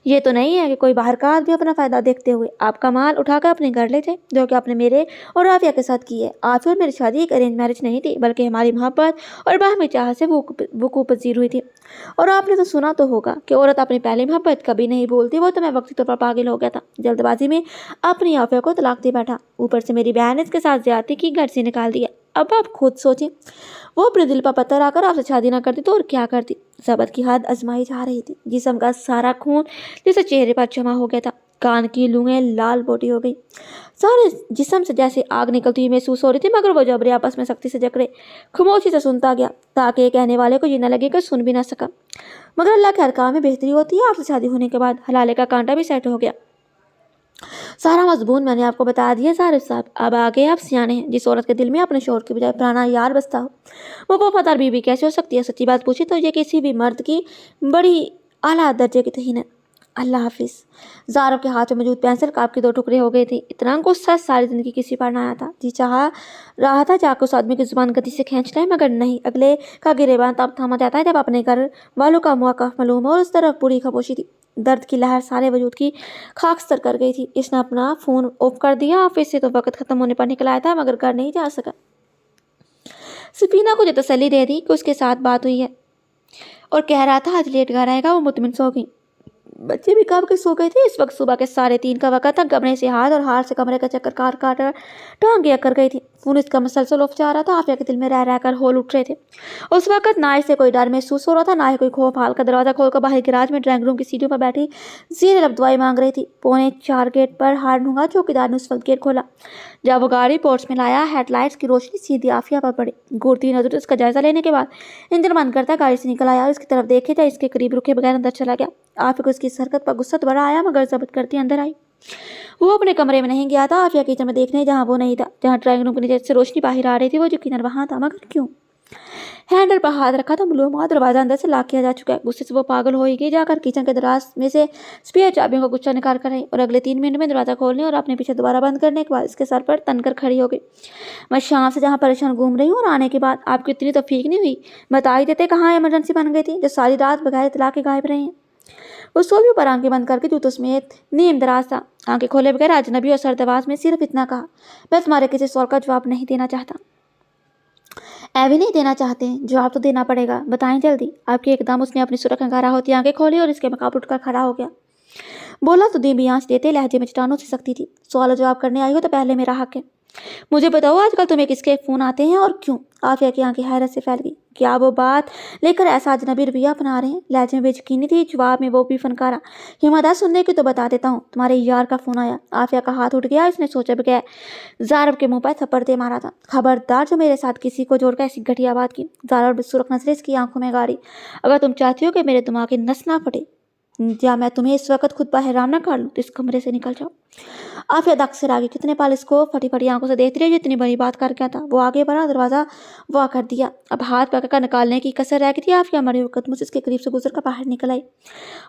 یہ تو نہیں ہے کہ کوئی باہر کا آدمی اپنا فائدہ دیکھتے ہوئے آپ کا مال اٹھا کر اپنے گھر لے جائے, جو کہ آپ نے میرے اور عافیہ کے ساتھ کی ہے. عافیہ اور میری شادی ایک ارینج میرج نہیں تھی بلکہ ہماری محبت اور باہمی چاہت سے وقوع پذیر ہوئی تھی. اور آپ نے تو سنا تو ہوگا کہ عورت اپنی پہلی محبت کبھی نہیں بولتی. وہ تو میں وقتی طور پر پاگل ہو گیا تھا, جلد بازی میں اپنی عافیہ کو طلاق دے بیٹھا. اوپر سے میری بہن نے اس کے ساتھ زیادتی کی, گھر سے نکال دیا. اب آپ خود سوچیں, وہ اپنے دل پر پتھر آ کر آپ سے شادی نہ کرتی تو اور کیا کرتی. صبر کی حد آزمائی جا رہی تھی. جسم کا سارا خون جیسے چہرے پر جمع ہو گیا تھا. کان کی لوئیں لال بوٹی ہو گئی. سارے جسم سے جیسے آگ نکلتی ہوئی محسوس ہو رہی تھی, مگر وہ جبرے آپس میں سختی سے جکڑے. خاموشی سے سنتا گیا تاکہ یہ کہنے والے کو یہ نہ لگے کہ سن بھی نہ سکا. مگر اللہ کے ہر کام میں بہتری ہوتی ہے. آپ سے شادی ہونے کے بعد حلالے کا کانٹا بھی سیٹ ہو گیا. سارا مضمون میں نے آپ کو بتا دیا زارب صاحب. اب آگے آپ سیانے ہیں. جس عورت کے دل میں اپنے شوہر کے بجائے پرانا یار بستا ہو وہ وفادار بیوی کیسے ہو سکتی ہے؟ سچی بات پوچھی تو یہ کسی بھی مرد کی بڑی اعلیٰ درجے کی توہین ہے. اللہ حافظ. زارب کے ہاتھ میں موجود پینسل کاپ کے 2 ٹکڑے ہو گئے تھے. اتنا غصہ ساری زندگی کسی پر نہ آیا تھا. جی چاہ رہا تھا جا کے اس آدمی کی زبان گدی سے کھینچ لے, مگر نہیں. اگلے کا گریباں تب تھاما جاتا ہے جب اپنے گھر والوں کا موقف معلوم ہو. اور اس طرف پوری خاموشی تھی. درد کی لہر سارے وجود کی خاکستر کر گئی تھی. اس نے اپنا فون آف کر دیا. آفس سے تو وقت ختم ہونے پر نکل آیا تھا مگر گھر نہیں جا سکا. سفینہ کو یہ تسلی دے دی کہ اس کے ساتھ بات ہوئی ہے اور کہہ رہا تھا آج لیٹ گھر آئے گا. وہ مطمئن سو گئی. بچے بھی کب کے سو گئے تھے. اس وقت صبح کے 3:30 کا وقت تھا. کمرے سے ہاتھ اور ہاتھ سے کمرے کا چکر کاٹ ٹانگ گیا کر گئی تھی. فون اس کا مسلسل اف جا رہا تھا. عافیہ کے دل میں رہ رہ کر ہول اٹھ رہے تھے. اس وقت نہ اسے کوئی ڈر محسوس ہو رہا تھا نہ ہی کوئی خوف. حال کا دروازہ کھول کر باہر گراج میں ڈرائنگ روم کی سیڑھیوں پر بیٹھی زیر لب دعائیں مانگ رہی تھی. 3:45 گیٹ پر ہارن ہوا. چوکیدار نے اس وقت گیٹ کھولا. جب وہ گاڑی پورچ میں لایا ہیڈ لائٹس کی روشنی سیدھی عافیہ پر پڑی. گھورتی نظر اس کا جائزہ لینے کے بعد انجن بند کرتا گاڑی سے نکل آیا اور اس کی طرف دیکھے جائے اس کے قریب رکے بغیر اندر چلا گیا. عافیہ کو اس کی حرکت پر غصہ تو بڑا آیا مگر ضبط کرتی اندر آئی. وہ اپنے کمرے میں نہیں گیا تھا. عافیہ کچن میں دیکھنے جہاں وہ نہیں تھا, جہاں ڈرائنگ روم کے نیچے سے روشنی باہر آ رہی تھی. وہ یقیناً وہاں تھا مگر کیوں؟ ہینڈل پر ہاتھ رکھا تھا. معلوم ہوا دروازہ اندر سے لاک کیا جا چکا ہے. غصے سے وہ پاگل ہو ہی گئی. جا کر کچن کے دراز میں سے اسپیئر چابیوں کا گچھا نکال کر آئی اور اگلے 3 منٹ میں دروازہ کھولنے اور اپنے پیچھے دوبارہ بند کرنے کے بعد اس کے سر پر تن کر کھڑی ہو گئی. میں شام سے جہاں پریشان گھوم رہی ہوں اور آنے کے بعد آپ کو اتنی توفیق نہیں ہوئی بتا ہی دیتے کہاں ایمرجنسی بن گئی تھی جو ساری رات بغیر اطلاع کے غائب رہے ہیں. وہ سولیوں پر آنکھیں بند کر کے جوتوں سمیت نیم دراز تھا. آنکھیں کھولے بغیر اجنبی اور سرد آواز میں صرف اتنا کہا, میں تمہارے کسی سوال کا جواب نہیں دینا چاہتا. ایوی نہیں دینا چاہتے ہیں. جواب تو دینا پڑے گا. بتائیں جلدی. آپ کے ایک دم اس نے اپنی سرخ انگارہ ہوتی آنکھیں کھولی اور اس کے مقابل اٹھ کر کھڑا ہو گیا. بولا تو دھیمی آنچ دیتے لہجے میں چٹانوں سے سختی تھی. سوال و جواب کرنے آئی ہو تو پہلے میرا حق ہے. مجھے بتاؤ آج کل تمہیں کس کے فون آتے ہیں اور کیوں؟ عافیہ کی آنکھیں حیرت سے پھیل گئی. کیا وہ بات لے کر ایسا اجنبی رویہ اپنا رہے ہیں؟ لہجے میں بے یقینی تھی. جواب میں وہ بھی فنکارا. ہمت ہے سننے کی تو بتا دیتا ہوں. تمہارے یار کا فون آیا. عافیہ کا ہاتھ اٹھ گیا. اس نے سوچا بغیر زارب کے منہ پر تھپڑ دے مارا تھا. خبردار جو میرے ساتھ کسی کو جوڑ کر ایسی گھٹیا بات کی. زارب سرخ نظریں اس کی آنکھوں میں گاڑی. اگر تم چاہتی ہو کہ میرے دماغ کی نس نہ پھٹے یا میں تمہیں اس وقت خود پر حیران نہ کر لوں تو اس کمرے سے نکل جاؤ. आफिया दक से आगे कितने पल इसको फटी फटी आंखों से देखती रही जो इतनी बड़ी बात कर क्या था। वो आगे बढ़ा, दरवाजा वाह कर दिया। अब हाथ पकड़ निकालने की कसर रह गई थी। आफिया मरे हुए कदमों से इसके करीब से गुजर कर बाहर निकल आई।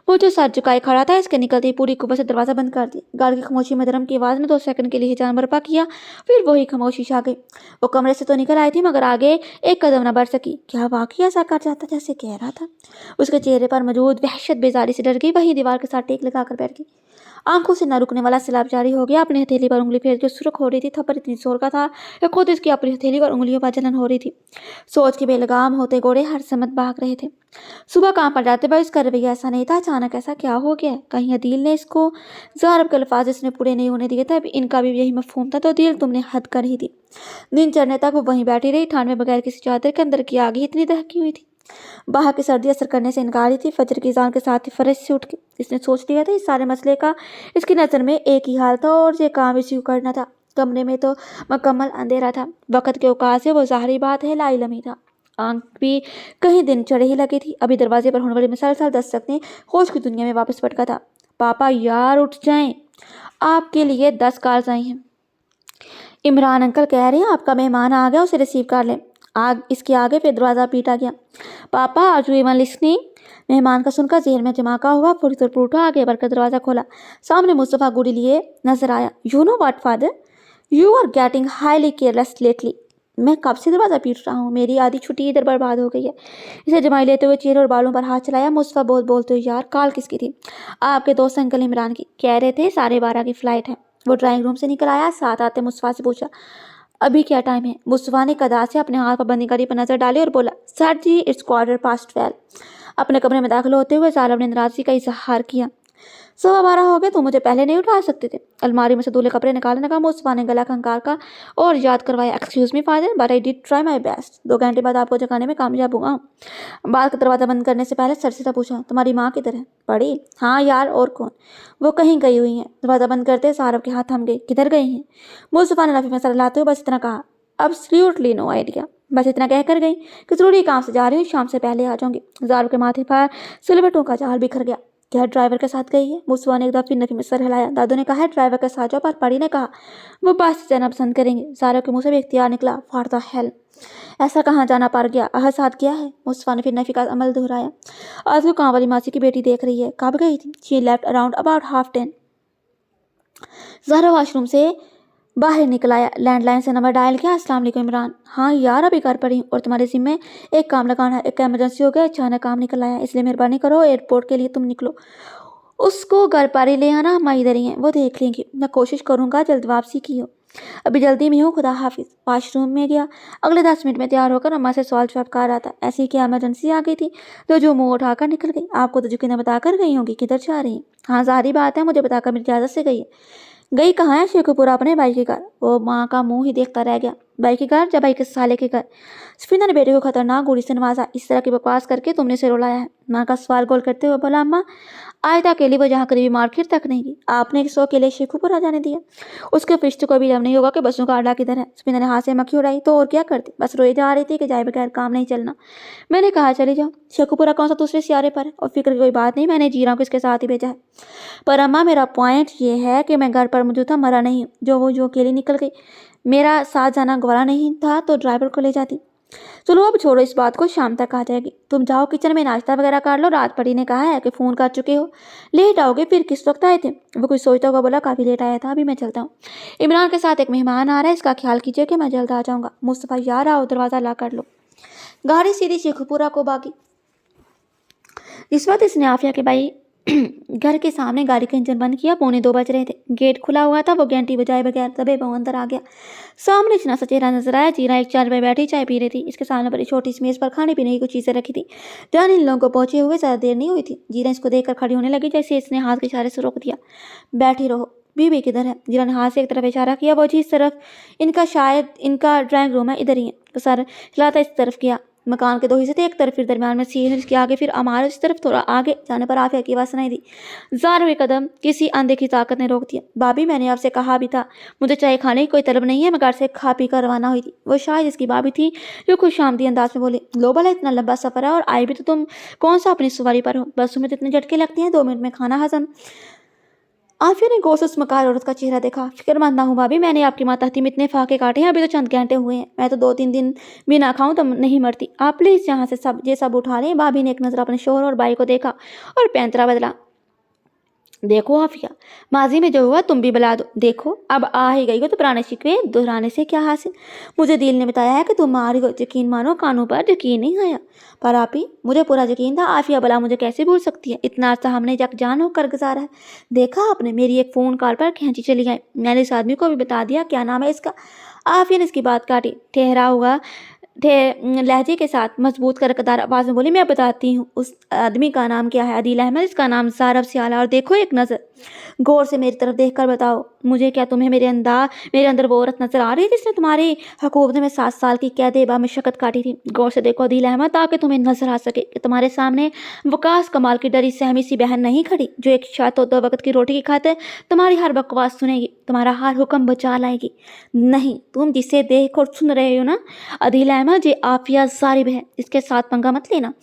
वो जो सर झुकाए खड़ा था, इसके निकलते ही पूरी कुव्वत से दरवाजा बंद कर दिया। गाड़ी की खामोशी में धर्म की आवाज ने 2 सेकंड के लिए जान बर्पा किया, फिर वही खामोशी छा गई। वो कमरे से तो निकल आई थी मगर आगे एक कदम न बढ़ सकी। क्या वाकई ऐसा कर जाता जैसे कह रहा था? उसके चेहरे पर मौजूद वहशत बेजारी से डर गई। वही दीवार के साथ टेक लगाकर बैठ गई। आंखों से न रुकने वाला सैलाब जारी हो गया। अपनी हथेली पर उंगली फेर के सुर्ख हो रही थी। थप्पड़ इतनी जोर का था कि खुद इसकी अपनी हथेली और उंगलियों पर जलन हो रही थी। सोच के बेलगाम होते घोड़े हर समत भाग रहे थे। सुबह काम पर जाते वक्त इसका रवैया ऐसा नहीं था। अचानक ऐसा क्या हो गया? कहीं अदील ने इसको ज़ारब के अल्फाज इसने पूरे नहीं होने दिए थे। इनका भी यही मफहूम था। तो अदील तुमने हद कर ही दी। दिन चढ़ने तक वो वहीं बैठी रही। ठंड में बगैर किसी चादर के अंदर की आग ही इतनी दहकी हुई थी। बाहर की सर्दी असर करने से इनकारी थी। फजर की अज़ान के साथ ही फर्श से उठ के इसने सोच लिया था इस सारे मसले का इसकी नज़र में एक ही हाल था और ये काम इसी को करना था। कमरे में तो मुकम्मल अंधेरा था। वक़्त के औकात से वो ज़ाहरी बात है लाइलम ही था। आंख भी कहीं दिन चढ़े ही लगी थी। अभी दरवाजे पर होने वाली मुसलसल दस्तक ने होश की दुनिया में वापस पटका था। पापा यार उठ जाएं, आपके लिए 10 कॉल्स आई हैं। इमरान अंकल कह रहे हैं आपका मेहमान आ गया, उसे रिसीव कर लें। इसके आगे फिर दरवाज़ा पीटा गया। पापा आर यू इवन लिसनिंग? मेहमान का सुनकर जहन में धमाका हुआ। फौरी तौर पर उठा, आगे बढ़कर दरवाज़ा खोला। सामने मुस्तफ़ा गुड़ी लिए नजर आया। You know what father, you are getting highly careless lately. मैं कब से दरवाज़ा पीट रहा हूँ? मेरी आधी छुट्टी इधर बर्बाद हो गई है। इसे जमाई लेते हुए चेहरे और बालों पर हाथ चलाया। मुस्तफ़ा बोलते हुए यार कॉल किसकी थी? आपके दोस्त अंकल इमरान की। कह रहे थे 12:30 की फ़्लाइट है। वो ड्राइंग रूम से निकल आया। साथ आते मुस्तफ़ा से पूछा अभी क्या टाइम है? मुस्तफ़ा ने कदा से अपने हाथ पाबंदी घड़ी पर नजर डाली और बोला सर जी इट्स 12:15। अपने कमरे में दाखिल होते हुए ज़ालिब ने नाराज़गी का इजहार किया। 12:15 हो गए, तुम मुझे पहले नहीं उठा सकते थे? अलमारी में से दूल्हे कपड़े निकालने का मुस्तफ़ा ने गला खंगार का और याद करवाया excuse me father but I did try my best. 2 घंटे बाद आपको जगाने में कामयाब हुआ। बात का दरवाज़ा बंद करने से पहले सर से पूछा तुम्हारी माँ किधर है? पड़ी? हाँ यार और कौन? वो कहीं गई हुई हैं। दरवाज़ा बंद करते सारब के हाथ थम गए। किधर गई हैं? मुस्तफ़ा ने नफी में सर लाते हुए बस इतना कहा एब्सोल्युटली नो आइडिया। बस इतना कहकर गई कि ज़रूरी काम से जा रही हूँ, शाम से पहले आ जाऊंगी। ज़ारब के माथे पर सिलबटों का जाल बिखर गया। क्या ड्राइवर के साथ गई है? मुस्तफ़ा ने एक दफ़ा नफी में सर हिलाया। दादू ने कहा है ड्राइवर के साथ जाओ, पर परी ने कहा वो बस से जाना पसंद करेंगे। ज़ारब के मुँह से भी इख्तियार निकला फॉर द हेल। ऐसा कहाँ जाना पड़ गया? साथ किया है? मुस्तफ़ा ने फिर नफी का अमल दोहराया। आज वो काम वाली मासी की बेटी देख रही है। कब गई थी? She left around about 10:30। Zara washroom से बाहर निकल आया। लैंडलाइन से नंबर डायल किया। अस्सलाम वालेकुम इमरान। हाँ यार अभी घर पर ही और तुम्हारे ज़िम्मे एक काम लगाना है। एक इमरजेंसी हो गया, अचानक काम निकल आया, इसलिए मेहरबानी करो एयरपोर्ट के लिए तुम निकलो। उसको घर पर ही ले आना, हम इधर ही हैं, वो देख लेंगे। मैं कोशिश करूँगा जल्द वापसी की हो। अभी जल्दी में हूँ, खुदा हाफिज़। वॉशरूम में गया। अगले 10 मिनट में तैयार होकर अम्मा से सवाल जवाब कर रहा था। ऐसी क्या इमरजेंसी आ गई थी तो जो मुँह उठाकर निकल गई? आपको तो यकीनन बताकर गई होंगी किधर जा रही? हाँ ज़ाहिर बात है, मुझे बताकर मेरी इजाज़त से गई है। गई कहाँ है? शेखुपुरा अपने भाई के घर। वो माँ का मुंह ही देखता रह गया। भाई के घर? जब भाई के साले के घर। सफीना ने बेटे को खतरनाक गोली से नवाजा। इस तरह की बकवास करके तुमने इसे रुलाया है? माँ का सवाल गोल करते हुए बोला अम्मा आयता अकेली वो जहाँ करीबी मार्केट तक नहीं गई, आपने किसी अकेले शेखुपुरा जाने दिया? उसके फिश्त को भी जब नहीं होगा कि बसों का अड्डा किधर है। सफीना ने हाथ से मक्खी उड़ाई। तो और क्या करती? बस रोई जा रही थी कि जाए बगैर काम नहीं चलना। मैंने कहा चली जाओ। शेखुपुरा कौन सा दूसरे सियारे पर है? और फिक्र की कोई बात नहीं, मैंने जीरा को इसके साथ ही भेजा है। पर अम्मा मेरा पॉइंट ये है कि मैं घर पर मौजूद था, मरा नहीं। जो अकेली निकल गई, मेरा साथ जाना गवारा नहीं था तो ड्राइवर को ले जाती। चलो अब छोड़ो इस बात को, शाम तक आ जाएगी। तुम जाओ किचन में नाश्ता वगैरह कर लो। रात पड़ी ने कहा है कि फ़ोन कर चुके हो, लेट आओगे। फिर किस वक्त आए थे? वो कुछ सोचता हुआ बोला काफ़ी लेट आया था, अभी मैं चलता हूँ। इमरान के साथ एक मेहमान आ रहा है, इसका ख्याल कीजिए कि मैं जल्द आ जाऊँगा। मुस्तफ़ा यार आओ, दरवाज़ा ला कर लो। गाड़ी सीधी शेखुपुरा को भागी। इस वक्त इसने आफिया के भाई घर के सामने गाड़ी का इंजन बंद किया। 1:45 बज रहे थे। गेट खुला हुआ था। वो घंटी बजाए बगैर तबे बहु अंदर आ गया। सामने इतना सा चेहरा नजर आया। जीरा एक चार पे बैठी चाय पी रही थी। इसके सामने बड़ी छोटी सी मेज पर खाने पीने की कुछ चीज़ें रखी थी। ध्यान इन लोगों को पहुंचे हुए ज़्यादा देर नहीं हुई थी। जीरा इसको देखकर खड़ी होने लगी, जैसे इसने हाथ के इशारे से रोक दिया। बैठी रहो। बीबी किधर है? जीरा ने हाथ से एक तरफ इशारा किया। वो जिस तरफ इनका शायद इनका ड्राइंग रूम है, इधर ही है। तो सर हिलाता इस तरफ किया। मकान के 2 हिस्से थे, एक तरफ फिर दरमियान में सीढ़ी, इसके आगे फिर अमारत। इस तरफ थोड़ा आगे जाने पर आफिया की आवाज़ सुनाई दी। ज़ारवे कदम किसी अनदेखी ताकत ने रोक दिया। भाभी मैंने आपसे कहा भी था, मुझे चाय खाने की कोई तलब नहीं है। मैं घर से खा पी कर रवाना हुई थी। वो शायद इसकी भाभी थी जो खुश आमदी अंदाज में बोली। लो भला इतना लंबा सफ़र है और आई भी तो तुम कौन सा अपनी सवारी पर हो? बस तुम्हें तो इतने झटके लगते हैं, 2 मिनट में खाना हजम आफिया ने गौर से उस मकार औरत का चेहरा देखा। फिक्रमंद ना हूँ भाभी, मैंने आपकी मातहती में इतने फाके काटे हैं, अभी तो चंद घंटे हुए हैं। मैं तो 2-3 दिन भी ना खाऊं तो नहीं मरती। आप प्लीज यहाँ से सब उठा लें। भाभी ने एक नजर अपने शोहर और भाई को देखा और पैंतरा बदला। देखो आफिया, माजी में जो हुआ तुम भी बता दो। देखो अब आ ही गई हो तो पुराने शिकवे दोहराने से क्या हासिल। मुझे दिल ने बताया है कि तुम मारी हो, यकीन मानो कानों पर यकीन नहीं आया। पर आप ही, मुझे पूरा यकीन था। आफिया भला मुझे कैसे भूल सकती है, इतना अर्सा हमने जान होकर गुजारा है। देखा आपने, मेरी एक फोन कॉल पर खींची चली आई। मैंने इस आदमी को भी बता दिया क्या नाम है इसका। आफिया ने इसकी बात काटी, ठहरा हुआ लहजे के साथ मजबूत करकदार आवाज में बोली, मैं बताती हूँ उस आदमी का नाम क्या है। अदील अहमद, इसका नाम सारब सियाला। और देखो एक नजर गौर से मेरी तरफ देखकर बताओ मुझे, क्या तुम्हें मेरे अंदर वो औरत नजर आ रही है जिसने तुम्हारी हुकूमत में 7 साल की कैद बामशक्कत काटी थी। गौर से देखो अदील अहमद, ताकि तुम्हें नजर आ सके कि तुम्हारे सामने वकास कमाल की डरी सहमी सी बहन नहीं खड़ी, जो एक शायद 2 वक्त की रोटी की खातिर तुम्हारी हर बकवास सुनेगी, तुम्हारा हर हुक्म बचा लाएगी। नहीं, तुम जिसे देख और सुन रहे हो ना अदील अहमद, ये आफिया जारिब है। इसके साथ पंगा मत लेना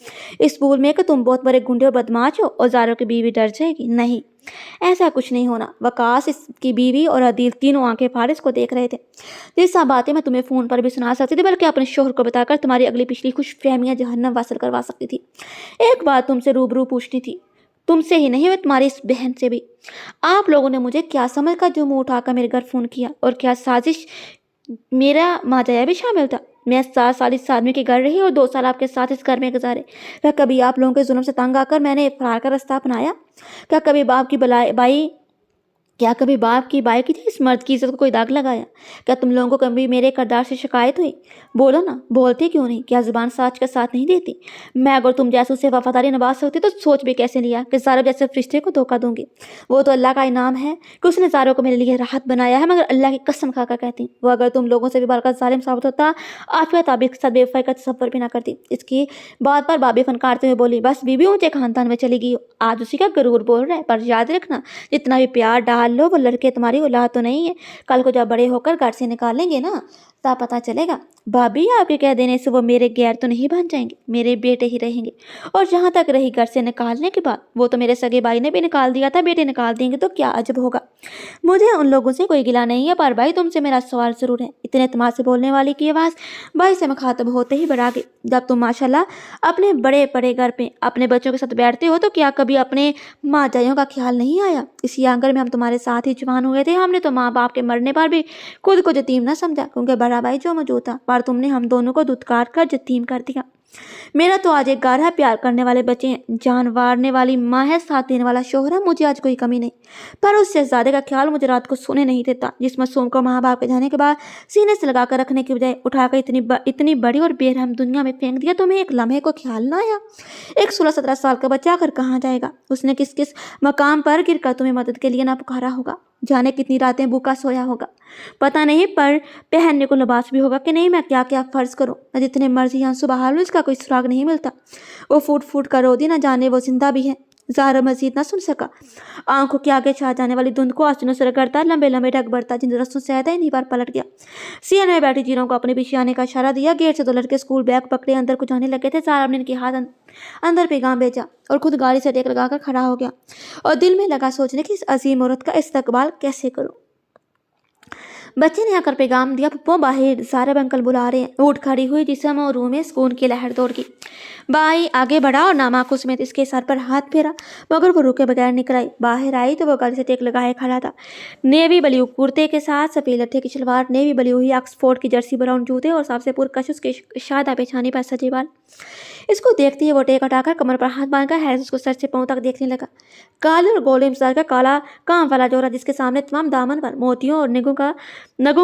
इस भूल में कि तुम बहुत बड़े गुंडे और बदमाश हो और जारो की बीवी डर जाएगी। नहीं, ऐसा कुछ नहीं होना। वकास, इसकी बीवी और अदील तीनों आंखें फाड़ इसको देख रहे थे। ये सब बातें मैं तुम्हें फोन पर भी सुना सकती थी, बल्कि अपने शोहर को बताकर तुम्हारी अगली पिछली खुश फहमियां जहन्नम वासल करवा सकती थी। एक बात तुमसे रूबरू पूछनी थी, तुमसे ही नहीं, मैं तुम्हारी इस बहन से भी। आप लोगों ने मुझे क्या समझ कर जो मुंह उठाकर मेरे घर फोन किया, और क्या साजिश मेरा माजया भी शामिल था। मैं 7 साल इस आदमी के घर रही और 2 साल आपके साथ इस घर में गुजारे। क्या कभी आप लोगों के जुल्म से तंग आकर मैंने फरार का रास्ता अपनाया? क्या कभी बाप की बाई की थी इस मर्द की इज्जत को कोई दाग लगाया? क्या तुम लोगों को कभी मेरे किरदार से शिकायत हुई? बोलो ना, बोलते क्यों नहीं? क्या जुबान साच का साथ नहीं देती? मैं अगर तुम जैसे उसे वफादारी निभा सकती तो सोच भी कैसे लिया कि ज़ारो जैसे फरिश्ते को धोखा दूंगी। वो तो अल्लाह का इनाम है कि उसने ज़ारो को मेरे लिए राहत बनाया है, मगर अल्लाह की कसम खाकर कहती वो अगर तुम लोगों से भी बड़का जालिम साबित होता, आफिया ताबिक साथ बेवफाई का तसव्वुर भी ना करती। इसकी बात पर बाबी फनकारते हुए बोली, बस बीबी ऊंचे खानदान में चली गई हो, आज उसी का गरूर बोल रहा है। पर याद रखना, जितना भी प्यार डाल लो, वो लड़के तुम्हारी औलाद तो नहीं है। कल को जब बड़े होकर घर से निकालेंगे ना, तब पता चलेगा। भाभी, आपके कह देने से वो मेरे गैर तो नहीं बन जाएंगे, मेरे बेटे ही रहेंगे। और जहाँ तक रही घर से निकालने की बात, वो तो मेरे सगे भाई ने भी निकाल दिया था, बेटे निकाल देंगे तो क्या अजब होगा। मुझे उन लोगों से कोई गिला नहीं है, पर भाई तुमसे मेरा सवाल जरूर है। इतने तमाश से बोलने वाली की आवाज़ भाई से मुखातब होते ही बढ़ा गई। जब तुम माशाल्लाह अपने बड़े बड़े घर पे अपने बच्चों के साथ बैठते हो, तो क्या कभी अपने माँ जाइयों का ख्याल नहीं आया? इसी आंगन में हम तुम्हारे साथ ही जवान हुए थे। हमने तो माँ बाप के मरने पर भी खुद को यतीम न समझा, क्योंकि बड़ा भाई जो मौजूद था, पर तुमने हम दोनों को दुत्कार कर यतीम कर दिया। मेरा तो आज एक घर है, प्यार करने वाले बच्चे हैं, जान वारने वाली माँ है, साथ देने वाला शोहर है। मुझे आज कोई कमी नहीं, पर उस शहजादे का ख्याल मुझे रात को सोने नहीं देता, जिस मासूम को माँ बाप के जाने के बाद सीने से लगाकर रखने की बजाय उठाकर इतनी बड़ी और बेरहम दुनिया में फेंक दिया। तुम्हें एक लम्हे को ख्याल ना आया? एक 16-17 साल का बच्चा आकर कहाँ जाएगा? उसने किस किस मकाम पर गिरकर तुम्हें मदद के लिए ना पुकारा होगा? जाने कितनी रातें भूखा सोया होगा, पता नहीं। पर पहनने को लिबास भी होगा कि नहीं? मैं क्या क्या फर्ज करूं? मैं जितने मर्जी आंसू बहा लूं, इसका कोई सुराग नहीं मिलता। वो फूट फूट कर रो दी, ना जाने वो जिंदा भी है। ज़ारा मजीद ना सुन सका। आंखों के आगे छा जाने वाली धुंध को आंसुओं से रगड़ता लंबे लंबे ढक बढ़ता, जिन रस्सों से आया इन्हीं बार पलट गया। सीएन में बैठी जीरों को अपने पीछे आने का इशारा दिया। गेट से 2 लड़के स्कूल बैग पकड़े अंदर को जाने लगे थे। ज़ारा ने इनके हाथ अंदर पैगाम भेजा और खुद गाड़ी से टेक लगाकर खड़ा हो गया, और दिल में लगा सोचने की इस अजीम औरत का इस्तकबाल कैसे करूं। बच्चे ने आकर पैगाम दिया, पप्पो बाहर सारे अंकल बुला रहे हैं। उठ खड़ी हुई जिसम और रूह में सुकून की लहर दौड़ गई। बाई आगे बढ़ा और नामाकू समेत इसके सर पर हाथ फेरा, मगर वो रुके बगैर निकल आई। बाहर आई तो वो गले से टेक लगाए खड़ा था। नेवी ब्लू कुर्ते के साथ सफेद लट्ठे की शलवार, नेवी ब्लू ही ऑक्सफोर्ड की जर्सी, ब्राउन जूते और सबसे पुरकश उसके शादा पेछाने पर सजे बाल। इसको देखते ही वो टेक हटाकर कमर पर हाथ बांधकर हैरत उसको सर से पांव तक देखने लगा। काले और गोले मिसाल का काला काम वाला जोरा, जिसके सामने तमाम दामन पर मोतियों और नगों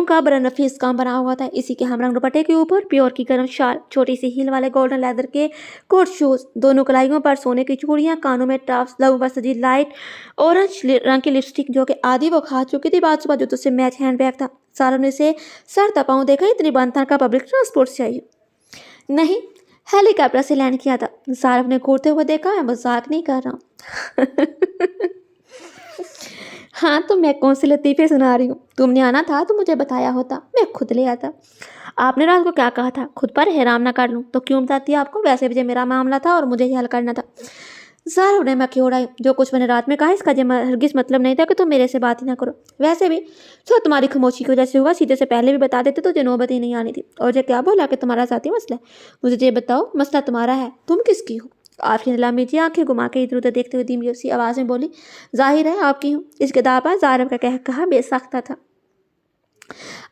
का बड़ा नफीस काम बना हुआ था। इसी के हमरंग दुपट्टे के ऊपर प्योर की गर्म शाल, छोटी सी हील वाले गोल्डन लेदर के कोट शूज, दोनों कलाइयों पर सोने की चूड़ियां, कानों में टॉप्स, लहू पर सजी लाइट ऑरेंज रंग की लिपस्टिक, जो कि आधी वो खा चुकी थी। बाद सुबह जो तुझसे मैच हैंड बैग था। सारा ने इसे सर तपाऊं देखा, इतनी बनता का पब्लिक ट्रांसपोर्ट से आई नहीं, हेलीकॉप्टर से लैंड किया था। सारफ ने घूरते हुए देखा, मैं मजाक नहीं कर रहा हूँ। हाँ, तो मैं कौन से लतीफ़े सुना रही हूँ? तुमने आना था तो मुझे बताया होता, मैं खुद ले आता। आपने रात को क्या कहा था? खुद पर हैराम ना कर लूँ तो क्यों बताती आपको? वैसे भी मेरा मामला था और मुझे ही हल करना था। ज़ारा ने मक्खी उड़ाई, जो कुछ मैंने रात में कहा इसका हरगिज़ मतलब नहीं था कि तुम मेरे से बात ही ना करो। वैसे भी सब तुम्हारी खामोशी की वजह से हुआ, सीधे से पहले भी बता देते तो नौबत ही नहीं आनी थी। और ये क्या बोला कि तुम्हारा साथी मसला है? मुझे ये बताओ, मसला तुम्हारा है, तुम किसकी हो? आफिया ने लंबी सी आंखें घुमा के इधर उधर देखते हुए धीमी सी आवाज़ में बोली, जाहिर है आपकी हूँ। इसके दावा ज़ारा का कहा बेसाख्ता था।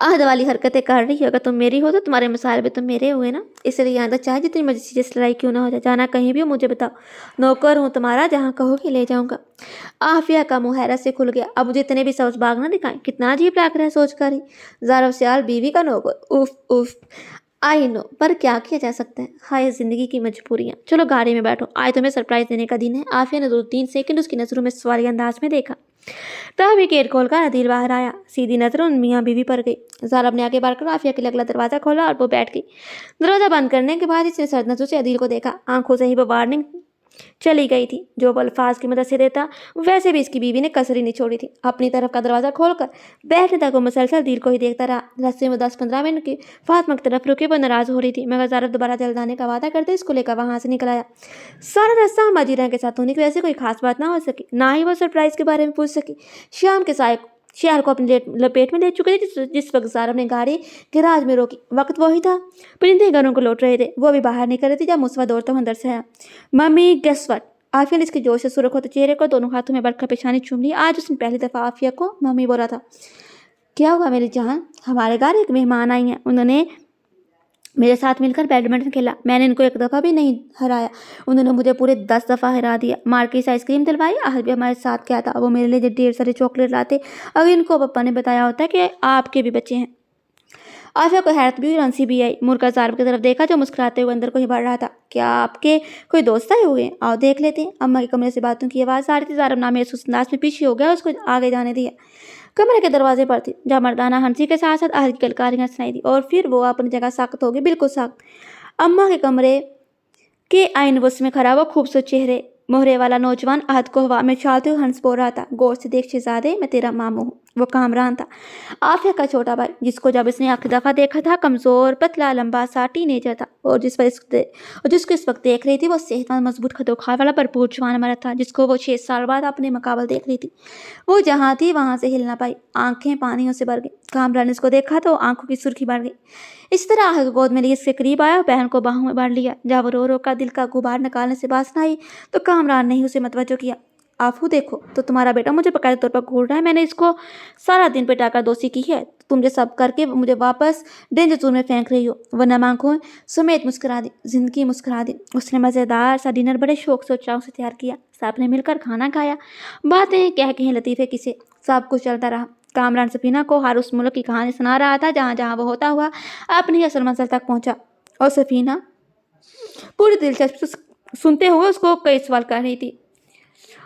आहद वाली हरकतें कर रही है, अगर तुम मेरी हो तो तुम्हारे मसाले भी तुम मेरे हुए ना, इसलिए यहाँ तक चाहे जितनी मर्जी जिस लड़ाई क्यों ना हो जाए, जाना कहीं भी हो मुझे बताओ, नौकर हूँ तुम्हारा, जहाँ कहोगे ले जाऊँगा। आफिया का मुँह हैरत से खुल गया। अब मुझे इतने भी सब्ज बाग ना दिखाएं, कितना अजीब लग रहा है सोच कर ही। ज़ारा सियाल बीवी का नौकर, उफ उफ। आई नो, पर क्या किया जा सकता है, हाय ज़िंदगी की मजबूरियाँ। चलो गाड़ी में बैठो, आज तुम्हें सरप्राइज़ देने का दिन है। आफिया ने 2-3 सेकंड उसकी नज़रों में सवाली अंदाज में देखा, तभी गेट खोलकर अदील बाहर आया। सीधी नजर उन मियाँ बीवी पर गई। ज़ारा अपने आगे बढ़कर आफिया के लिए अगला दरवाज़ा खोला और वो बैठ गई। दरवाज़ा बंद करने के बाद इसने सर्द नजरों से अदील को देखा। आंखों से ही वो वार्निंग चली गई थी जो वो अल्फाज की मदद से देता, वैसे भी इसकी बीवी ने कसर ही नहीं छोड़ी थी। अपनी तरफ का दरवाज़ा खोलकर बैठने तक वो मुसलसल दिल को ही देखता रहा। रस्ते में 10-15 मिनट की फातिमा की तरफ रुके, वो नाराज़ हो रही थी, मगर ज़ारा दोबारा जल्द आने का वादा करते इसको लेकर वहाँ से निकल आया। सारा रास्ता हम अजीरा के साथ होने की वजह से कोई खास बात ना हो सकी, ना ही वो सरप्राइज़ के बारे में पूछ सकी। शाम के शहर को अपनी लपेट में ले चुके थे जिस वक्त ज़ारा ने गाड़ी गैराज में रोकी। वक्त वही था, परिंदे घरों को लौट रहे थे, वो भी बाहर निकल रही थी जब मुसवा दौड़ता हुआ अंदर से आया। Mummy guess what? आफिया ने इसके जोश से सुर्ख होते चेहरे को दोनों हाथों में बढ़कर पेशानी चूम ली। आज उसने पहली दफ़ा आफिया को मम्मी बोला था। क्या हुआ मेरी जान? हमारे घर एक मेहमान आई हैं, उन्होंने मेरे साथ मिलकर बैडमिंटन खेला, मैंने इनको एक दफ़ा भी नहीं हराया, उन्होंने मुझे पूरे 10 दफ़ा हरा दिया। मार्केट से आइसक्रीम दिलवाई, आज भी हमारे साथ क्या था, वो मेरे लिए ढेर सारे चॉकलेट लाते। अगर इनको पापा ने बताया होता कि आपके भी बच्चे हैं। आफिया को हैरत भी हुई, रंसी भी आई। मुर्गा ज़ारब की तरफ देखा जो मुस्कुराते हुए अंदर को ही बढ़ रहा था। क्या आपके कोई दोस्त आए हुए हैं? आओ देख लेते हैं। अम्मा के कमरे से बातों की आवाज़ आ रही थी। ज़ारब नाम सुस्त अंदाज में पीछे हो गया, उसको आगे जाने दिया। कमरे के दरवाजे पर थी, जहाँ मर्दाना हंसी के साथ साथ आहद की कलकारियाँ सुनाई दी, और फिर वो अपनी जगह सख्त हो गई, बिल्कुल सख्त। अम्मा के कमरे के आईन वुस में खड़ा हुआ खूबसूरत चेहरे मोहरे वाला नौजवान आहद को हवा में उछालते हुए हंस बोल रहा था। गौर से देख शहजादे, मैं तेरा मामू हूँ। वो कामरान था, आफिया का छोटा भाई, जिसको जब इसने आखिरी दफ़ा देखा था कमज़ोर पतला लंबा सा टीनेजर था, और जिसको इस वक्त देख रही थी वो सेहतमंद मजबूत खदोखार वाला भरपूर जवान मर्द था, जिसको वो 6 साल बाद अपने मुकाबल देख रही थी। वो जहाँ थी वहाँ से हिल ना पाई, आंखें पानियों से भर गई। कामरान ने इसको देखा तो आंखों की सुर्खी बढ़ गई। इस तरह आहद गोद में लिए इसके करीब आया और बहन को बाहों में भर लिया। जब वो रो रो कर दिल का गुबार निकालने से बात न आई तो कामरान ने ही उसे मतवज्जो किया। आफू देखो तो तुम्हारा बेटा मुझे बकायदा तौर पर घूर रहा है, मैंने इसको सारा दिन पिटाकर दोस्ती की है, तुम ये सब करके मुझे वापस डेंजर जोन में फेंक रही हो। वरना आंखों समेत मुस्कुरा दी, जिंदगी मुस्कुरा दी। उसने मज़ेदार सा डिनर बड़े शौक से चाव से तैयार किया, सबने मिलकर खाना खाया, बातें कह कहीं लतीफ़े किसे, सब कुछ चलता रहा। कामरान सफीना को हर उस मुल्क की कहानी सुना रहा था जहाँ जहाँ वो होता हुआ अपनी असल मंजिल तक पहुँचा, और सफीना पूरी दिलचस्पी सुनते हुए उसको कई सवाल कर रही थी,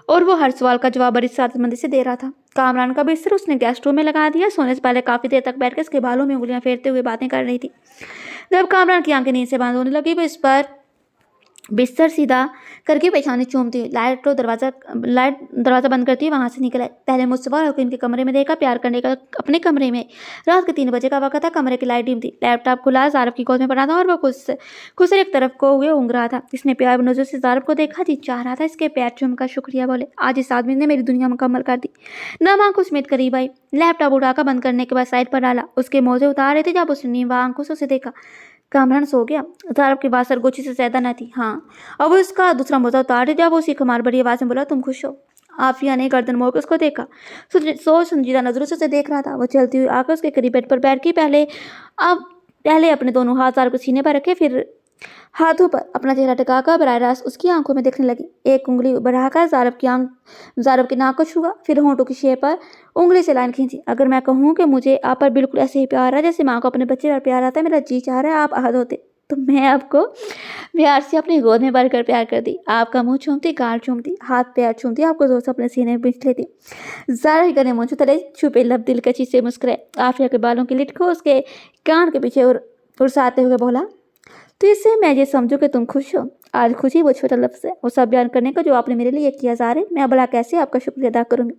और वो हर सवाल का जवाब बड़ी सादतमंदी से दे रहा था। कामरान का बिस्तर उसने गेस्ट रूम में लगा दिया। सोने से पहले काफ़ी देर तक बैठकर इसके बालों में उंगलियां फेरते हुए बातें कर रही थी। जब कामरान की आंखें नींद से बंद होने लगी, वो इस पर बिस्तर सीधा करके पेशानी चूमती, लाइट दरवाज़ा बंद करती वहाँ से निकल आए। पहले मुस्तफा और इनके कमरे में देखा, प्यार करने का अपने कमरे में। रात के 3 बजे का वक्त था, कमरे की लाइट डिम थी, लैपटॉप खुला ज़ारब की गोद में पड़ा था और वो खुद से एक तरफ को हुए ऊँग रहा था। इसने प्यार नज़र से ज़ारब को देखा, जी चाह रहा था इसके पैर चूम का शुक्रिया बोले, आज इस आदमी ने मेरी दुनिया मुकम्मल कर दी। नम आंखों समेत करीब आई, लैपटॉप उठाकर बंद करने के बाद साइड पर डाला, उसके मोजे उतार रहे थे जब उसने नींद आंखों से उसे देखा। कामरान सो गया? ज़ारब की बात सरगोशी से ज़्यादा न थी। हाँ, अब उसका दूसरा मोजा उतार दिया जब उसी खुमार बड़ी आवाज़ में बोला, तुम खुश हो? आफिया ने गर्दन मोड़ कर उसको देखा, सोच संजीदा नजरों से उसे देख रहा था। वो चलती हुई आकर उसके करीब बेड पर बैठ गई। पहले अपने दोनों हाथ ज़ारब के सीने पर रखे, फिर हाथों पर अपना चेहरा टिकाकर बराह रास्त उसकी आंखों में देखने लगी। एक उंगली बढ़ाकर ज़ारब की नाक को छुआ, फिर होंठों की शेप पर उंगली से लाइन खींची। अगर मैं कहूँ कि मुझे आप पर बिल्कुल ऐसे ही प्यार है जैसे माँ को अपने बच्चे पर प्यार आता है, मेरा जी चाह रहा है आप आहद होते, तो मैं आपको प्यार से अपनी गोद में भरकर प्यार कर दी, आपका मुंह चूमती, गाल चूमती, हाथ पैर चूमती, आपको जोर से अपने सीने में बिछ लेती। ज़ारा ही गले मुंह तले छुपे लब दिलकशी से मुस्कुराए। आफिया के बालों की लिट को उसके कान के पीछे उड़साते हुए बोला, तो इससे मैं ये समझूं कि तुम खुश हो? आज खुशी वो छोटा लफ्ज़ है, वो सब बयान करने का जो आपने मेरे लिए किया ज़ारा, मैं भला कैसे आपका शुक्रिया अदा करूँगी।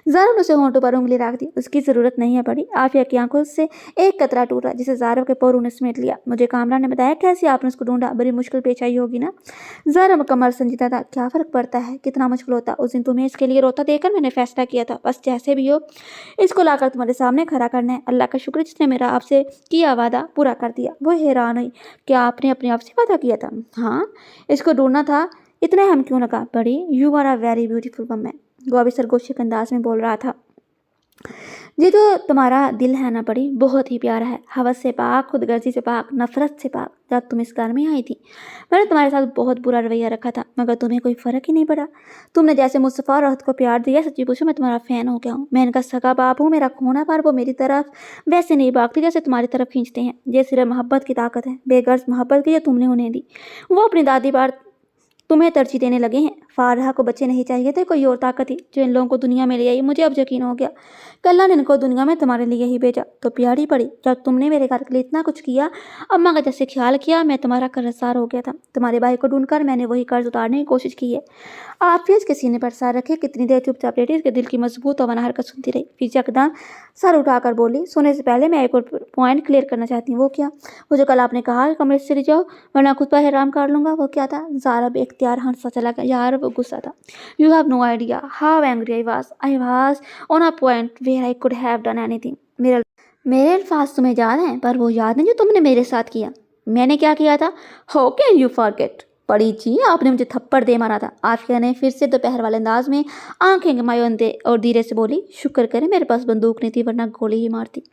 ज़ारा ने उसे होंठों पर उंगली रख दी। उसकी ज़रूरत नहीं है बड़ी। आफिया की आंखों से एक कतरा टूटा जिसे ज़ारा के परों ने समेट लिया। मुझे कामरान ने बताया कैसे आपने उसको ढूंढा, बड़ी मुश्किल पेश आई होगी ना। ज़ारा मुकम्मल संजीदा था। क्या फ़र्क पड़ता है कितना मुश्किल होता, उस दिन तुम्हें इसके लिए रोता देखकर मैंने फैसला किया था, बस जैसे भी हो इसको लाकर तुम्हारे सामने खड़ा करना है। अल्लाह का शुक्र जिसने मेरा आपसे किया वादा पूरा कर दिया। वो हैरान हुई। क्या आपने अपने आप से वादा किया था? हाँ, इसको ढूंढना था। इतना हम क्यों लगा? बड़ी, you are a very beautiful woman. वो अभी सरगोशी के अंदाज में बोल रहा था। ये जो तुम्हारा दिल है ना बड़ी, बहुत ही प्यारा है, हवस से पाक, खुदगर्जी से पाक, नफरत से पाक। जब तुम इस घर में आई थी मैंने तुम्हारे साथ बहुत बुरा रवैया रखा था, मगर तुम्हें कोई फ़र्क ही नहीं पड़ा। तुमने जैसे मुस्तफ़ा और राहत को प्यार दिया, सच्ची पूछो मैं तुम्हारा फ़ैन हो गया हूँ। मैं इनका सगा बाप हूँ, मेरा खून है, पर वो मेरी तरफ वैसे नहीं भागती जैसे तुम्हारी तरफ खींचते हैं। ये सिर्फ मोहब्बत की ताकत है, बेगर्ज मोहब्बत की जो तुमने उन्हें दी। वो अपनी दादी बार तुम्हें तरजीह देने लगे हैं। फारहा को बच्चे नहीं चाहिए थे, कोई और ताकत थी जो इन लोगों को दुनिया में ले आई। मुझे अब यकीन हो गया कि अल्लाह ने इनको दुनिया में तुम्हारे लिए ही भेजा। तो प्यारी पड़ी जब तुमने मेरे घर के लिए इतना कुछ किया। अम्मा का जैसे ख्याल किया, मैं तुम्हारा कर्जदार हो गया था। तुम्हारे भाई को ढूंढकर मैंने वही कर्ज उतारने की कोशिश की है। आप फिर इसके सीने पर सर रखे कितनी देर चुपचाप लेटी, इसके दिल की मजबूत और वनहर का सुनती रही। फिर यकदम सर उठाकर बोली, सोने से पहले मैं एक और पॉइंट क्लियर करना चाहती हूँ। वो क्या? वो जो कल आपने कहा कि कमरे से चली जाओ वरना खुद पर हैराम कर लूँगा, वो क्या था? ज़ारा बेख्तियार हंसा चला गया। यार वो गुस्सा था। You have no idea how angry I was on a point where I could have done anything. मेरे अल्फाज तुम्हें याद हैं, पर वो याद नहीं जो तुमने मेरे साथ किया। मैंने क्या किया था? How can you forget? पड़ी जी, आपने मुझे थप्पड़ दे मारा था। आफिया ने फिर से दोपहर वाले अंदाज में आंखें गमाए और धीरे से बोली, शुक्र करे मेरे पास बंदूक नहीं थी, वरना गोली ही मारती।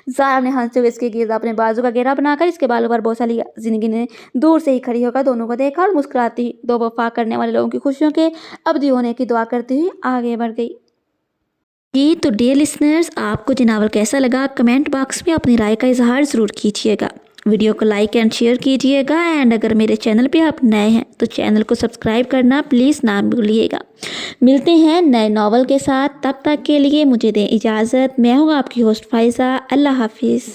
ज़ारा ने हंसते हुए इसके गिर्द अपने बाजू का घेरा बनाकर इसके बालों पर बोसा लिया। जिंदगी ने दूर से ही खड़ी होकर दोनों को देखा और मुस्कुराती दो वफा करने वाले लोगों की खुशियों के अबदी होने की दुआ करती हुई आगे बढ़ गई। जी तो डियर लिसनर्स, आपको ये नावल कैसा लगा कमेंट बॉक्स में अपनी राय का इजहार ज़रूर कीजिएगा। वीडियो को लाइक एंड शेयर कीजिएगा एंड अगर मेरे चैनल पे आप नए हैं तो चैनल को सब्सक्राइब करना प्लीज़ ना भूलिएगा। मिलते हैं नए नावल के साथ, तब तक के लिए मुझे दें इजाज़त। मैं हूँ आपकी होस्ट फ़ाइज़ा। अल्लाह हाफिज़।